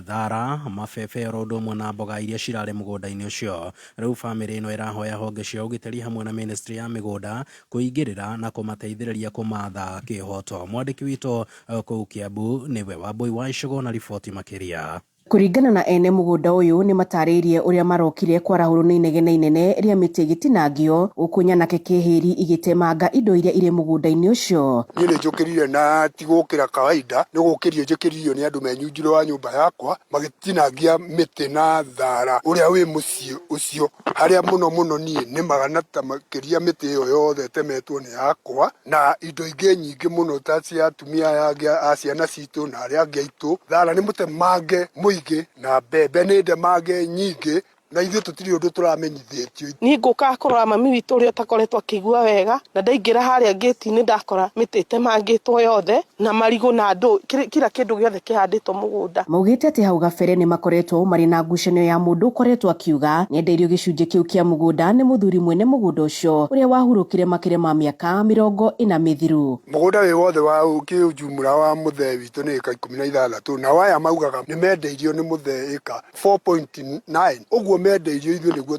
thara, mabebe oro ũndũ ũmwe na mboga iria cirarĩ mũgũnda-inĩ ũcio. Rĩu family ĩno ĩrahoya honge cia ũgitĩri hamwe na ministry ya mĩgũnda kũingĩrĩra na kũmateithĩrĩria kũmatha kĩhoto. Mwandĩki witũ kũu Kiambu nĩwe Wambui wa Icũgũ na riboti makĩria. Kuringana na ene mugunda uyu ni matarĩirie ũrĩa marokire kwarahũrwo nĩ inegene inene rĩa mĩtĩ gĩtinangio ũkunyana kĩhĩri igĩtemanga indo iria irĩ mũgũnda-inĩ ũcio. Niĩ nĩ njũkĩrire na tigũkĩra kawaida nĩ gũkĩrio njũkĩririo nĩ andũ menyunjire wa nyũmba yakwa magĩtinangia mĩtĩ na thara ũrĩa wĩ mũciĩ ũcio harĩa mũno mũno niĩ nĩ magana ta makĩria mĩtĩ ĩyo yothe temetwo nĩ yakwa na indo ingĩ nyingĩ mũno ta cia atumia a ciana citũ na arĩa angĩ aitũ. Thara nĩ mũtemange mũingĩ na mbembe nĩ ndemange nyingĩ na ithuĩ tũtirĩ ũndũ tũramenyithĩtio. Niĩ ngũka kũrora mami witũ ũrĩa ũtakoretwo akĩigua wega, na ndaingĩra harĩa gate-inĩ ndakora mĩtĩ ĩtemangĩtwo yothe na marigũ na ndũ kila kĩndũ gĩothe kĩhandĩtwo mũgũnda. Maugĩte atĩ hau gabere nĩ makoretwo marĩ na ngucanio ya mũndũ ũkoretwo akiuga nĩendeirio gĩcunjĩ kĩu kĩa mũgũnda nĩ mũthuri mwene mũgũnda ũcio ũrĩa wahurũkire makĩria ma mĩaka 40 mĩthiru. Mũgũnda wĩ wothe wa kĩũjumũra wa mũthee witũ nĩ ĩka 16 na waya maugaga nĩ mendeirio nĩ mũthee ĩka 4.9. Ũguo mendeirio ithuĩ nĩguo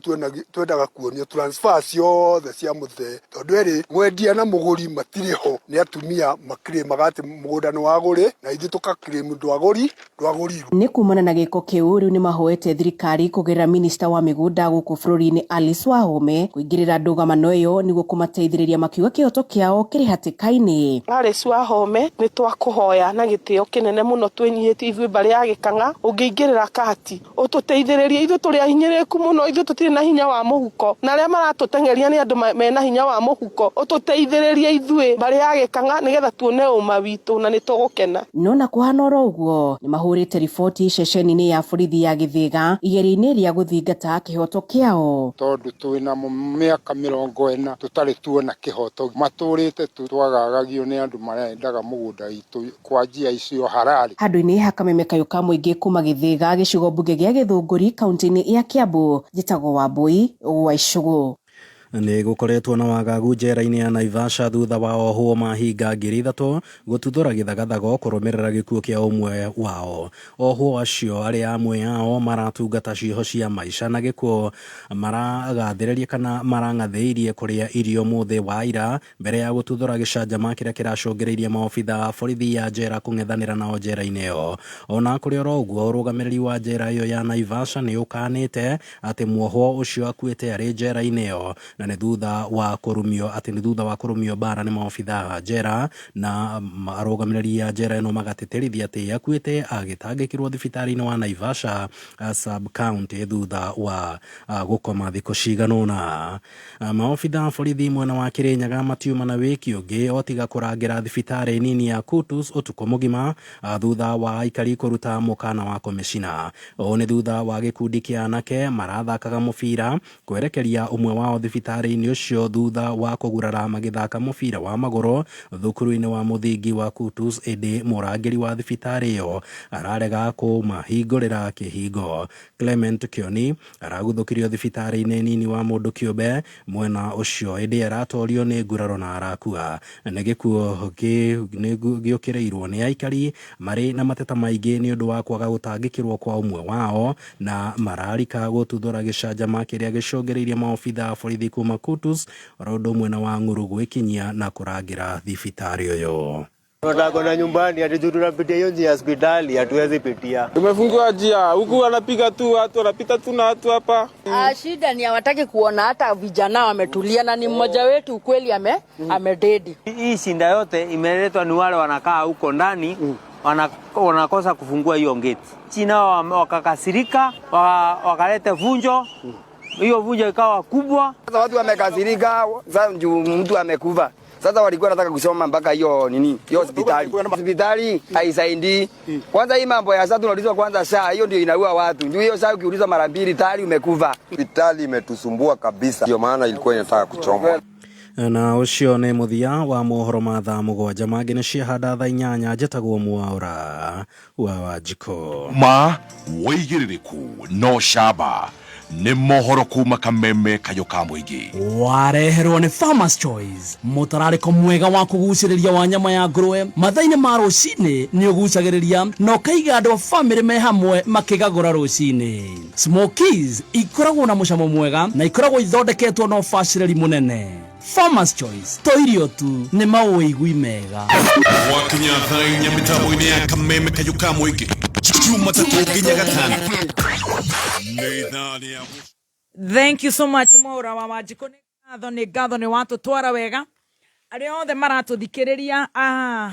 twendaga kuonio transfer ciothe cia mũthee, tondũ ĩrĩ mwendia na mũgũri matirĩ ho, nĩ atumia makĩrĩmaga atĩ mũgũnda nĩ wagũrĩ na ithuĩ tũgakĩrĩmwo ndwagũrirwo. Nĩ kumana na gĩko kĩu rĩu nĩ mahoete thirikari kũgerera minista wa mĩgũnda gũkũ bũrũri-inĩ Alice Wahome kũingĩrĩra ndũgamano ĩyo nĩguo kũmateithĩrĩria makiuga kĩhoto kĩao kĩrĩ hatĩka-inĩ. Alice Wahome nĩ twakũhoya na gĩtĩo kĩnene mũno twĩnyihĩtie ithuĩ mbarĩ ya Gĩkang'a, ũngĩingĩrĩra kati ũtũteithĩrĩrie, ithuĩ tũrĩ ahinyĩrĩku mũno, ithuĩ tũtirĩ na hinya wa mũhuko, na arĩa maratũteng'eria nĩ andũ mena hinya wa mũhuko, ũtũteithĩrĩrie ithuĩ mbarĩ ya Gĩkang'a nĩgetha tuone ũma witũ na nĩ tũgũkena. No na kũhana oro ũguo nĩ mahũrĩte riboti ceceni-inĩ ya borithi ya Gĩthĩga igerio-inĩ rĩa gũthingata kĩhoto kĩao. Tondũ twĩna mĩaka 40 tũtarĩ tuona kĩhoto, matũrĩte twagagagio nĩ andũ marendaga mũgũnda witũ kwa njia icio harari. Handũ-inĩ ha Kameme Kayũka mũingĩ kuma Gĩthĩga gĩcigo mbunge gĩa Gĩthũngũri kaunti-inĩ ya Kiambu, njĩtagwo Wambui wa Icũgũ. Nĩ gũkoretwo na wagagu njera-inĩ ya Naivasha thutha wa ohwo mahinga 3,000 gũtuthũra gĩthagathago kũrũmĩrĩra gĩkuũ kĩa ũmwe wao. Ohwo acio arĩa amwe ao maratungata ciĩho cia maica na gĩkuũ maragathĩrĩria kana marang'athĩirie kũrĩa irio mũthĩ wa ira mbere ya gũtuthũra gĩcanjama kĩrĩa kĩracũngĩrĩirie maobitha a borithi ya njera kũng'ethanĩra nao njera-inĩ ĩyo. Ona kũrĩ oro ũguo ũrũgamĩrĩri wa njera ĩyo ya Naivasha nĩ ũkanĩte atĩ muohwo ũcio akuĩte arĩ njera-inĩ ĩyo na nĩ thutha wa kũrũmio bara nĩ maobitha njera, na arũgamĩrĩri ya njera ĩno magatĩtĩrithia atĩ akuĩte agĩtangĩkĩrwo thibitarĩ-inĩ wa Naivasha sub county thutha wa gũkoma thikũ cigana ũna. Maobitha borithi mwena wa Kĩrĩnyaga matiuma na wĩki ũngĩ o tiga kũrangĩra thibitarĩ nini ya Kutus ũtukũ mũgima thutha wa aikari kũruta mũkana wa kũmĩcina. O nĩ thutha wa gĩkundi kĩa anake marathakaga mũbira kwerekeria ũmwe wao thibitarĩ-inĩ ũcio thutha wa kũgurara magĩthaka mũbira wa magũrũ thukuru-inĩ wa mũthingi wa Kutus, ĩndĩ mũrangĩri wa thibitarĩ ĩyo ararega kũmahingũrĩra kĩhingo. Clement Kioni araguthũkirio thibitarĩ-inĩ nini wa mũndũ kĩũmbe mwena ũcio, ĩndĩ aratorio nĩ nguraro na arakua. Nĩ gĩkuũ gĩũkĩrĩirwo nĩ aikari marĩ na mateta maingĩ nĩ ũndũ wa kwaga gũtangĩkĩrwo kwa ũmwe wao, na mararika gũtuthũra gĩcanjama kĩrĩa gĩcũngĩrĩirie maobitha borithi kuma Kutus oro ũndũ ũmwe na wa Ng'ũrũ gwĩkinyia na kũrangĩra thibitarĩ ũyũ. Tunataka nyumbani ati tunapitia hiyo njia ya hospitali hatuwezi pitia. Tumefungua njia huku wanapiga tu watu wanapita tu na watu hapa. Shida ni hawataki kuona hata vijana wametulia na ni mmoja wetu ukweli amededi. Hii shinda yote imeletwa ni wale wanakaa huko ndani wanakosa kufungua hiyo gate. China wakakasirika wakalete vunjo. Hiyo vunjo ikawa kubwa. Sasa watu wamekasirika, sasa mtu amekufa. Sasa walikuwa nataka kusoma mpaka hiyo hospitali. Hospitali haisaidii. Kwanza hii mambo ya sasa tunaulizwa kwanza SHA, hiyo ndio inaua watu. Ndio hiyo SHA ukiulizwa mara 2 tayari umekufa. Hospitali imetusumbua kabisa. Ndio maana ilikuwa inataka kuchomwa. Na ũcio nĩ mũthia wa mohoro ma thaa 7 mangĩ nĩ ciahanda thaa 8 njĩtagwo Mwaũra wa Wanjikũ. Ma wĩigĩrĩrĩku no camba nĩ mohoro kuma Kameme Kayũka mũingĩ wareherwo nĩ Farmers Choice, mũtararĩko mwega wa kũgucĩrĩria wa nyama ya ngũrwe mathaa-inĩ ma rũcinĩ nĩ ũgucagĩrĩria na ũkaiga andũ a famĩlĩ me hamwe makĩgagũra rũcinĩ. Smokies ikoragwo na mũcamo mwega na ikoragwo ithondeketwo na ũbacĩrĩri mũnene. Farmers Choice, to irio tu nĩ maũigui mega. Wakinya thaa 4 mĩtambo-inĩ ya Kameme Kayũka mũingĩ Jumatatu nginya Gatano. Thank you so much Mwaũra wa Wanjikũ. Nĩ ngatho nĩ watũtwara wega arĩa othe maratũthikĩrĩria.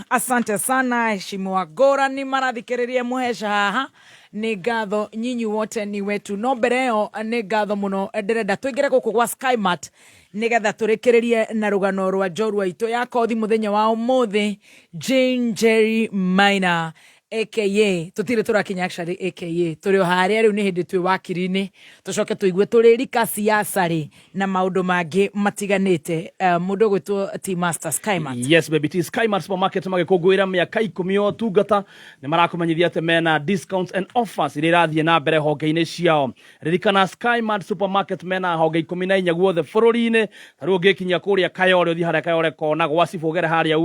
Asante sana, heshima ngũrani marathikĩrĩria mũheca haha. Nĩ ngatho nyinyi wote ni wetu. No mbere ĩyo nĩ ngatho mũno ndĩrenda tũingĩre gũkũ gwa Skymart nĩgetha tũrĩkĩrĩrie na rũgano rwa njorua itũ ya kothi mũthenya wa ũmũthĩ, Jane Njeri Maina aka tutire turakinya actually aka turi haria riu ni hindi twi wakiri-ini tucoke tuigue turi rika siasa ri na maundu mangi matiganite mundu gwitwo T Master Skymart. Yes baby, T Skymart supermarket magikungwira miaka 10 yo tungata ni marakumenyithia ate mena discounts and offers irirathie na mbere honge-ini ciao. Ririkana Skymart supermarket mena honge 14 guothe bururi-ini taru ngikinya kuria Kayole uthi haria Kayole kona gwasifu gere haria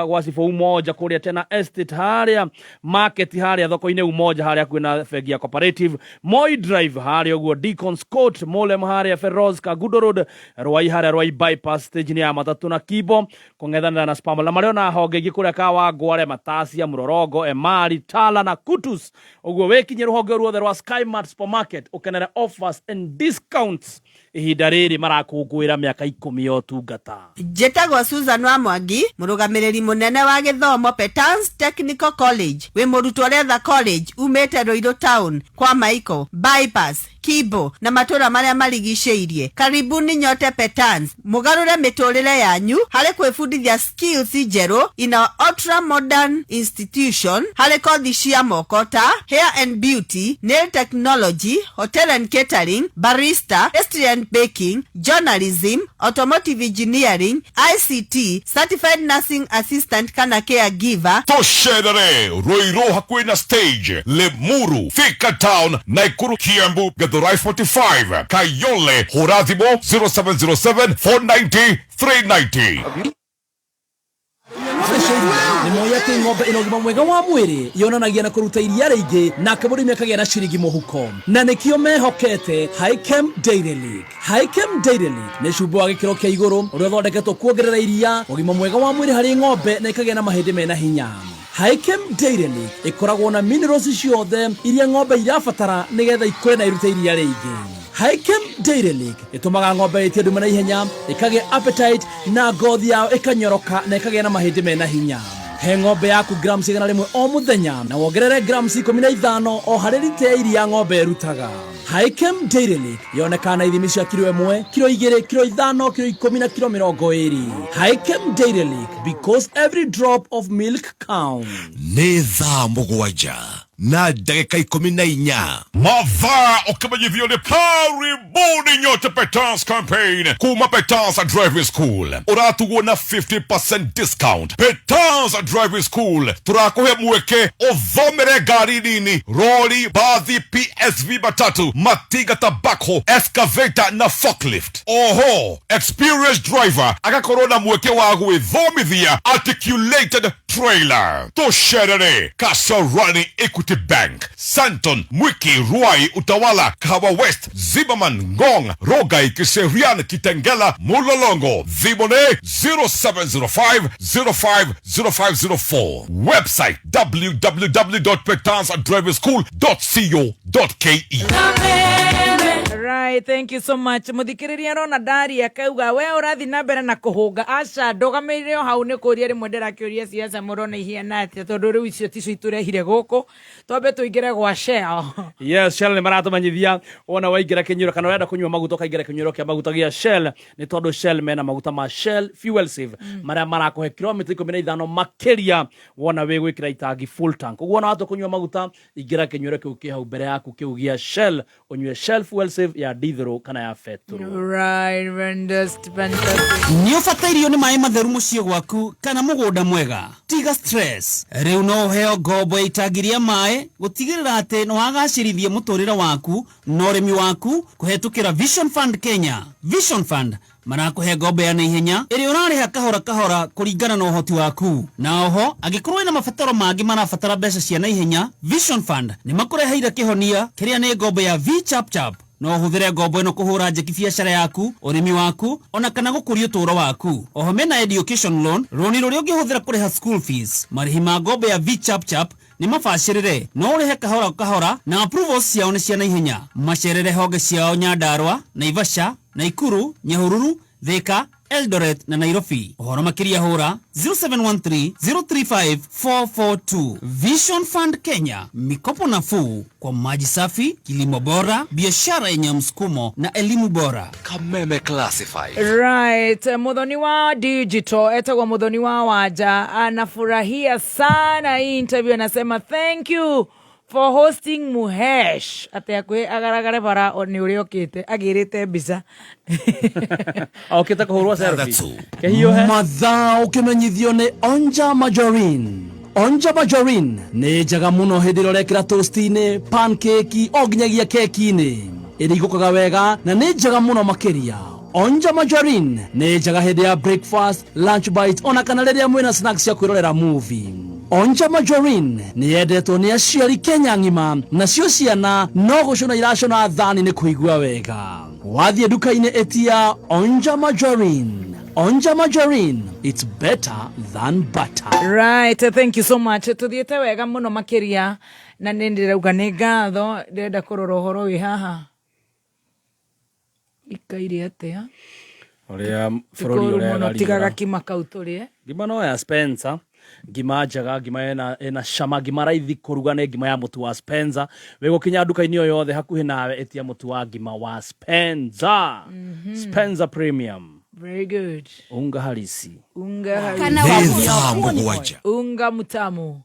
gwasifu umoja kuria tena estate haria market haria thoko-ini umoja haria kwina fegi ya cooperative Moi Drive haria uguo Deacons Court Molem haria Feroz Kagudo Road Rwai haria Rwai bypass stage ni ya matatu na Kibo kongethana na spam la mariona honge gikuria kawa gware Matasia Murorogo Emari Tala na Kutus uguo wekinye ruhonge ruothe rwa Skymart supermarket ukenera offers and discounts ihinda riri marakungwira miaka 10 yo tungata. Jetagwo Susan wa Mwangi murugamiriri munene wa githomo Petans Technical College we murutwo retha college umete Roiro town kwa Maiko bypass Kibo na matura maria marigiceirie. Karibuni nyote Petans, mugarure miturire yanyu hari kwifundithia skills njeru in our ultra modern institution hari kothi cia mokota, hair and beauty, nail technology, hotel and catering, barista, pastry and baking, journalism, automotive engineering, ICT, certified nursing assistant kana caregiver. Tosherere Roiro hakwina stage Lemuru Thika Town Naikuru Kiambu Githurai 45 Kayole Horathimo 0707 490 390. Ni moya ati ng'ombe ina ũgima mwega wa mwĩrĩ yonanagia na kũruta iria rĩingĩ na mũrĩmi akagĩa na ciringi mũhuko na nĩkĩo mehokete Highchem Dairy League. Highchem Dairy League nĩ cumbũ wa gĩkĩro kĩa igũrũ ũrĩa ũthondeketwo kuongerera iria ũgima mwega wa mwĩrĩ harĩ ng'ombe na ikagĩa na mahĩndĩ mena hinya. Highchem Dairy League ikoragwo na minerals ciothe iria ng'ombe irabatara nĩgetha ikũre na irute iria rĩingĩ. Highchem Dairy League itumaga ng'ombe itie ndume na ihenya ikagĩa appetite na ngothi yao ikanyoroka na ikagĩa na mahĩndĩ mena hinya. He ng'ombe yaku grams 100 o muthenya na wongerere grams 15 o harĩ lita ya iria ng'ombe irutaga. Highchem Dairy League yonekana na ithimi cia kilo 1, kilo 2, kilo 5, kilo 10 na kilo 20. Highchem Dairy League, because every drop of milk counts. Nĩ thaa mũgwanja na ndagĩka 14 mathaa ũkĩmenyithio nĩ karibuni nyote Petans campaign kuma Petans Driving School ũratugwo na 50% discount. Petans Driving School tũrakũhe mweke ũthomere ngari nini, roli, bathi, PSV matatu, matinga, backhoe, excavator na forklift. Oho, experienced driver agakorwo na mweke wa gwĩthomithia articulated trailer. Tosherere Kasarani Equity Bank, Santon, Mwiki, Ruai, Utawala, Kawa West, Zimmerman, Ngong, Rogai, Kiserian, Kitengela, Mulolongo. Vimone 0705 050504. Website www.petansandriverschool.co.ke. Right, thank you so much. Muthikiriria rona ndari akauga we urathi na mbere na kuhunga aca ndogamirire hau ni kuria rimwe ndirakiuria siasa murona ihiana atia tondu riu icio ticio iturehire guku twambe tuingire gwa Shell. Yes, Shell ni maratumanyithia ona waingira kinyuro kana urenda kunywa maguta kaingira kinyuro kia maguta gia Shell ni tondu Shell mena maguta ma Shell Fuel Save maria marakuhe kilomita 15 makiria wona we gwikira itangi full tank. Uguo na watu kunywa maguta ingira kinyuro kiu ki hau mbere yaku kiu gia Shell unywe Shell Fuel Save ya diesel kana ya petrol. Right, fantastic. Ni ufatairio ni mai matheru muciĩ gwaku kana mugunda mwega. Tiga stress. Riu no heo ngombo itagiria mai gutigirira ati no agacirithie muturire waku no remi waku kuhetukira Vision Fund Kenya. Vision Fund marakuhe ngombo ya naihenya iri urariha kahora kahora kuringana na uhoti waku. Na oho agikorwo na mabataro mangi marabatara mbeca cia naihenya, Vision Fund ni makureheire kihonia kiria ni ngombo ya V Chap Chap. No huthire ngombo ino kuhura njeki biacara yaku, urimi waku, ona kana gukuria uturo waku. Oho mena education loan, roni ruri ungihuthira kuriha school fees. Marihi ma ngombo ya V Chap Chap ni mabacirire no urihe kahora kahora na approvals ciao ni cia naihenya. Macerere honge ciao Nyandarua, Naivasha, Naikuru, Nyahururu, Thika, Eldoret na Nairobi. Uhoro makiria hura 0713-035-442. Vision Fund Kenya, mikopo nafuu kwa maji safi, kilimo bora, biashara yenye msukumo na elimu bora. Kameme Classified. Right, Muthoni wa Digital, etagwa Muthoni wa Waja, anafurahia sana hii interview, anasema thank you for hosting Muhesh. Ate akwe agaragare bara ni uri okite agirite mbica. Okita kuhurwa selfie. Mathaa ukimenyithio ni Onja Margarine. Onja Margarine ni njega muno hindi rorekira toast-ini, pancake, oginyagia keki-ini. Irigukaga wega na ni njega muno makiria. Onja Margarine ni njega hindi ya breakfast, lunch bite, ona kana riria mwina snacks ya kwirorera movie. Onja Margarine ni yendetwo ni aciari Kenya ng'ima, nacio ciana no gucuna iracuna thani ni kuigua wega. Wathie duka-ini etia Onja Margarine. Onja Margarine, it's better than butter. Right, thank you so much. Tuthiete wega muno makiria na nindirauga ni ngatho ndenda kurora horo wi haha. Ikaire atia? Oria furori oria ngari. Tigaga kimakau turie. Gima no ya Spencer. Gima njaga, gima ena cama, gima raithi kuruga ne gima ya mutu wa Spencer. Wego kinya duka-ini o yothe hakuhi nawe etia mutu wa gima wa Spencer. Spencer Premium. Very good. Unga halisi. Unga halisi. Kana wabuja. Unga mutamu.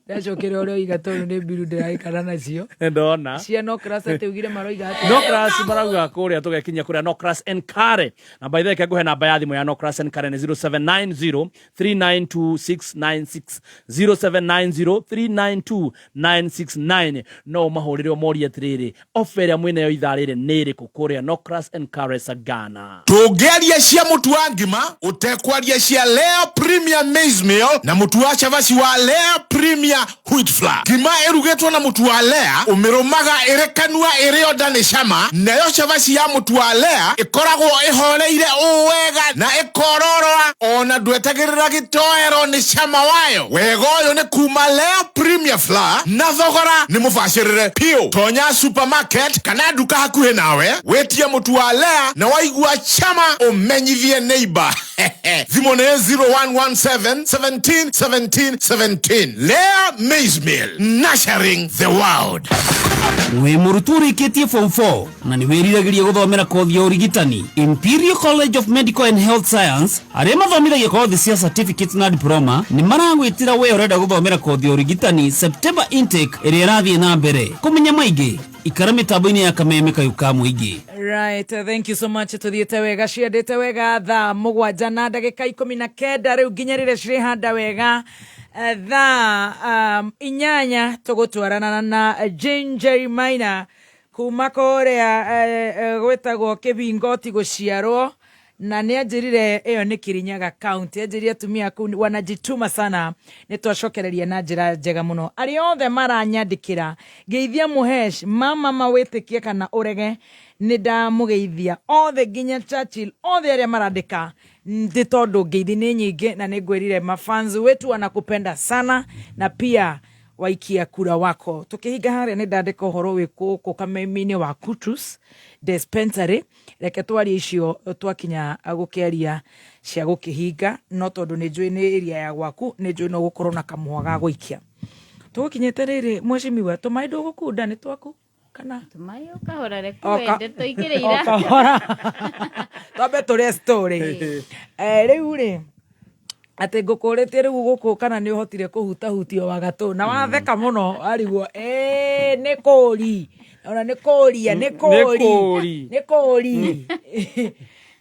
Dacho kero leo igatono ne biru de kana nacio. Ndona. Cia no class ate ugire maroiga ate. No class marauga kuria tugekinya kuria no class Nkare. Na by the way kaguhe namba ya thimu ya no class Nkare ni 0790392696 0790392699. No mahurire moria atiriri. Offer ya mwene yo itharire nere kukuria no class Nkare Sagana. Tugeria cia mutu wa ngima utekwaria cia Lea Premium Maize Meal na mutu wa chavaci wa Lea Premium wheat flour. Ngima erugetwo na mutu wa Lea umirumaga ire kanua ire oda ni cama, nayo chavaci ya mutu wa Lea ikoragwo ihoreire uwega na ikororora ona ndwetagirira gitoero ni cama wayo. Wego yo ni kuma Lea Premium flour na thogora ni mubashirire pio. Tonya supermarket kana duka hakuhe nawe wetie mutu wa Lea na waigua chama umenyithie neighbor. Thimone 0117 17 17 17. Lea Maize Meal, nurturing the world. Mwe muruturi ketie form 4 na ni wiriragiria guthomera kothi ya urigitani Imperial College of Medical and Health Science. Arema thomiragia kothi cia certificate na diploma ni maragwitira we urenda guthomera kothi ya urigitani September intake iri rathie na mbere. Kumenya maingi ikara mitambo-ini ya Kameme kayuka muingi. Right, thank you so much. Tuthiete wega, ciendete wega thaa 7 na ndagika 19 riu nginyarire ciri handa wega thaa 8 tugutwarana na Ginger Maina kuma korea gwetagwo Kibingoti guciarwo na ni anjirire iyo ni Kirinyaga County. Anjirire atumia ku wanajituma sana, ni twacokereria na njira njega muno. Ari othe maranyandikira geithia Muhesh mama mawitikie kana urege ni ndamugeithia othe nginya Churchill othe aria marandika ndi tondu ngeithi ni nyingi na ni ngwirire mafans wetu wanakupenda sana na pia waikia kura wako. Tukihiga haria ni ndandika uhoro wiku ku Kameme-ini wa Kutus dispensary reke twari icio twakinya gukeria cia gukihinga no tondu ni njui ni area ya gwaku ni njui no gukorwo na kamuha ga guikia. Tukinyete riri mweshimiwa tumai ndu gukunda ni twaku kana tumai ukahora reku wende tuikireira twabe turi story riu ri ate ngukuretie riu guku kana ni uhotire kuhutahutio wa gatu na watheka muno ariguo ni kuri ona ni kuria ni kuri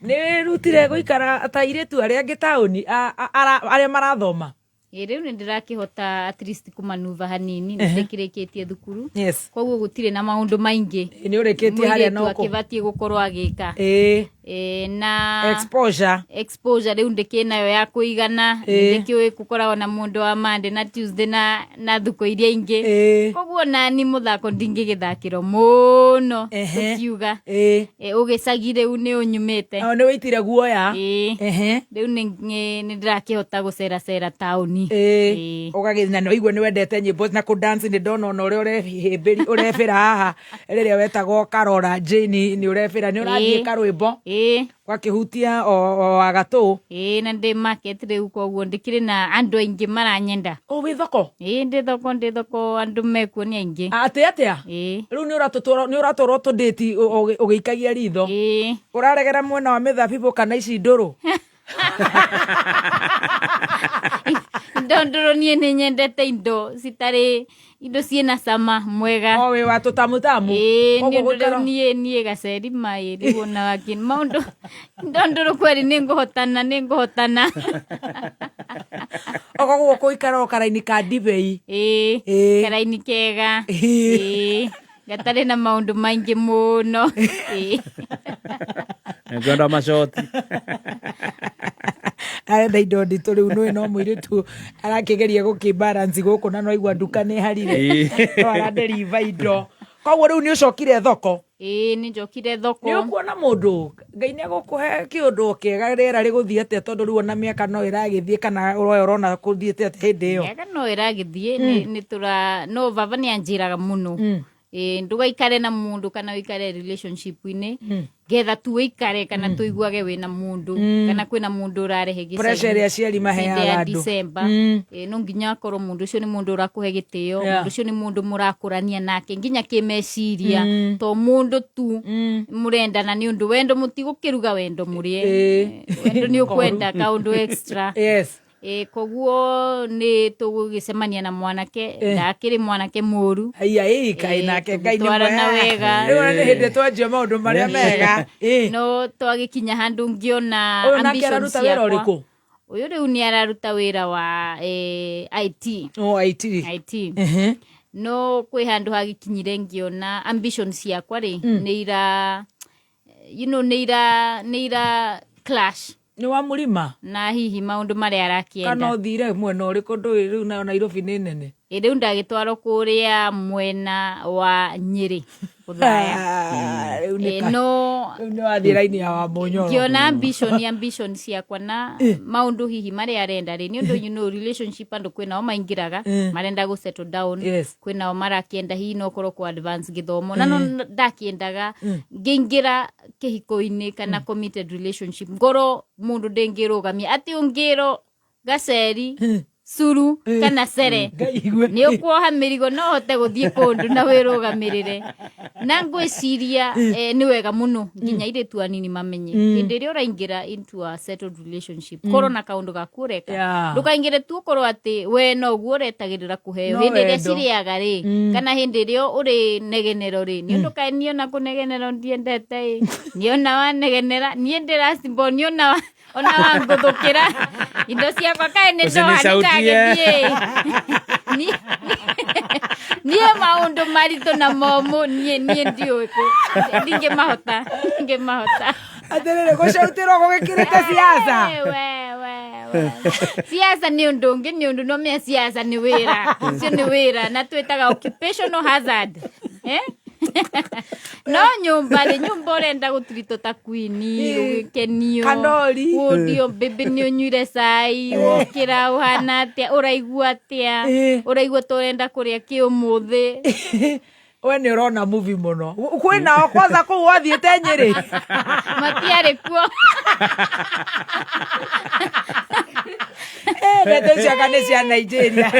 ni rutire guikara atairetu aria angi tauni aria marathoma riu ni ndirakihota at least kumanuva hanini ndikirikitie thukuru yes koguo gutire na maundu maingi ni urikitie haria no akibatie gukorwo agika na exposure riu ndikinayo ya kuigana ndikiwe gukoragwo na mundu wa Monday na Tuesday na thuko iria ingi koguo na ni muthako ndingigithakiro muno ukiuga ugicagire u ni unyumite ni witire guoya riu ni ndirakihota gucera tauni ugagithina no igwe ni wendete nyimbo na ku dance ni ndona no uri urehibiri urefira haha riria wetagwo Karora Jane ni urefira ni urathie karwimbo kwa kihutia o agatu na ndi market riu koguo ndikire na andu aingi maranyenda wi thoko ndi thoko andu mekuonia aingi atia riu ni uratoro to date ugiikagia ritho uraregera mwena wa mithabibu kana ici nduru ndondoro nie ni nyendete indo citari indo ciena sama mwega wi wa tutamutamu nie gaceri mai riona wakin maundu ndondoro kweri ninguhotana ogogo kuikara okaraini ka dibei karaini kega gatari na maundu maingi muno ngwenda mashoti arenda indo nditũ rĩu nũĩ no mũirĩtu arakĩgeria gũkĩbalance gũkũ na no igua nduka nĩ harire no araderiva indo koguo rĩu nĩ ũcokire thoko nĩ njokire thoko nĩ ũkuona mũndũ Ngai nĩ agũkũhe kĩũndũ kĩega rĩera rĩgũthiĩ atĩa tondũ rĩu ona mĩaka no ĩragĩthiĩ kana ũrona kũthiĩte atĩa hĩndĩ ĩyo mĩaka no ĩragĩthiĩ no baba nĩ anjĩraga mũno ndugaikare na mundu kana wikare relationship-ini getha tu wikare kana tuiguage wina mundu kana kwina mundu urarehe gicagi pressure ya ciari maheaga andu December no nginya korwo mundu ucio ni mundu urakuhe gitio mundu ucio ni mundu murakurania nake nginya kimeciria to mundu tu murendana ni undu wendo mutigukiruga wendo murie wendo ni ukwenda kaundu extra koguo ni tugicemania na mwanake ndakiri mwanake muru kai nake Ngai ni wega riu ni hindi twanjia maundu maria mega no twagikinya handu ngiona ambition ciakwa uyu riu ni araruta wira wa IT no kwi handu hagikinyire ngiona ambition ciakwa ri ni ira clash ni wa murima na hihi maundu maria arakienda kana uthire mwena uriku ndui riu na Nairobi ni nene riu ndagitwarwo kuria mwena wa Nyeri uthaya no wathie raini ya wa Munyoro ngiona ambition ciakwa na maundu hihi maria arenda ri ni undu relationship andu kwinao maingiraga marenda go settle down kwinao marakienda hihi no korwo ku advance githomo na no ndakiendaga ngingira kihiko-ini kana committed relationship ngoro mundu ndengirugamia ati ungiro gaceri suru kana cere ni ukuoha mirigo no hote guthie kundu na wirugamirire na ngwiciria ni wega muno nginya ire tu anini mamenye hindi ri uraingira into a settled relationship korwo na kaundu gakureka ndukaingire tu korwo ati we no guo uretagirira kuheo hindi ri ciriaga ri kana hindi ri uri negenero ri ni ndukainio na kunegenero ndiendete ni ona wanegenera ni ndiracimbo ni ona wanguthukira indo ciakwa kae ni ndohanikagetie nie maundu maritu na momu nie ndiuiku ndingimahota aterere gucautirwo gugikirite siasa siasa ni undu ungi ni undu no me siasa ni wira cio ni wira na twitaga occupational hazard no nyumba urenda gutirito ta kwini ugikenio kanori udio bebe ni unyure sai ukira uhana atia uraigua atia uraigua torenda kuria ki umuthi we ni urona movie muno kwinao kwanza kuu wathiete Nyeri matiari kuo ndeto ciaka ni cia Nigeria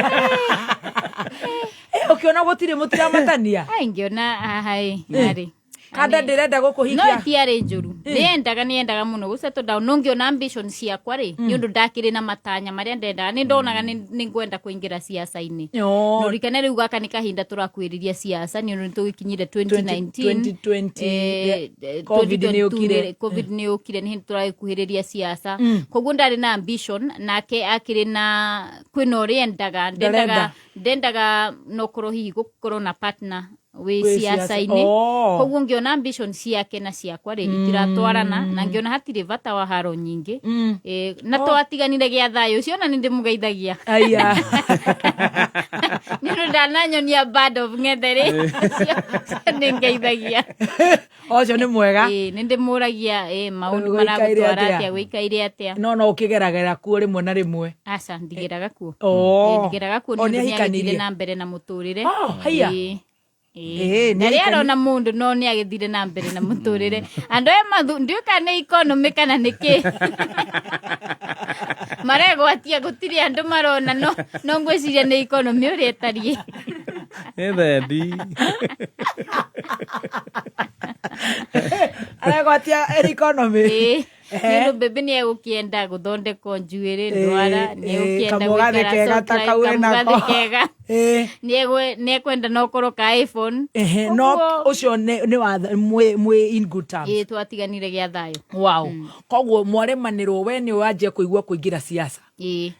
ukiona gutire mutiramatania ngiona hai nari kada ndirenda gukuhikia no tiare njuru niendaga muno gusettle down no ngiona ambition ciakwa ri ni undu ndakiri na matanya maria ndendaga ni ndonaga ni ngwenda kuingira siasa-ini no rikane riu gaka ni kahinda turakwiriria siasa ni undu tugikinyire 2020 covid ni ukire ni turagikuhiriria siasa koguo ndari na ambition nake akiri na kwino riendaga ndendaga no koro hihi gukorwo na partner we siasa-ini koguo ngiona ambition ciake na ciakwa ri itiratwarana na ngiona hatire bata wa haro nyingi na twatiganire gia thayo ucio na nindi mugeithagia aya nino ndananyonia bad of ng'ethere ningeithagia ocio ni mwega nindi muragia maundu maragutwara atia gwikaire atia no ukigeragera kuo rimwe na rimwe aca ndigeraga kuo ndigeraga kuo ni agithire na mbere na muturire haya nari arona mundu no ni agithire na mbere na muturire andu mathu ndiuka ni economy kana niki maregwatia gutiri andu marona no ngwiciria ni economy uri etarie thendi aregwatia economy Nino bebe ni egukienda guthondeka njuiri ndwara ni egukienda gwikara kega ni ekwenda no koroka iPhone no ucio ni wa mwe in good terms twatiganire gia thayo wow koguo mwaremanirwo we ni waje kuigua kuingira siasa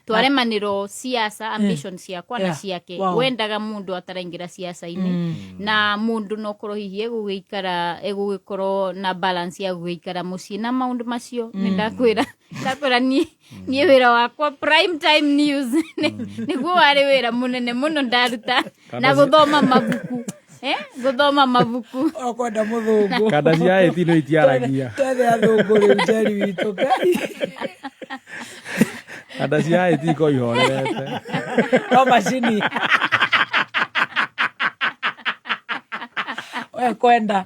twaremanirwo siasa ambition ciakwa na ciake wendaga mundu ataraingira siasa-ini na mundu no korwo hihi egugikorwo na balance ya guikara mucii na maundu macio ni ndakwira ni wira wakwa prime time news niguo wari wira munene muno ndaruta na guthoma mabuku guthoma mabuku okwenda muthungu kada cia etino itiaragia twethe athungu riu njeri witu kai kada cia etiko ihorete no macini we kwenda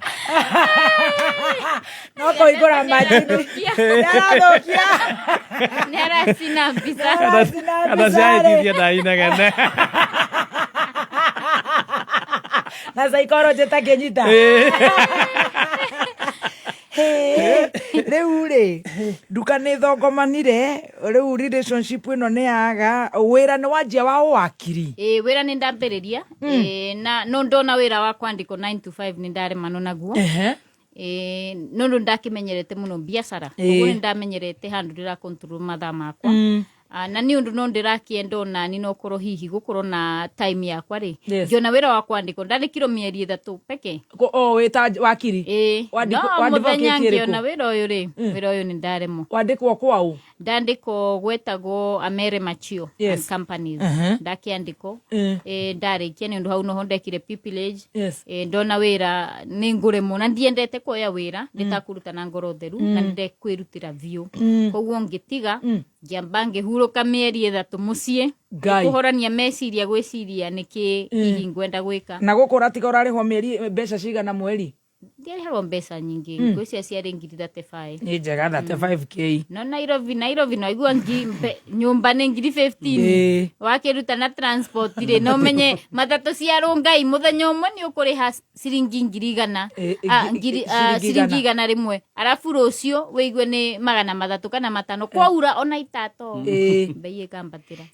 no kuigura macini yarathukia ni aracina mbica kada cia etithia ndainegene na psychology takenyita riu ri nduka ni thongomanire riu relationship ino ni yaga wira ni wanjia wa wakiri wira ni ndambiriria na no ndona wira wa kwandiko 9 to 5 ni ndaremano naguo no ndakimenyerete muno biacara uguo ni ndamenyerete handu ndira control mathaa makwa na ni undu no ndirakienda ona ni no korwo hihi gukorwo na time yakwa ri ngiona wira wa kwandiko ndandikirwo mieri 3 peke wita wakiri wandiko ngiona wira uyu ri wira uyu ni ndaremo wandikwo kwau ndandiko gwetagwo Amere Machio and Companies ndakiandiko ndarikia ni undu hau no ndekire pupillage ndona wira ni nguremo na ndiendete kuoya wira nditakuruta na ngoro theru na ndekwirutira view koguo ngitiga ngiamba ngihuruka mieri 3 mucii kuhorania meciria gwiciria niki hihi ngwenda gwika na gukura tiga urarihwo mieri mbeca cigana mweri ndiarihwo mbeca nyingi ngwiciria ciari ngiri 35 ni njega 35k no Nairobi no igua nyumba ni ngiri 15 wakiruta na transport ri no menye matatu cia rungai muthenya umwe ni ukuriha ciringi ngiri 100 ciringi 100 rimwe arafu rucio wigue ni 300 kana 500 kwaura ona itato mbei ikambatira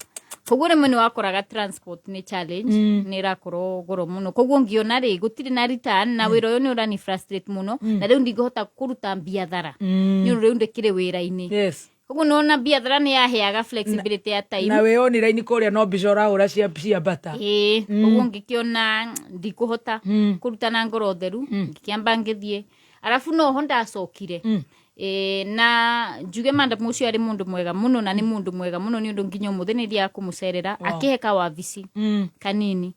koguo rimwe ni wakoraga transport ni challenge ni rakorwo goro muno koguo ngiona ri gutiri na return na wira uyu ni urani frustrate muno na riu ndingihota kuruta biathara ni riu ndikire wira-ini koguo nona biathara ni yaheaga flexibility ya time na we onire-ini kuria no mbica urahura cia bata koguo ngikiona ndikuhota kuruta na ngoro theru ngikiamba ngithie arafu no ho ndacokire na njuge madam ucio ari mundu mwega muno na ni mundu mwega muno ni undu nginya mutheniria kumucerera akiheka wabici kanini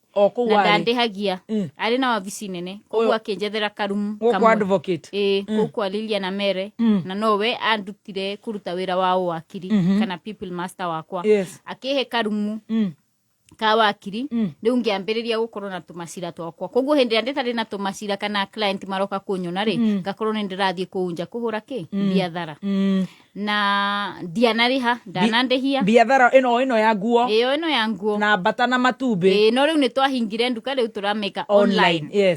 na ndandihagia ari na wabici nene koguo akinjethera karumu kamwe advocate koguo alilia na Mere na nowe andutire kuruta wira wa wakiri kana people master wakwa akihe karumu ka wakiri riu ngiambiriria gukorwo na tumacira twakwa koguo hindi nditari na tumacira kana client maroka kunyona ri ngakorwo ni ndirathie kuunja kuhura biathara na ndianariha ndanandehia biathara ino ya nguo ino ya nguo na bata na matumbi no riu ni twahingire nduka riu turameka online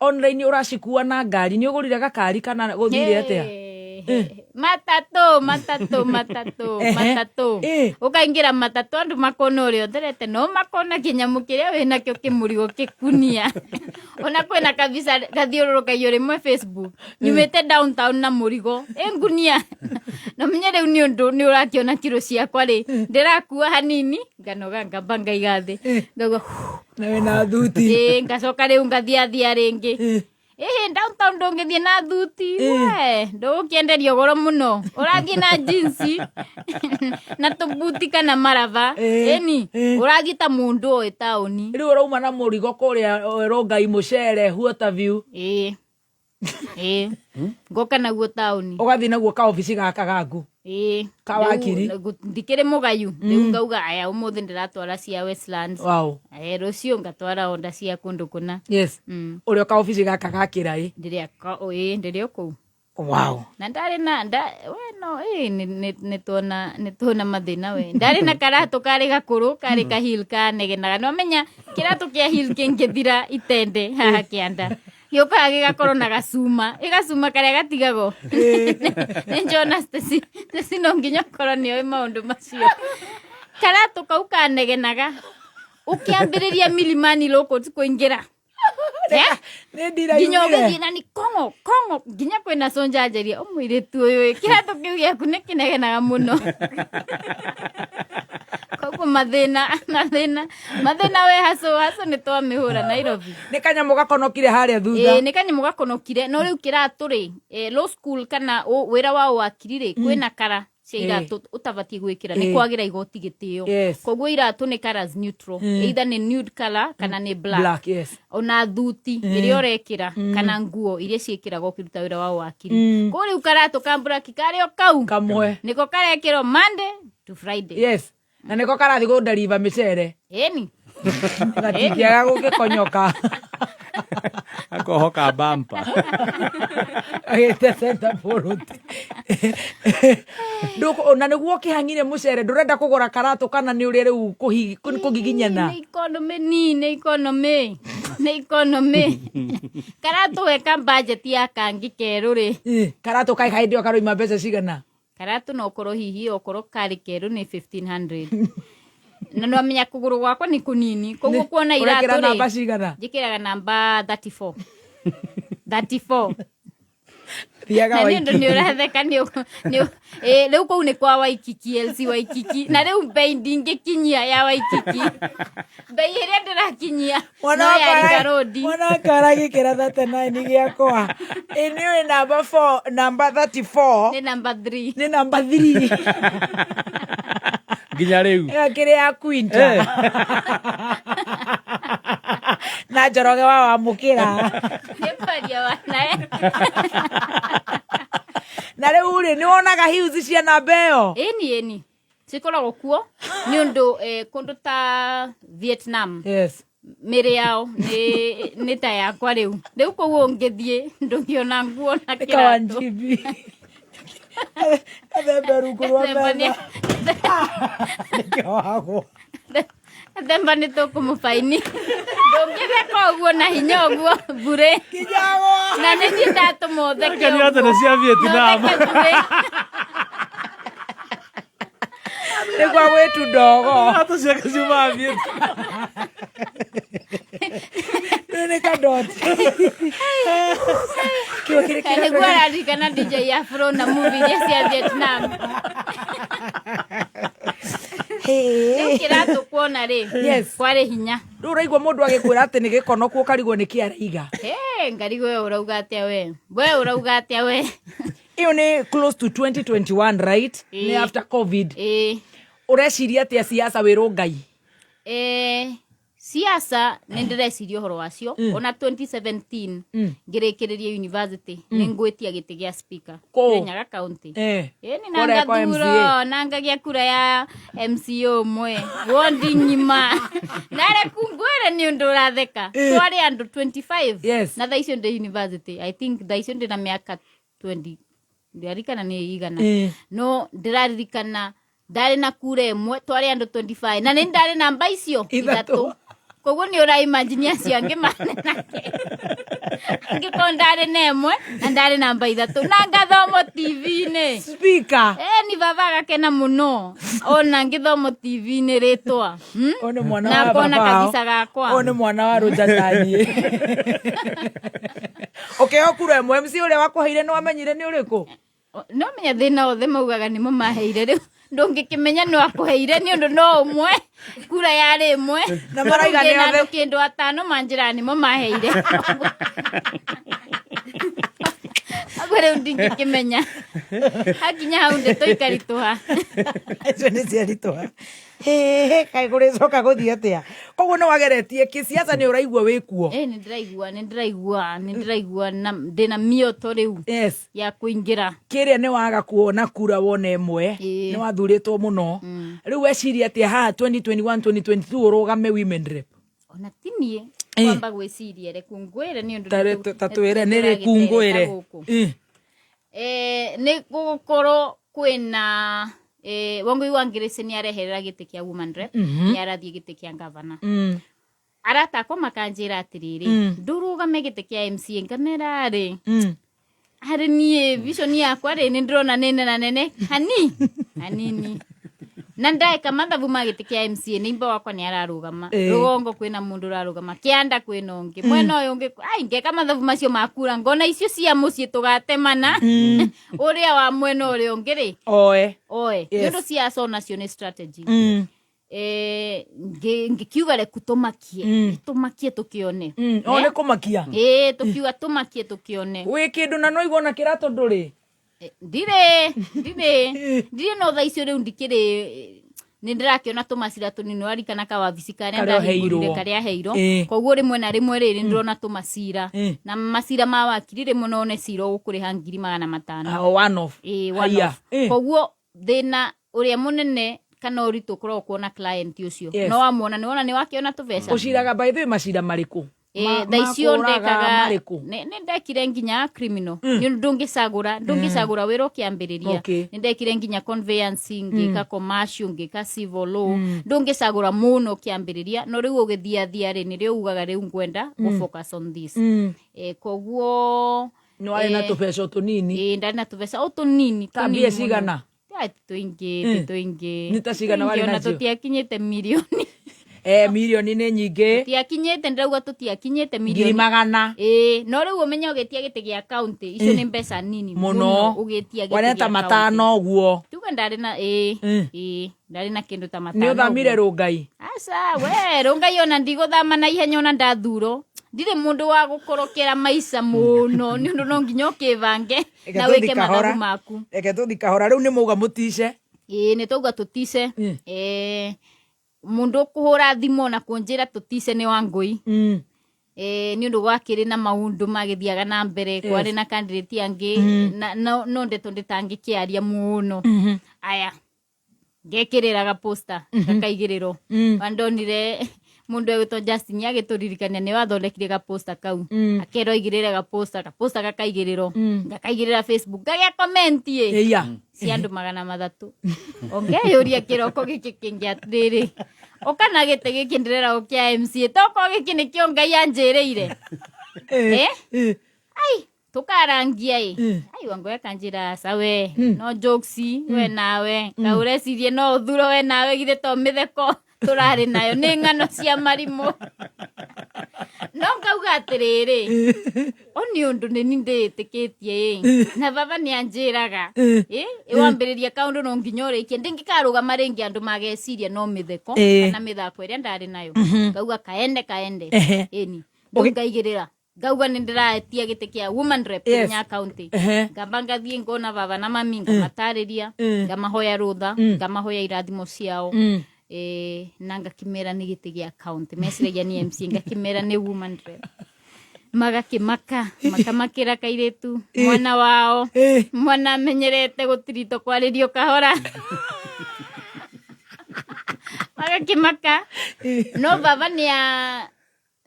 online uracikua na ngari ni ugurire gakari kana guthire atia matatu ukaingira matatu andu makona urio nderete no makona kinyamu kiria wina kio kimurigo kikunia ona kwena kabisa gathiururuka rimwe Facebook nyumite downtown na murigo ngunia no menye rĩu nĩ ũndũ nĩ ũrakiona kiro ciakwa rĩ ndĩrakua hanini nganoga ngamba ngaiga thĩ ngauga na wĩna thuti ngacoka rĩu ngathiathia rĩngĩ downtown ndũngĩthiĩ na thuti ndũgũkĩenderio goro mũno ũrathiĩ na jinsi na tũbuti kana marava ĩni ũrathiĩ ta mũndũ oĩ taũni rĩu ũrauma na mũrigo kũrĩa Rongai mũcere Waterview ngoka naguo taũni ũgathiĩ naguo ka ofici gaka gaku ka wakiri ndikĩrĩ mũgayu rĩu ngauga aya ũmũthĩ ndĩratwara cia Westlands rũciũ ngatwara onda cia kũndũ kũna ũrĩa ka ofici gaka gakĩra ndĩrĩ kũu na ndarĩ na nĩtuona mathĩna we ndarĩ na karatũ karĩ gakũrũ karĩ kahil kanegenaga no menya kĩratũ kĩa hil kĩngĩthira itende haha kĩanda gĩũkaga gĩgakorwo na gacuma karĩa gatigagwo nĩnjona Stacy no nginya korwo nĩoĩ maũndũ macio karatũ kau kanegenaga ũkĩambĩrĩria Milimani loko kũingĩra nginya ũgĩthiĩ na nĩ kongo nginya kwĩna sonjanjeria ũmũirĩtu ũyũ kĩratũ kĩu gĩaku nĩ kĩnegenaga mũno koguo mathĩna we haco nĩ twamĩhũra Nairobi nĩ kanyamũ gakonokire harĩa thutha nĩ kanyamũ gakonokire no rĩu kĩratũ rĩ law school kana wĩra wa wakiri rĩ kwĩna kara cia iratũ ũtabatiĩ gwĩkĩra nĩ kwagĩra igoti gĩtĩo koguo iratũ nĩ colors neutral either nĩ nude color kana nĩ black ona thuti ĩrĩa ũrekĩra kana nguo iria ciĩkĩragwo ũkĩruta wĩra wa wakiri koguo rĩu karatũ ka black karĩo kau kamwe nĩko karekĩrwo Monday to Friday na nĩko karathiĩ gũndariba mĩcere ĩni gatingĩaga gũgĩkonyoka akohoka bampa agĩte center bũrũti na nĩguo kĩhang'ire mũcere ndũrenda kũgũra karatũ kana nĩ ũrĩa rĩu kũgiginyana nĩ economy karatũ weka budget ya kangi kerũ rĩ karatũ kai hĩndĩ karoima mbeca cigana karatũ no korwo hihi okorwo karĩ kerũ nĩ 1500 na no amenya kũgũrũ gwakwa nĩ kũnini koguo kuona iratũ rĩ njĩkĩraga namba 34 thiaga Waikiki nĩ ũratheka rĩu kũu nĩ kwa Waikiki LC Waikiki na rĩu mbei ndingĩkinyia ya Waikiki mbei ĩrĩa ndĩrakinyia no ya Riga Road mwana kara gĩkĩra 39 gĩakwa nĩ namba 4 namba 34 nĩ namba 3 nĩ namba 3 nginya rĩu kĩrĩ ya Quinta na Njoroge wa mũkĩra nĩparia wanae na rĩu rĩ nĩ wonaga hiuzi cia namba ĩyo ĩni cikoragwo kuo nĩ ũndũ kũndũ ta Vietnam mĩrĩ yao nĩ ta yakwa rĩu koguo ngĩthiĩ ndũngĩona nguo na kĩratũ athembe rungu rwa metha athemba nĩ tũkũmũbaini ndũngĩtheka ũguo na hinya ũguo bure na nĩ niĩ ndatũma ũtheke ũguo cia Vietnam nĩguo gwĩtu ndogo atũ ciake ciuma Vietnam nĩ kadoti nĩguo araririkana DJ Afro na movie iria cia Vietnam rĩu kĩratũ kuona rĩ kwarĩ hinya rĩu ũraigua mũndũ agĩkwĩra atĩ nĩ gĩkonoku ũkarigwo nĩ kĩaraiga ngarigwo we ũrauga atĩa we ĩyo nĩ close to 2021 right nĩ after COVID ũreciria atĩa siasa wĩ Rongai siasa nĩ ndĩreciria ũhoro wacio ona 2017 ngĩrĩkĩrĩria university nĩ ngwĩtia gĩtĩ gĩa speaker Kirinyaga county nĩ nangathuro nangagia kura ya MCO ũmwe wondi ng'ima nareku ngwĩre nĩ ũndũ ũratheka twarĩ andũ 25 na thaa icio ndĩ university I think thaa icio ndĩ na mĩaka 20 ndiarikana nĩ igana no ndĩraririkana ndarĩ na kura ĩmwe twarĩ andũ 25 na nĩ ndarĩ namba icio ithatũ koguo nĩ ũraimagine acio angĩ manenake angĩkorwo ndarĩ na ĩmwe na ndarĩ namba ithatũ na ngathomo TV-inĩ speaker nĩ baba agakena mũno ona ngĩthomo TV-inĩ rĩtwa na kona kabica gakwa nĩ mwana wa Rũjandani okay okura ĩmwe MC ũrĩa wakũheire nĩ wamenyire nĩ ũrĩkũ no menya thina othe maugaga nimo maheire riu ndungikimenya no akuheire ni undu no umwe kura yari imwe na maraiga ni othe kindu atano manjira nimo maheire agore ndingikimenya hakinya hau ndetoikarituha icio nĩ ciarituha kai gũrĩcoka gũthiĩ atĩa koguo nĩ wageretie kĩsiasa nĩ ũraigua wĩ kuo nĩ ndĩraigua ndĩna mĩoto rĩu ya kũingĩra kĩrĩa nĩ waga kuona kura wona ĩmwe nĩ wathurĩtwo mũno rĩu weciria atĩa haha 2021 2022 ũrũgame women rep ona tinie kwamba gwĩciria reke ngwĩre nĩ ũndũ tatwĩre nĩ rĩku ngwĩre nĩ gũkorwo kwĩna Wangui wa Ngirĩci nĩ areherera gĩtĩ kĩa woman rep nĩ arathiĩ gĩtĩ kĩa governor aratakwo makanjĩra atĩrĩrĩ ndũrũgame gĩtĩ kĩa MCA ngamera rĩ harĩ niĩ vision yakwa rĩ nĩ ndĩrona nĩ nene hanini na ndaika mathabu ma gĩtĩ kĩa MCA nĩ imba wakwa nĩ ararũgama rũgongo kwĩna mũndũ ũrarũgama kĩanda kwĩna ũngĩ mwena ũyũ ũngĩ ngeka mathabu macio makura ngona icio cia mũciĩ tũgatemana ũrĩa wa mwena ũrĩa ũngĩ rĩ oe nĩũndũ ciaco nacio nĩ strategy ngikiuga reku tũmakie tũkĩone nĩ kũmakia tũkiuga tũmakie tũkĩone wĩ kĩndũ na no igona kĩratũ ndũrĩ ndirĩ no thaa icio rĩu ndikĩrĩ nĩ ndĩrakĩona tũmacira tũnini warikana kawabici karĩa ndahingũrire karĩa heirwo koguo rĩmwe na rĩmwe rĩrĩ ndĩrona tũmacira na macira ma wakiri rĩmwe none cira ũgũkũrĩha 500,000 koguo thĩna ũrĩa mũnene kana ũritũ ũkorwo kuona client ũcio no wamuona nĩ wona nĩ wakĩona tũbeca ũciraga by the way macira marĩkũ thaicio ndekaga nĩ ndekire nginya criminal ndũngĩcagũra wĩra ũkĩambĩrĩria nĩ ndekire nginya conveyancing ngĩka commercial ngĩka civil law ndũngĩcagũra mũno ũkĩambĩrĩria no rĩu ũgĩthiathia rĩ nĩrĩo ugaga rĩu ngwenda focus on this koguo nĩ warĩ na tũbeca tũnini ndarĩ na tũbeca tũnini tambia cigana tũingĩ nĩ ta cigana warĩ nacio tũtiakinyĩte mirioni mirioni nĩ nyingĩ tũtiakinyĩte ndĩrauga tũtiakinyĩte mirioni 100,000 no rĩu ũmenye ũgĩtia gĩtĩ gĩa county icio nĩ mbeca nini mũno ũgĩtia gĩtĩ wareta matano ũguo tuge ndarĩ na ndarĩ na kĩndũ ta matano nĩ ũthamire Rũngai aca we Rũngai ona ndigũthama na ihenya ona ndathuro ndirĩ mũndũ wa gũkorokera maica mũno nĩ ũndũ no nginya ũkĩbange na wĩke mathabu maku reke tũthi kahora rĩu nĩ mauga mũtice nĩ tauga tũtice mundu kuhura thimo na kunjira tutise ni Wangui ni undu gwakiri na maundu magithiaga na mbere kwari na candidate angi no ndeto nditangikiaria muno aya ngekiriraga poster gakaigiriro bandonire mundu egito Justin agituririkania ni wathondekire ga poster kau akero igirire ga poster gakaigiriro ngakaigirira Facebook gagia comment ciandu 300 ongeyuria kiroko giki kingi atiriri okana gite giki ndirera ukia MCA toko giki nikio Ngai anjireire ai tukarangia ai wangu yakanjira sawe no jokes we nawe kaurecirie no thuro we nawe githe to mitheko turari nayo ni ngano cia marimo no ngauga atiriri oni undu ni nditikitie na baba ni anjiraga iwambiriria kaundu no nginya urikie ndingikaruga maringi andu mageciria no mitheko na mithako iria ndari nayo ngauga kaende eni ngaigirira ngauga ni ndiraetia gite kia woman rep nya county ngamba ngathie ngona baba na mami ngamatariria ngamahoya rutha ngamahoya irathimo ciao na ngakimera ni gite gia county mesiragia ni MC ngakimera ni woman rep makamakira kairetu mwana wao mwana menyerete gutirito kwaririo kahora magakimaka no baba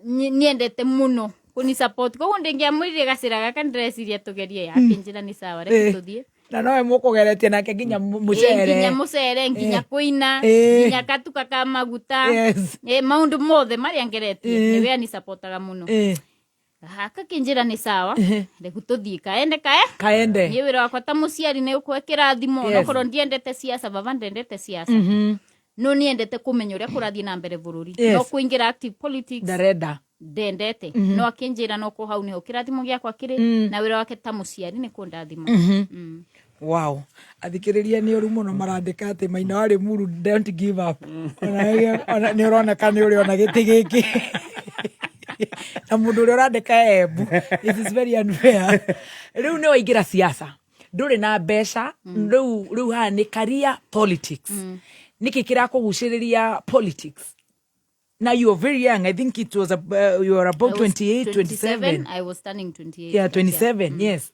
niendete muno kuni support ko ndingiamwirire gacira gaka ndreciria tugerie ya kinjira ni sawa reke tuthie na nowe mukugeretie nake nginya mucere nginya kuina nginya katuka ka maguta maundu mothe maria ngeretie niwe ni supportaga muno haka kinjira ni sawa reke tuthie kaende ni wira wakwa ta muciari ni ukwekira thimo no korwo ndiendete siasa baba ndendete siasa no niendete kumenya uria kurathie na mbere bururi no kuingira active politics ndarenda ndendete no akinjira no ko hau niho kirathimo giakwa kiri na wira wake ta muciari ni kundathima Wow. Athikiriria ni oru muno marandika ati Maina wa Limuru don't give up. Ona ni uroneka ni uri ona giti giki. Na mundu uri urandika Embu. This is very unfair. Riu ni waingira siasa. Nduri na mbeca, riu ha ni career politics. Niki kira kuguciriria politics. Now you are very young. I think it was you were about 28, 27. I was turning 28. Yeah, 27. Yes.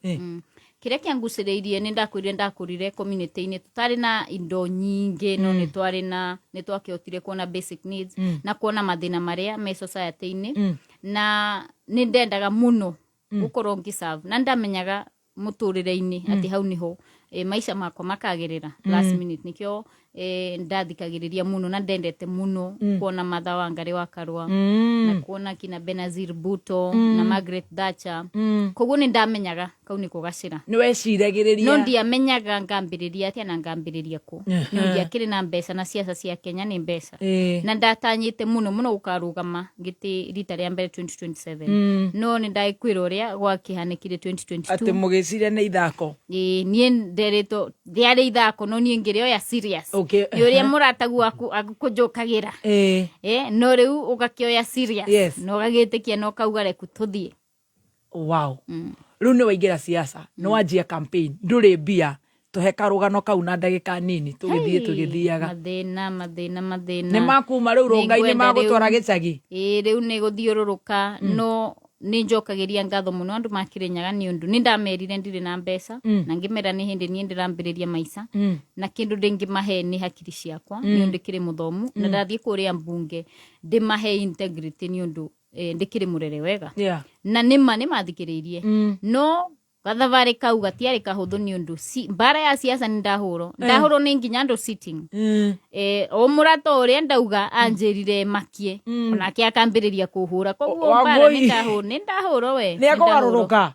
Kire kianguciriirie ni ndakurire community-ini tutari na indo nyingi no ni twari na ni twakihotire kuona basic needs na kuona mathina maria me society-ini na ni ndendaga muno gukorwo ngiserve na ndamenyaga muturire-ini ati hau niho maisha makwa makagirira last minute nikio ndathikagiriria muno na ndendete muno kuona Martha Wangari wa Karua na kuona kina Benazir Bhutto na Margaret Thatcher koguo ni ndamenyaga kau niko gacira ni weciragiriria no ndiamenyaga ngambiriria atia na ngambiriria ku ni ndiakiri na mbeca na siasa cia Kenya ni mbeca na ndatanyite muno gukarugama ngiti rita ria mbere 2027 no ni ndaikwira uria gwakihanikire 2022 ati mugiciria ni ithako nie ndereto ndiari ithako no nie ngire ya serious yuria muratagu waku akujokagira no riu ugakioya serious no gagitikia no kauga reku tuthie. Wow. Riu ni waingira siasa no wanjia campaign nduri mbia tuheka rugano kau na ndagika nini tugithiaga mathina ni makuma riu rongai-ini magutwara gicagi riu ni guthiururuka no ni njokagiria ngatho muno andu makirenyaga ni undu ni ndamerire ndire na mbeca na ngimera ni hindi ni ndirambiriria maisha na kindu ndingimahe ni hakiri ciakwa ni undu kiri muthomu na ndathie kuria mbunge ndimahe integrity ni undu ndikiri murere wega na nima ni mathikiririe no gathavari kau gatiari kahuthu ni undu bara ya siasa ni ndahuro ni nginya andu sitting o murato uria ndauga anjirire makie ona kia kambiriria kuhura koguo bara ni ndahuro we ni akugaruruka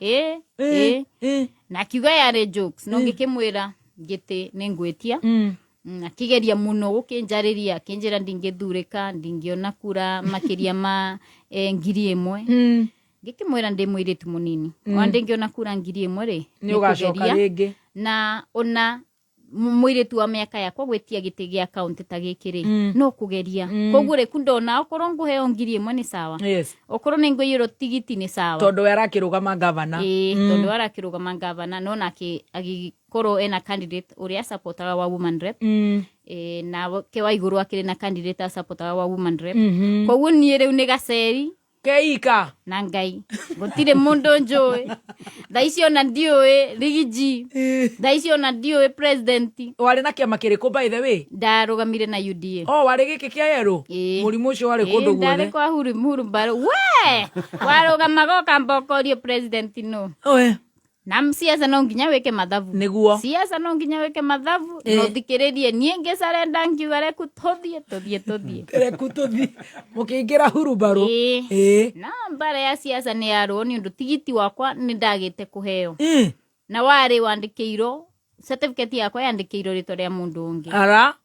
na kiuga yare jokes no ngikimwira ngiti ni ngwetia na kigeria muno gukinjariria kinjira ndingithurika ndingiona kura makiria ma 1,000 ngikimwira ndi mwiritu munini wandingiona kura 1,000 ri ni ugacoka ringi na ona mwiritu wa miaka yakwa gwetia giti gia account ta gikiri no kugeria koguo riku ndona okorwo nguheo 1,000 ni sawa okorwo ni nguyiro tigiti ni sawa tondu arakirugama governor tondu arakirugama governor no nake agikorwo ena candidate uria supportaga wa woman rep na ke wa iguru akiri na candidate supportaga wa woman rep koguo ni riu ni gaceri keika na ngai gutire mundu njui thaicio na ndiui rigiji thaicio na ndiui president wari na kiama kiriku by the way ndarugamire na UDA wari giki kia yeru murimu ucio wari kundu guothe ndari kwa huru baru we warugamaga kambokorio president no na msiasa no nginya weke mathabu niguo siasa no nginya weke mathabu no thikiririe nie ngisarenda ngiuga reku tuthie reku tuthie mukingira hurubaru na mbara ya siasa ni yaro ni undu tigiti wakwa ni ndagite kuheo na wari wandikiro certificate yakwa yandikiro rito ria mundu ungi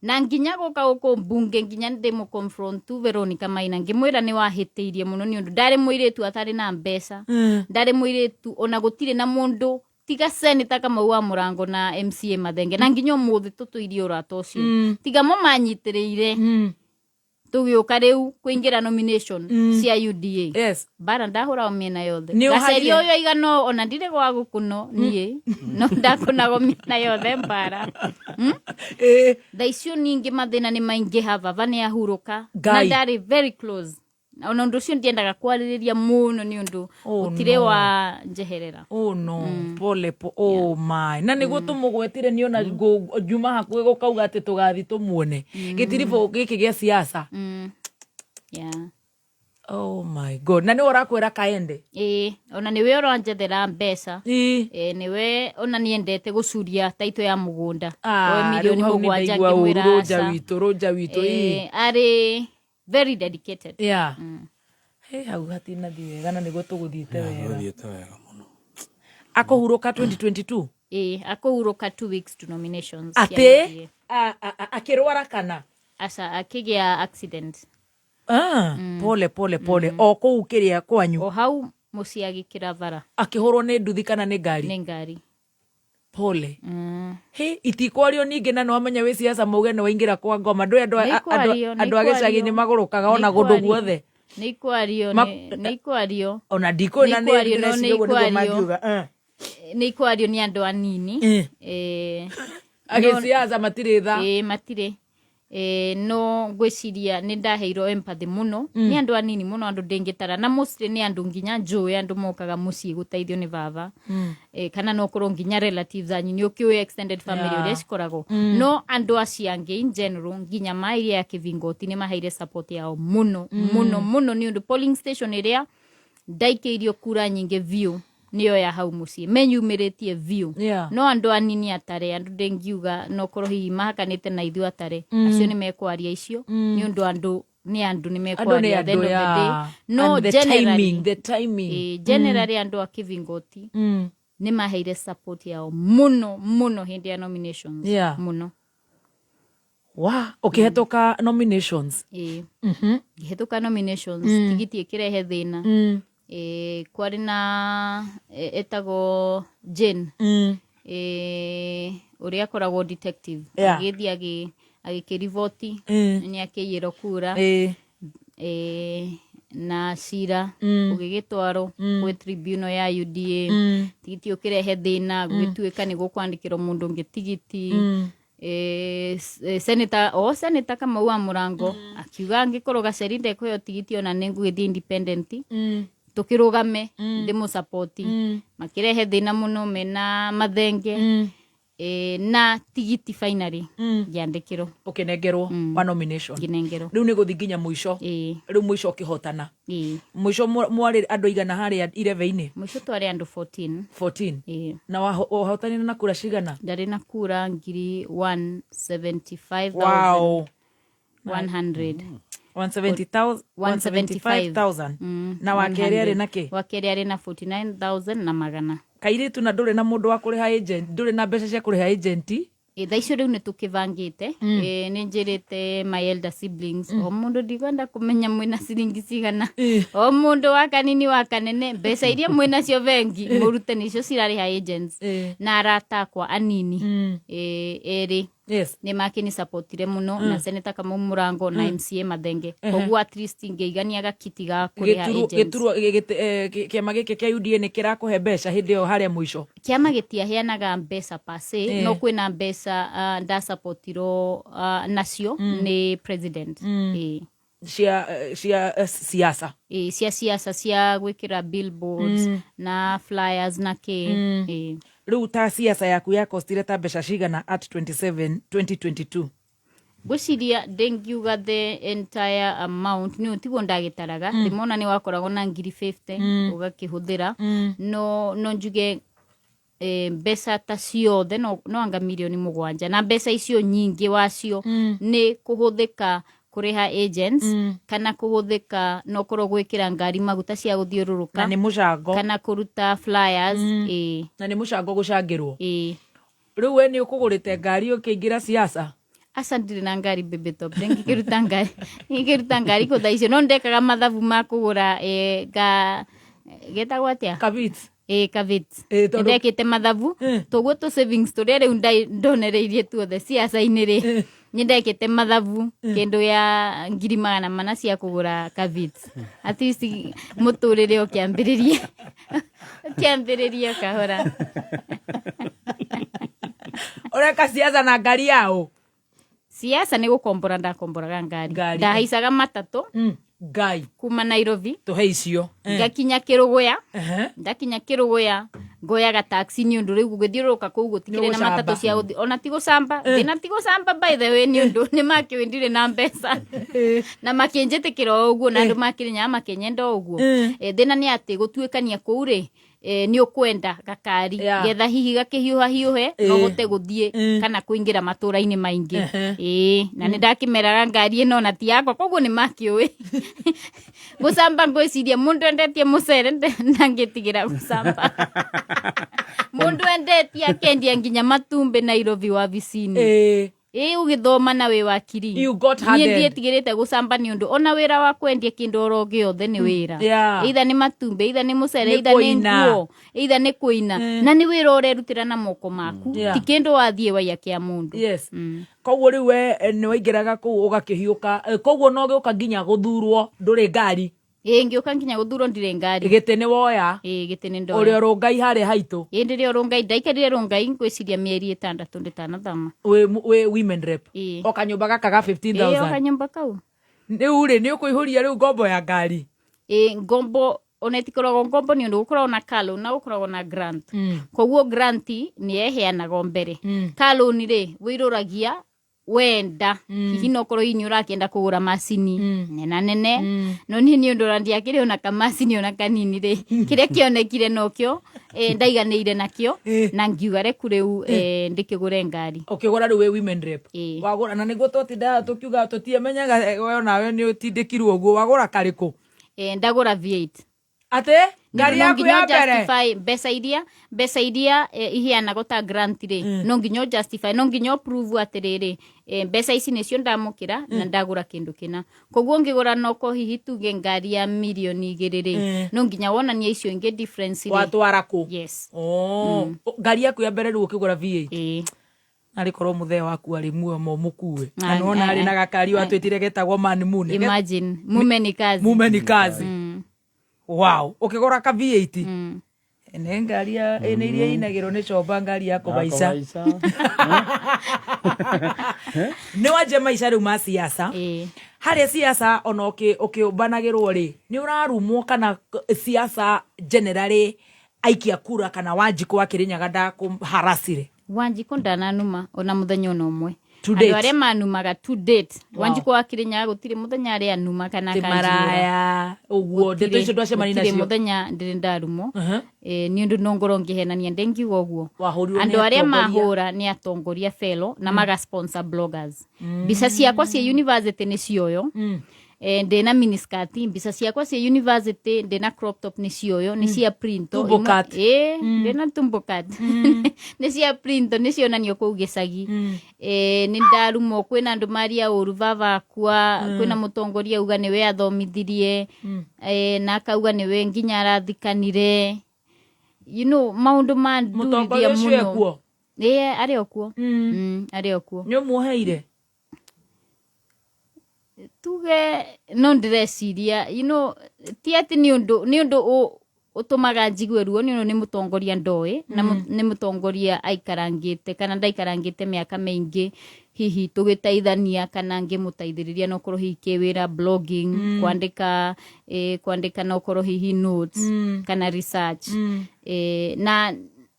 na nginya guka uko mbunge nginya ndimo confront tu Veronica Maina ngimwira ni wahitiirie muno ni undu ndari mwiritu atari na mbeca ndari mwiritu ona gutire na mundu tiga senator kama wa Murango na MCA Mathenge na nginya muthi tutuirie urato ucio tiga mo manyitiriire tugiuka riu kuingira nomination cia UDA bara ndahura miena yothe gaceri uyo igano ona ndire gwa gukuno nie no ndakunago miena yothe bara thaicio ningi mathina ni maingi hava vani ahuruka na ndari very close ona undu cio ndiendaga kwaririria muno ni undu utire wa njeherera no pole my na niguo tumugwetire ni ona juma hakuwe gukauga ati tugathi tumuone gitirifo giki gia siasa oh my god na ni urakwira kaende ona niwe uranjethera mbeca niwe ona niendete gucuria taito ya mugunda milioni 7 ngimwira roja witu ari very dedicated hau hatina thiwega na niguo tuguthiite wega akuhuruka 2022 akuhuruka 2 weeks to nominations ate akirwara kana asa akigia accident pole o kuu kiria kwanyu o hau muciagi kiravara akihurwo ni nduthi kana ni ngari ni ngari pole he itikwario ninge na no amenya we siasa muge no waingira kwa ngoma ndu andu agecagi ni magurukaga ona gundu guothe ni kwario ona ndiko na ni mangiuga ni kwario ni andu anini agisiasa matire tha matire no gwiciria ni ndaheiro empathy muno ni andu anini muno andu ndengitara na mostly ni andu nginya njui andu mokaga mucii guteithio ni baba kana no korwo nginya relatives anyu ni ukiwe extended family uria cikoragwo no andu aciange in general nginya mairia ya kivingoti ni maheire support yao muno muno ni undu polling station iria ndaikeirio kura nyinge view niyo ya hau mucii menyumiritie view no andu anini atare andu ndengiuga no korwo hihi mahakanite na ithu atare acio ni mekwaria icio ni undu andu ni mekwaria the no the timing generally andu a kivingoti ni maheire support yao muno hindi ya nominations muno ukihetoka nominations gihetoka nominations tigiti ikirehe thina kwari na etago Jane uria koragwo detective agithia agikirivoti ni akiyero kura na cira ugigitwaro gwi tribunal ya UDA tigiti ukirehe thina gugituika ni gukwandikirwo mundu ngitigiti senator kama wa Murango akiuga ngikorwo gacerinde ko yo tigiti ona nengugithi independent tukirugame ndimu support makirehe thina muno mena mathenge na tigiti finally giandikiro ukinengerwo wa nomination ginengero riu ni guthi nginya muico riu muico ukihotana muico mwari andu igana hari 11 muico twari andu 14 na wahotani na kura cigana ndari na kura ngiri 175,100 175,000 na wakeri ari naki wakeri ari na 49,000 na magana kairitu na ndure na mundu wa kuriha agent ndure na mbeca cia kuriha agent thaicio riu ni tukivangite ni njirite my elder siblings o mundu ndikwenda kumenya mwina ciringi cigana o mundu wa kanini wa kanene mbeca iria mwina cio vengi murute nicio cirariha agents na aratakwa anini eri ni makini supportire muno na senator kama Murango na MCA Mathenge koguo at least ingeigania gakiti ga kuriha agents giturwo kiama giki kia UDA ni kirakuhe mbeca hindi yo haria muico kiama gitiaheanaga mbeca pase no kwina mbeca nda supportiro nacio ni president cia siasa cia siasa cia gwikira billboards na flyers na riu ta siasa yaku yakostire ta mbeca cigana at 2022 gwiciria ndengiuga the entire amount ni utigo ndagitaraga rimona ni wakoragwo na ngiri 50 ugakihuthira no njuge mbeca ta ciothe no anga milioni 7 na mbeca icio nyingi wacio ni kuhuthika kuriha agents kana kuhuthika no korwo gwikira ngari maguta cia guthiururuka na ni mucango kana kuruta flyers na ni mucango gucangirwo riu we ni ukugurite ngari ukiingira siasa asa ndiri na ngari bebe top ngikiruta ngari ko thaicio no ndekaga mathabu ma kugura getagwo atia kabits kabits ndekite mathabu toguo to savings turia riu ndonereirie tuothe siasa-ini ri nyendekete mathabu kendo ya ngiri 400 cia kugura kabits at least muturire ukiambiriria kahora ureka siasa na ngari yao siasa ni gukombora ndakomboraga ngari ndahaicaga matatu ngai kuma Nairobi tuhe icio ngakinya Kiruguya ndakinya Kiruguya ngoyaga taxi ni undu riu gugithiuruka kuu gutikire na matatu cia guthi ona tigo samba thina tigo samba by the way ni undu ni makiwindire na mbeca na makinjitikira uguo na andu makirinya makenyenda uguo thina ni ati gutuikania kuu ri ni ukwenda gakari getha hihi gakihiuha hiuhe no gote guthie kana kuingira matura-ini maingi na ni ndakimeraga ngari ino na ti yakwa koguo ni makiui gucamba ngwiciria mundu endetie mucere ndangitigira gucamba mundu endetie akendia nginya matumbi Nairobi wa vicini ugithoma na wi wakiri you got hardened. Niĩ ndiĩtigĩrĩte gũcamba nĩ ũndũ ona wĩra wa kwendia kĩndũ oro gĩothe nĩ wĩra. Either nĩ matumbĩ, either nĩ mũcere, either nĩ nguo, either nĩ kũina, na nĩ wĩra ũrerutĩra na moko maku, ti kĩndũ wathiĩ waiya kĩa mũndũ. Koguo rĩu we nĩ waingĩraga kũu ũgakĩhiũka, koguo no gĩũka nginya gũthurwo ndũrĩ ngari. Ngĩũka nginya gũthurwo ndirĩ ngari. Gĩtĩ nĩ woya? Gĩtĩ nĩ ndoya. Ũrĩa Rongai harĩa haitũ? Ndĩrĩ Rongai, ndaikarire Rongai ngwĩciria mĩeri 6 ndĩtanathama. We women rep? O kanyũmba gaka ga 15,000? O kanyũmba kau. Rĩu rĩ nĩ ũkũihũria rĩu ngombo ya ngari? Ngombo ona itikoragwo ngombo nĩ ũndũ gũkoragwo na car loan na gũkoragwo na grant. Koguo grant nĩ yeheanagwo mbere. Car loan rĩ wĩrũragia wenda hihi no korwo inyu ũrakĩenda kũgũra macini nene no niĩ ũndũ ndiakĩrĩ ona kamacini ona kanini rĩ kĩrĩa kĩonekire nokĩo ndaiganĩire nakĩo na ngiuga reku rĩu ndĩkĩgũre ngari. Ũkĩgũra rĩu wĩ women rep? Wagũra na nĩguo tũtindaga tũkiuga tũtiamenyaga we nawe nĩ ũtindĩkirwo ũguo, wagũra karĩkũ? Ndagũra V8. Ate ngari yaku ya mbere mbeca iria ihianagwo ta grant rĩ no nginya justify, no nginya prove atĩrĩrĩ mbeca ici nĩcio ndamũkĩra na ndagũra kĩndũ kĩna. Koguo ngĩgũra noko hihi tuge ngari ya mirioni 2 rĩ no nginya wonania icio ingĩ difference rĩ watwara kũ? Yes. Ngari yaku ya mbere rĩu ũkĩgũra V8? Narĩ korwo mũthee waku arĩ muoyo mũkuwe na nona arĩ na gakari watwĩtire getagwo Man Moon. Imagine mume ni kazi. Wow, ukigora ka V8 ene ngari ya ene iria inagiro ni coba ngari ya kubaica ni waje maisha rĩu ma siasa harĩa siasa ona ũkĩũmbanagĩrwo rĩ ni ũrarumwo kana siasa generally aikia kura kana Wanjiku wa Kirinyaga ndakũharacire? Wanjiku ndananuma ona mũthenya ona ũmwe. Andũ arĩa manumaga to date Wanjiku wa Kirinyaga gũtirĩ mũthenya arĩa anuma kana kanjira ũguo ndeto icio ndwacemania nacio mũthenya ndĩrĩ ndarumo nĩ ũndũ no ngorwo ngĩhenania ndengiuga ũguo. Andũ arĩa mahũra nĩ atongoria fellow na maga sponsor bloggers. Mbica ciakwa cia university nĩ cioyo ndena miniskirt, mbica ciakwa cia university ndena crop top nĩ cioyo nĩ cia print ndena tumbokat nĩ cia print nĩ cionanio kũu gĩcagi. Nĩ ndarumo kwĩna andũ maria ũru baba kwa kwĩna mũtongoria uga nĩwe athomithirie na akauga nĩwe nginya arathikanire maũndũ ma ndurithia mũno. Arĩ okuo arĩ okuo. Nĩ ũmuoheire? Tuge no ndĩreciria ti atĩ nĩ ũndũ ũtũmaga njigue ruo, nĩ mũtongoria ndoĩ na nĩ mũtongoria aikarangĩte kana ndaikarangĩte mĩaka mĩingĩ hihi tũgĩteithania kana ngĩmũteithĩrĩria no korwo hihi kĩwĩra blogging kwandĩka no korwo hihi notes kana research na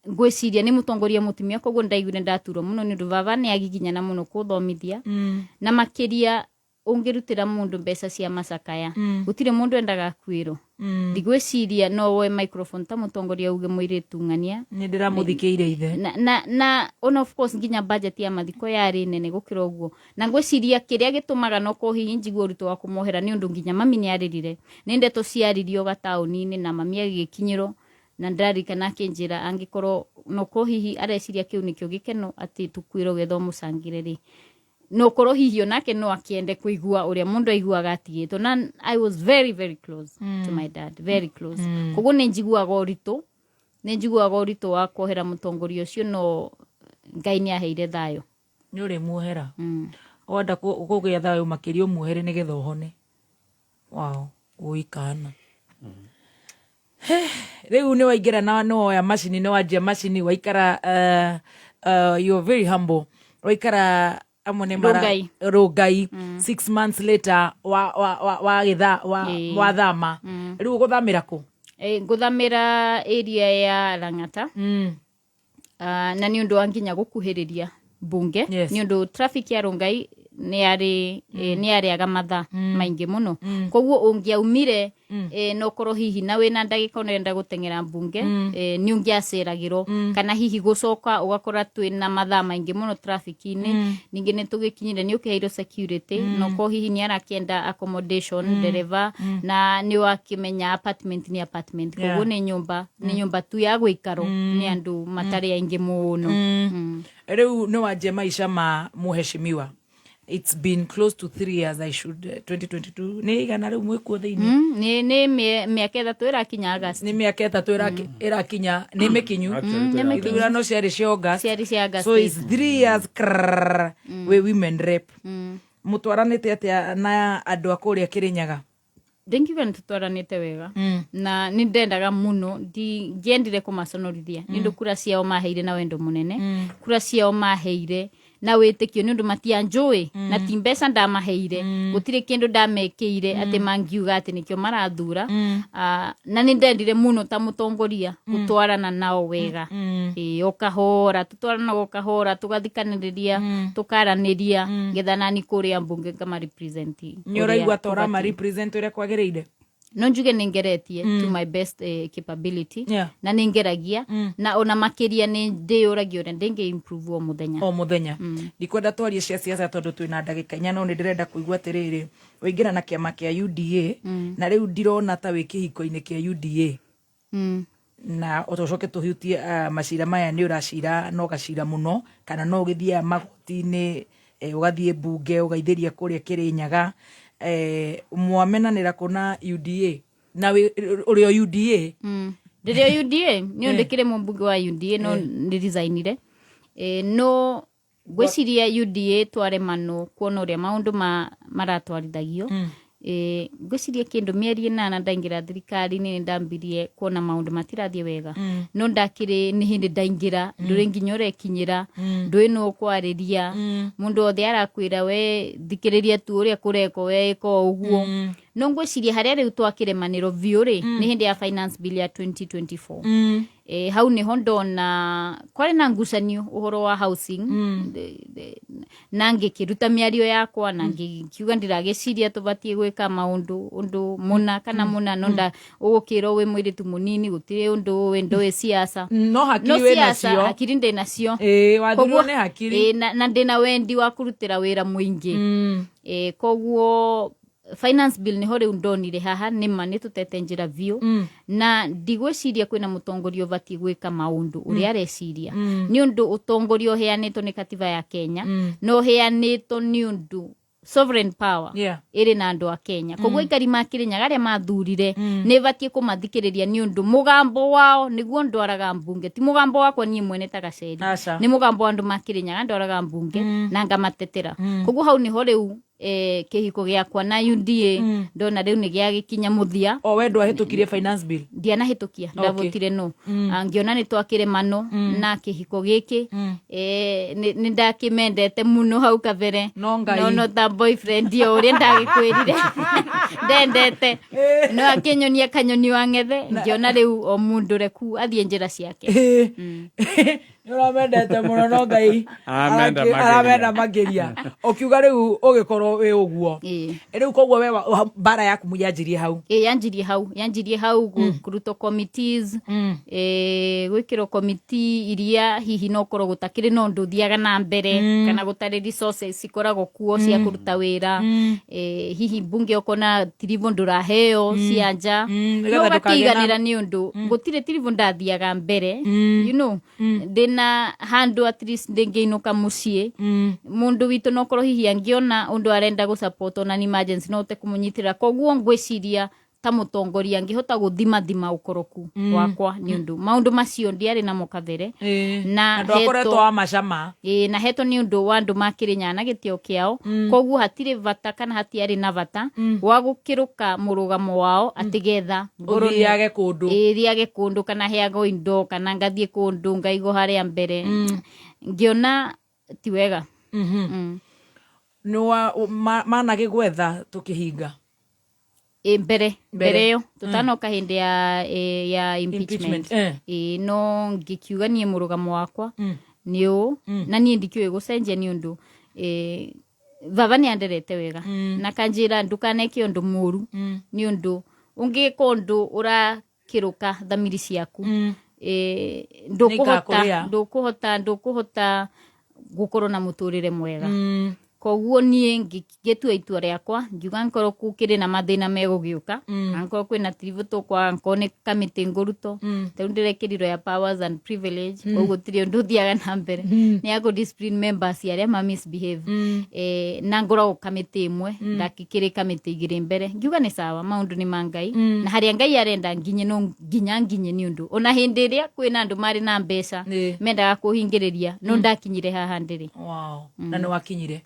ngwĩciria nĩ mũtongoria mũtumia koguo ndaiguire ndaturwo mũno nĩ ũndũ baba nĩ agiginyana mũno kũthomithia na makĩria ũngĩrutĩra mũndũ mbeca cia macakaya gũtirĩ mũndũ endaga kwĩrwo. Ndigwĩciria no woe microphone ta mũtongoria uge mũirĩtu ng'ania nĩ ndĩramũthikĩire ithe na on of course nginya budget ya mathiko yarĩ nene gũkĩra ũguo na ngwĩciria kĩrĩa gĩtũmaga no ko hihi njigua ũritũ wa kũmohera nĩ ũndũ nginya mami nĩ arĩrire nĩ ndeto ciaririo gataũni-inĩ na mami agĩkinyĩrwo na ndarikana akĩnjĩra angĩkorwo no ko hihi areciria kĩu nĩkĩo gĩkeno atĩ tũkwĩrwo getho mũcangire rĩ no korwo hihi onake no akĩende kũigua ũrĩa mũndũ aiguaga atigĩtwo na I was very very close to my dad, very close. Koguo nĩ njiguaga ũritũ wa kwohera mũtongoria ũcio no Ngai nĩ aheire thayũ. Nĩ ũrĩ muohera wenda kũgĩa thayũ makĩria ũmuohere nĩgetha ũhone. Wow, ũikana rĩu nĩ waingĩra na nĩ woya macini nĩ wanjia macini waikara you are very humble waikara amone Rongai 6 months later wathama rĩu gũthamĩra kũ? Ngũthamĩra area ya Lang'ata na nĩ ũndũ wa nginya gũkuhĩrĩria bunge nĩ ũndũ traffic ya Rongai nĩ arĩaga mathaa maingĩ mũno koguo ũngĩaumire no korwo hihi na wĩna ndagĩka ũnenda gũteng'era mbunge nĩ ũngĩaceragĩrwo kana hihi gũcoka ũgakora twĩna mathaa maingĩ mũno traffic-inĩ ningĩ nĩ tũgĩkinyire nĩ ũkĩheirwo security no ko hihi nĩ arakĩenda accommodation dereva na nĩ wakĩmenya apartment nĩ apartment koguo nĩ nyũmba tu ya gũikarwo nĩ andũ matarĩ aingĩ mũno rĩu nĩ wanjia maisha ma mũheshimiwa. It's been close to 3 years. 2022 nĩ igana rĩu mwĩkuo thĩinĩ nĩ mĩaka 3 ĩrakinya August. Nĩ mĩaka 3 ĩrakinya nĩ mĩkinyu ithurano ciarĩ cia August. So it's 3 years we women rep. Mũtwaranĩte atĩa na andũ a kũrĩa Kĩrĩnyaga? Ndingiuga nĩ tũtwaranĩte wega na nĩ ndendaga mũno ndiendire kũmaconorithia nĩ ũndũ kura ciao maheire na wendo mũnene kura ciao maheire na wĩtĩkio nĩ ũndũ matianjũĩ na ti mbeca ndamaheire gũtirĩ kĩndũ ndamekĩire atĩ mangiuga atĩ nĩkĩo marathura na nĩ ndendire mũno ta mũtongoria gũtwarana nao wega ũkahora tũtwaranaga ũkahora tũgathikanĩrĩria tũkaranĩria getha nani kũrĩa mbunge ngama represent. Nĩ ũraigua tora ma represent ũrĩa kwagĩrĩire? No njuge nĩ ngeretie to my best capability na nĩ ngeragia na ona makĩria nĩ ndĩyũragia ũrĩa ndĩngĩ improve o mũthenya ndikwenda twarie cia siasa tondũ twĩna ndagĩka 4 no nĩ ndĩrenda kũigua atĩrĩrĩ ũingĩra na kĩama kĩa UDA na rĩu ndirona ta wĩ kĩhiko-inĩ kĩa UDA na ũtocoke tũhutie macira maya nĩ ũracira no gacira mũno kana no ũgĩthiaga magoti-inĩ ũgathiĩ mbunge ũgaithĩria kũrĩa Kĩrĩnyaga mwamenanĩra kuna UDA na ũrĩa UDA rĩrĩa UDA nĩ ndĩkire mũmbunge wa UDA no nĩ designire no gwĩciria UDA tware mano kuona ũrĩa maũndũ maratwarithagio gwĩciria kĩndũ mĩeri 8 ndaingĩra thirikari nĩ ndambirie kuona maũndũ matirathiĩ wega no ndakĩrĩ nĩ hĩndĩ ndaingĩra ndũrĩ nginya ũrekinyĩra ndũĩ no kwarĩria mũndũ othe arakwĩra we thikĩrĩria tu ũrĩa kũreko we ĩka ũguo no ngwĩciria harĩa rĩu twakĩremanĩro biũ rĩ nĩ hĩndĩ ya finance bill ya 2024 hau nĩho ndona kwarĩ na ngucanio ũhoro wa housing na ngĩkĩruta mĩario yakwa na ngĩkiuga ndiragĩciria tũbatiĩ gwĩka maũndũ ũndũ mũna kana mũna no nda ũgũkĩrwo wĩ mũirĩtu mũnini gũtirĩ ũndũ wĩ ndũĩ siasa no hakiri wĩ nacio hakiri ndĩ nacio wathurwo nĩ hakiri na ndĩna wendi wa kũrutĩra wĩra mũingĩ koguo finance bill nĩ hore ndonire haha nĩma nĩ tũtete njĩra biũ na ndigwĩciria kwĩna mũtongoria ũbatiĩ gwĩka maũndũ ũrĩa areciria nĩ ũndũ ũtongoria ũheanĩtwo nĩ katiba ya Kenya no ũheanĩtwo nĩ ũndũ sovereign power ĩrĩ na andũ a Kenya koguo aikari ma Kĩrĩnyaga arĩa mathurire nĩ batiĩ kũmathikĩrĩria nĩ ũndũ mũgambo wao nĩguo ndwaraga mbunge ti mũgambo wakwa niĩ mwene ta Gaceri nĩ mũgambo wa andũ ma Kĩrĩnyaga ndwaraga mbunge na ngamatetera koguo hau nĩho rĩu kĩhiko gĩakwa na UDA ndona rĩu nĩ gĩagĩkinya mũthia o we ndwahĩtũkirie finance bill ndianahĩtũkia ndavotire no ngĩona nĩ twakĩre mano na kĩhiko gĩkĩ nĩ ndakĩmendete mũno hau kabere no ta boyfriend ũrĩa ndagĩkwĩrire ndendete no akĩnyonia kanyoni wa ng'ethe ngĩona rĩu o mũndũ reku athiĩ njĩra ciake nĩũramendete mũno no Ngai aramenda makĩria ũkiuga rĩu ũgĩkorwo wĩ ũguo rĩu koguo we mbara yaku yanjirie hau yanjirie hau kũrutwo committees gwĩkĩrwo committee iria hihi no korwo gũtakĩrĩ no ũndũ ũthiaga na mbere kana gũtarĩ resources cikoragwo kuo cia kũruta wĩra hihi mbunge ũkona tiribu ndũraheo cia nja no gakĩiganĩra nĩ ũndũ gũtirĩ tiribu ndathiaga mbere you know na handũ at least ndĩngĩinũka mũciĩ mũndũ witũ no korwo hihi angĩona ũndũ arenda gũsupport on an emergency no ũte kũmũnyitĩra koguo ngwĩciria ta mũtongoria angĩhota gũthima ũkoroku wakwa nĩ ũndũ maũndũ macio ndiarĩ namo kabere na andũ akoretwo wa macama na heto nĩ ũndũ wa andũ ma Kĩrĩnyaga na gĩtĩo kĩao koguo hatirĩ bata kana hatiarĩ na bata wa gũkĩrũka mũrũgamo wao atĩ getha ngoro yage kũndũ ĩrĩage kũndũ kana heago indo kana ngathiĩ kũndũ ngaigo harĩa mbere ngĩona ti wega no manage gwetha tũkĩhinga mbere yo tutanoka hĩndĩ ya impeachment no ngĩkiuga niĩ mũrũgamo wakwa nĩ ũũ na niĩ ndikĩũĩ gũcenjia nĩ ũndũ baba ni anderete wega na kanjira ndukaneke undu muru ni undu ungika undu urakiruka thamiri ciaku ndukuhota gukorwo na muturire mwega koguo nie ngitua itua riakwa ngiuga nkorwo kukiri na mathina megugiuka ankorwo kwina tirivu tukwa nkone kamiti nguruto tiu ndirekirirwo ya powers and privilege koguo tiri undu thiaga na mbere ni ago discipline members aria ma misbehave na ngorwo kamiti imwe ndakikiri kamiti igiri mbere ngiuga ni sawa maundu ni mangai na haria ngai arenda nginye ni undu ona hindi iria kwina andu mari na mbeca mendaga kuhingiriria no ndakinyire haha ndiri na no wakinyire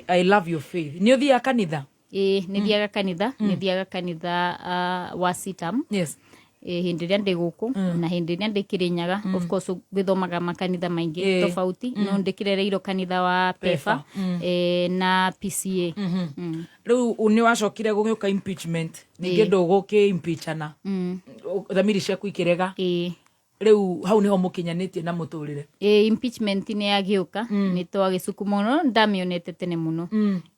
I love your faith. Ni uthia kanitha? Ni thiaga kanitha, ni thiaga kanitha wa Sitam. Yes. Hindi ria ndi guku na hindi ria ndi Kirinyaga. Of course githomaga makanitha maingi tofauti. No ndikirereiro kanitha wa Pefa na PCA. Riu ni wacokire gugiuka impeachment. Ningi nduguki impeachana. Thamiri ciaku ikirega. Riu hau niho mukinyanitie na muturire impeachment ni yagiuka ni twagicuku muno ndamionete tene muno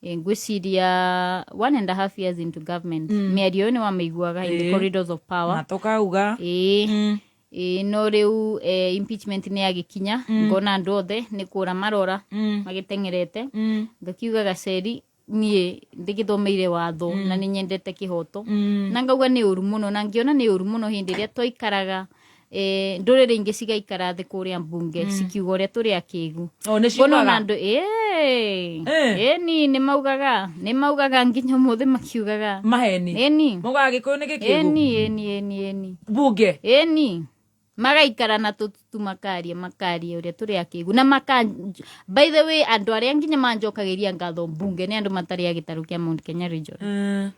ngwiciria 1.5 years into government miario ni wameiguaga in the corridors of power na tukauga no riu impeachment ni yagikinya ngona andu othe ni kura marora magitengerete ngakiuga gaceri nie ndigithomeire watho na ni nyendete kihoto na ngauga ni uru muno na ngiona ni uru muno hindi ria twaikaraga ndurire ingi cigaikara thi kuria mbunge cikiuga uria turi akigu bona andu ni maugaga nginya muthi makiugaga maheni mugaga gikuyu ni gikigu ni mbunge ni magaikara na tutu makaria uria turi akigu na by the way andu aria nginya manjokagiria ngatho mbunge ni andu matari agitaru kia Mount Kenya region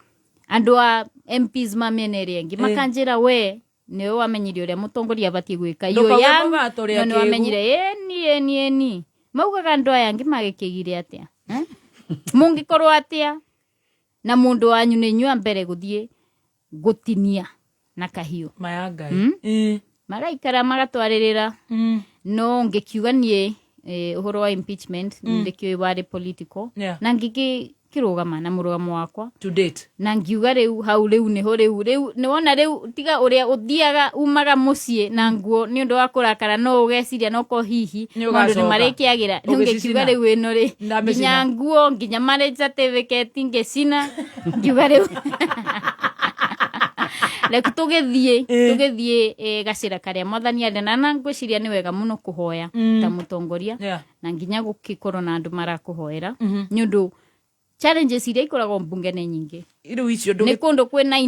andu a MPs mamenere ngi makanjira we ni wamenyire uria mutongoria abatie gwika iyo ya ni wamenyire ni maugaga ndo aya ngi magikigire atia mungikorwo atia na mundu wanyu ni nyua mbere guthie gutinia na kahiu mayanga magaikara magatwaririra no ngikiuga nie uhoro wa impeachment ndikio wari political na ngiki kirugama na murugamo wakwa to date na ngiuga riu hau riu niho riu ni wona riu tiga uria uthiaga umaga mucie na nguo ni undu wa kurakara no ugeciria no ko hihi mundu ni marikiagira ngiuga riu ino ri nginya nguo nginya marriage certificate ngecina ngiuga riu like tugithie gacira karia mwathani andena na ngwiciria ni wega muno kuhoya ta mutongoria na nginya gukikorwo na andu marakuhoera ni undu challenges iria ikoragwo mbunge ni nyingi iru icio ni kundu kwina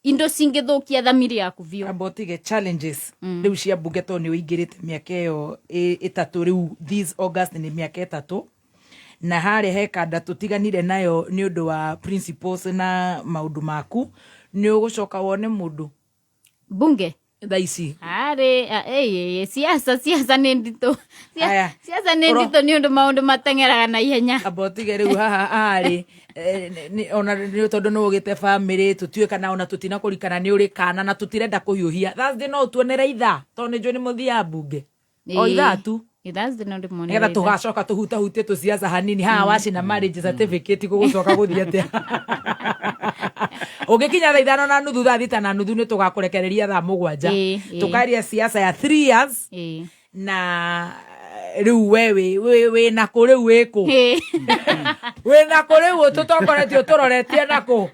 indo cingithukia thamiri yaku biu abotige challenges riu cia mbunge to ni uingirite miaka iyo itatu riu this August ni miaka itatu na hare hekanda tutiganire nayo ni undu wa principles na maundu maku ni ugucoka wone mundu bunge thaici siasa ni ndito siasa ni ndito ni undu maundu matengeraga na ihenya abotige riu haha ari ona ni tondu no ugite family tutue kana ona tutina kurikana ni uri kana na tutirenda kuhiuhia that's the no tuonere itha to ni jo ni muthia mbunge o itha tu that's the no money ega tugacoka tuhutie tu siasa hanini haha waci na marriage certificate gugucoka guthia te ugikinya thaa 5:30 thaa 6:30 ni tugakurekereria thaa 7 tukaria siasa ya 3 years na riu we na kuri wiku we na kuri wo tutongoretio turoretie nako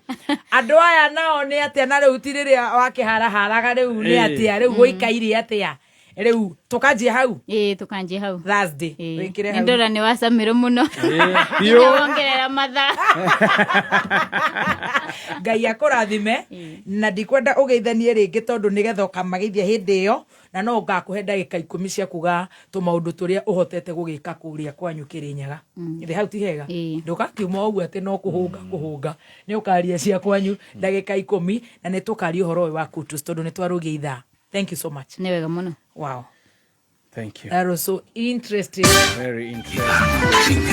andu aya nao ni atia na riu tiriria wakihara riu ni atia riu guikaire atia riu tukanjie hau tukanjie hau Thursday wikire hau ndora ni wacamiro muno yo ongerera matha Ngai akurathime na ndikwenda ugeithanie ringi tondu nigetha ukamagithia hindi iyo na no ngakuhe ndagika 10 cia kuga tumaundu turia uhotete gugika kuria kwanyu Kirinyaga ithe hau ti hega ndukakiuma uguo ati no kuhunga ni ukaria cia kwanyu ndagika 10 na ni tukaria uhoro wa kutu tondu ni twarugia itha. Thank you so much. Ni wega muno. Wow. Thank you. That was so interesting. Very interesting.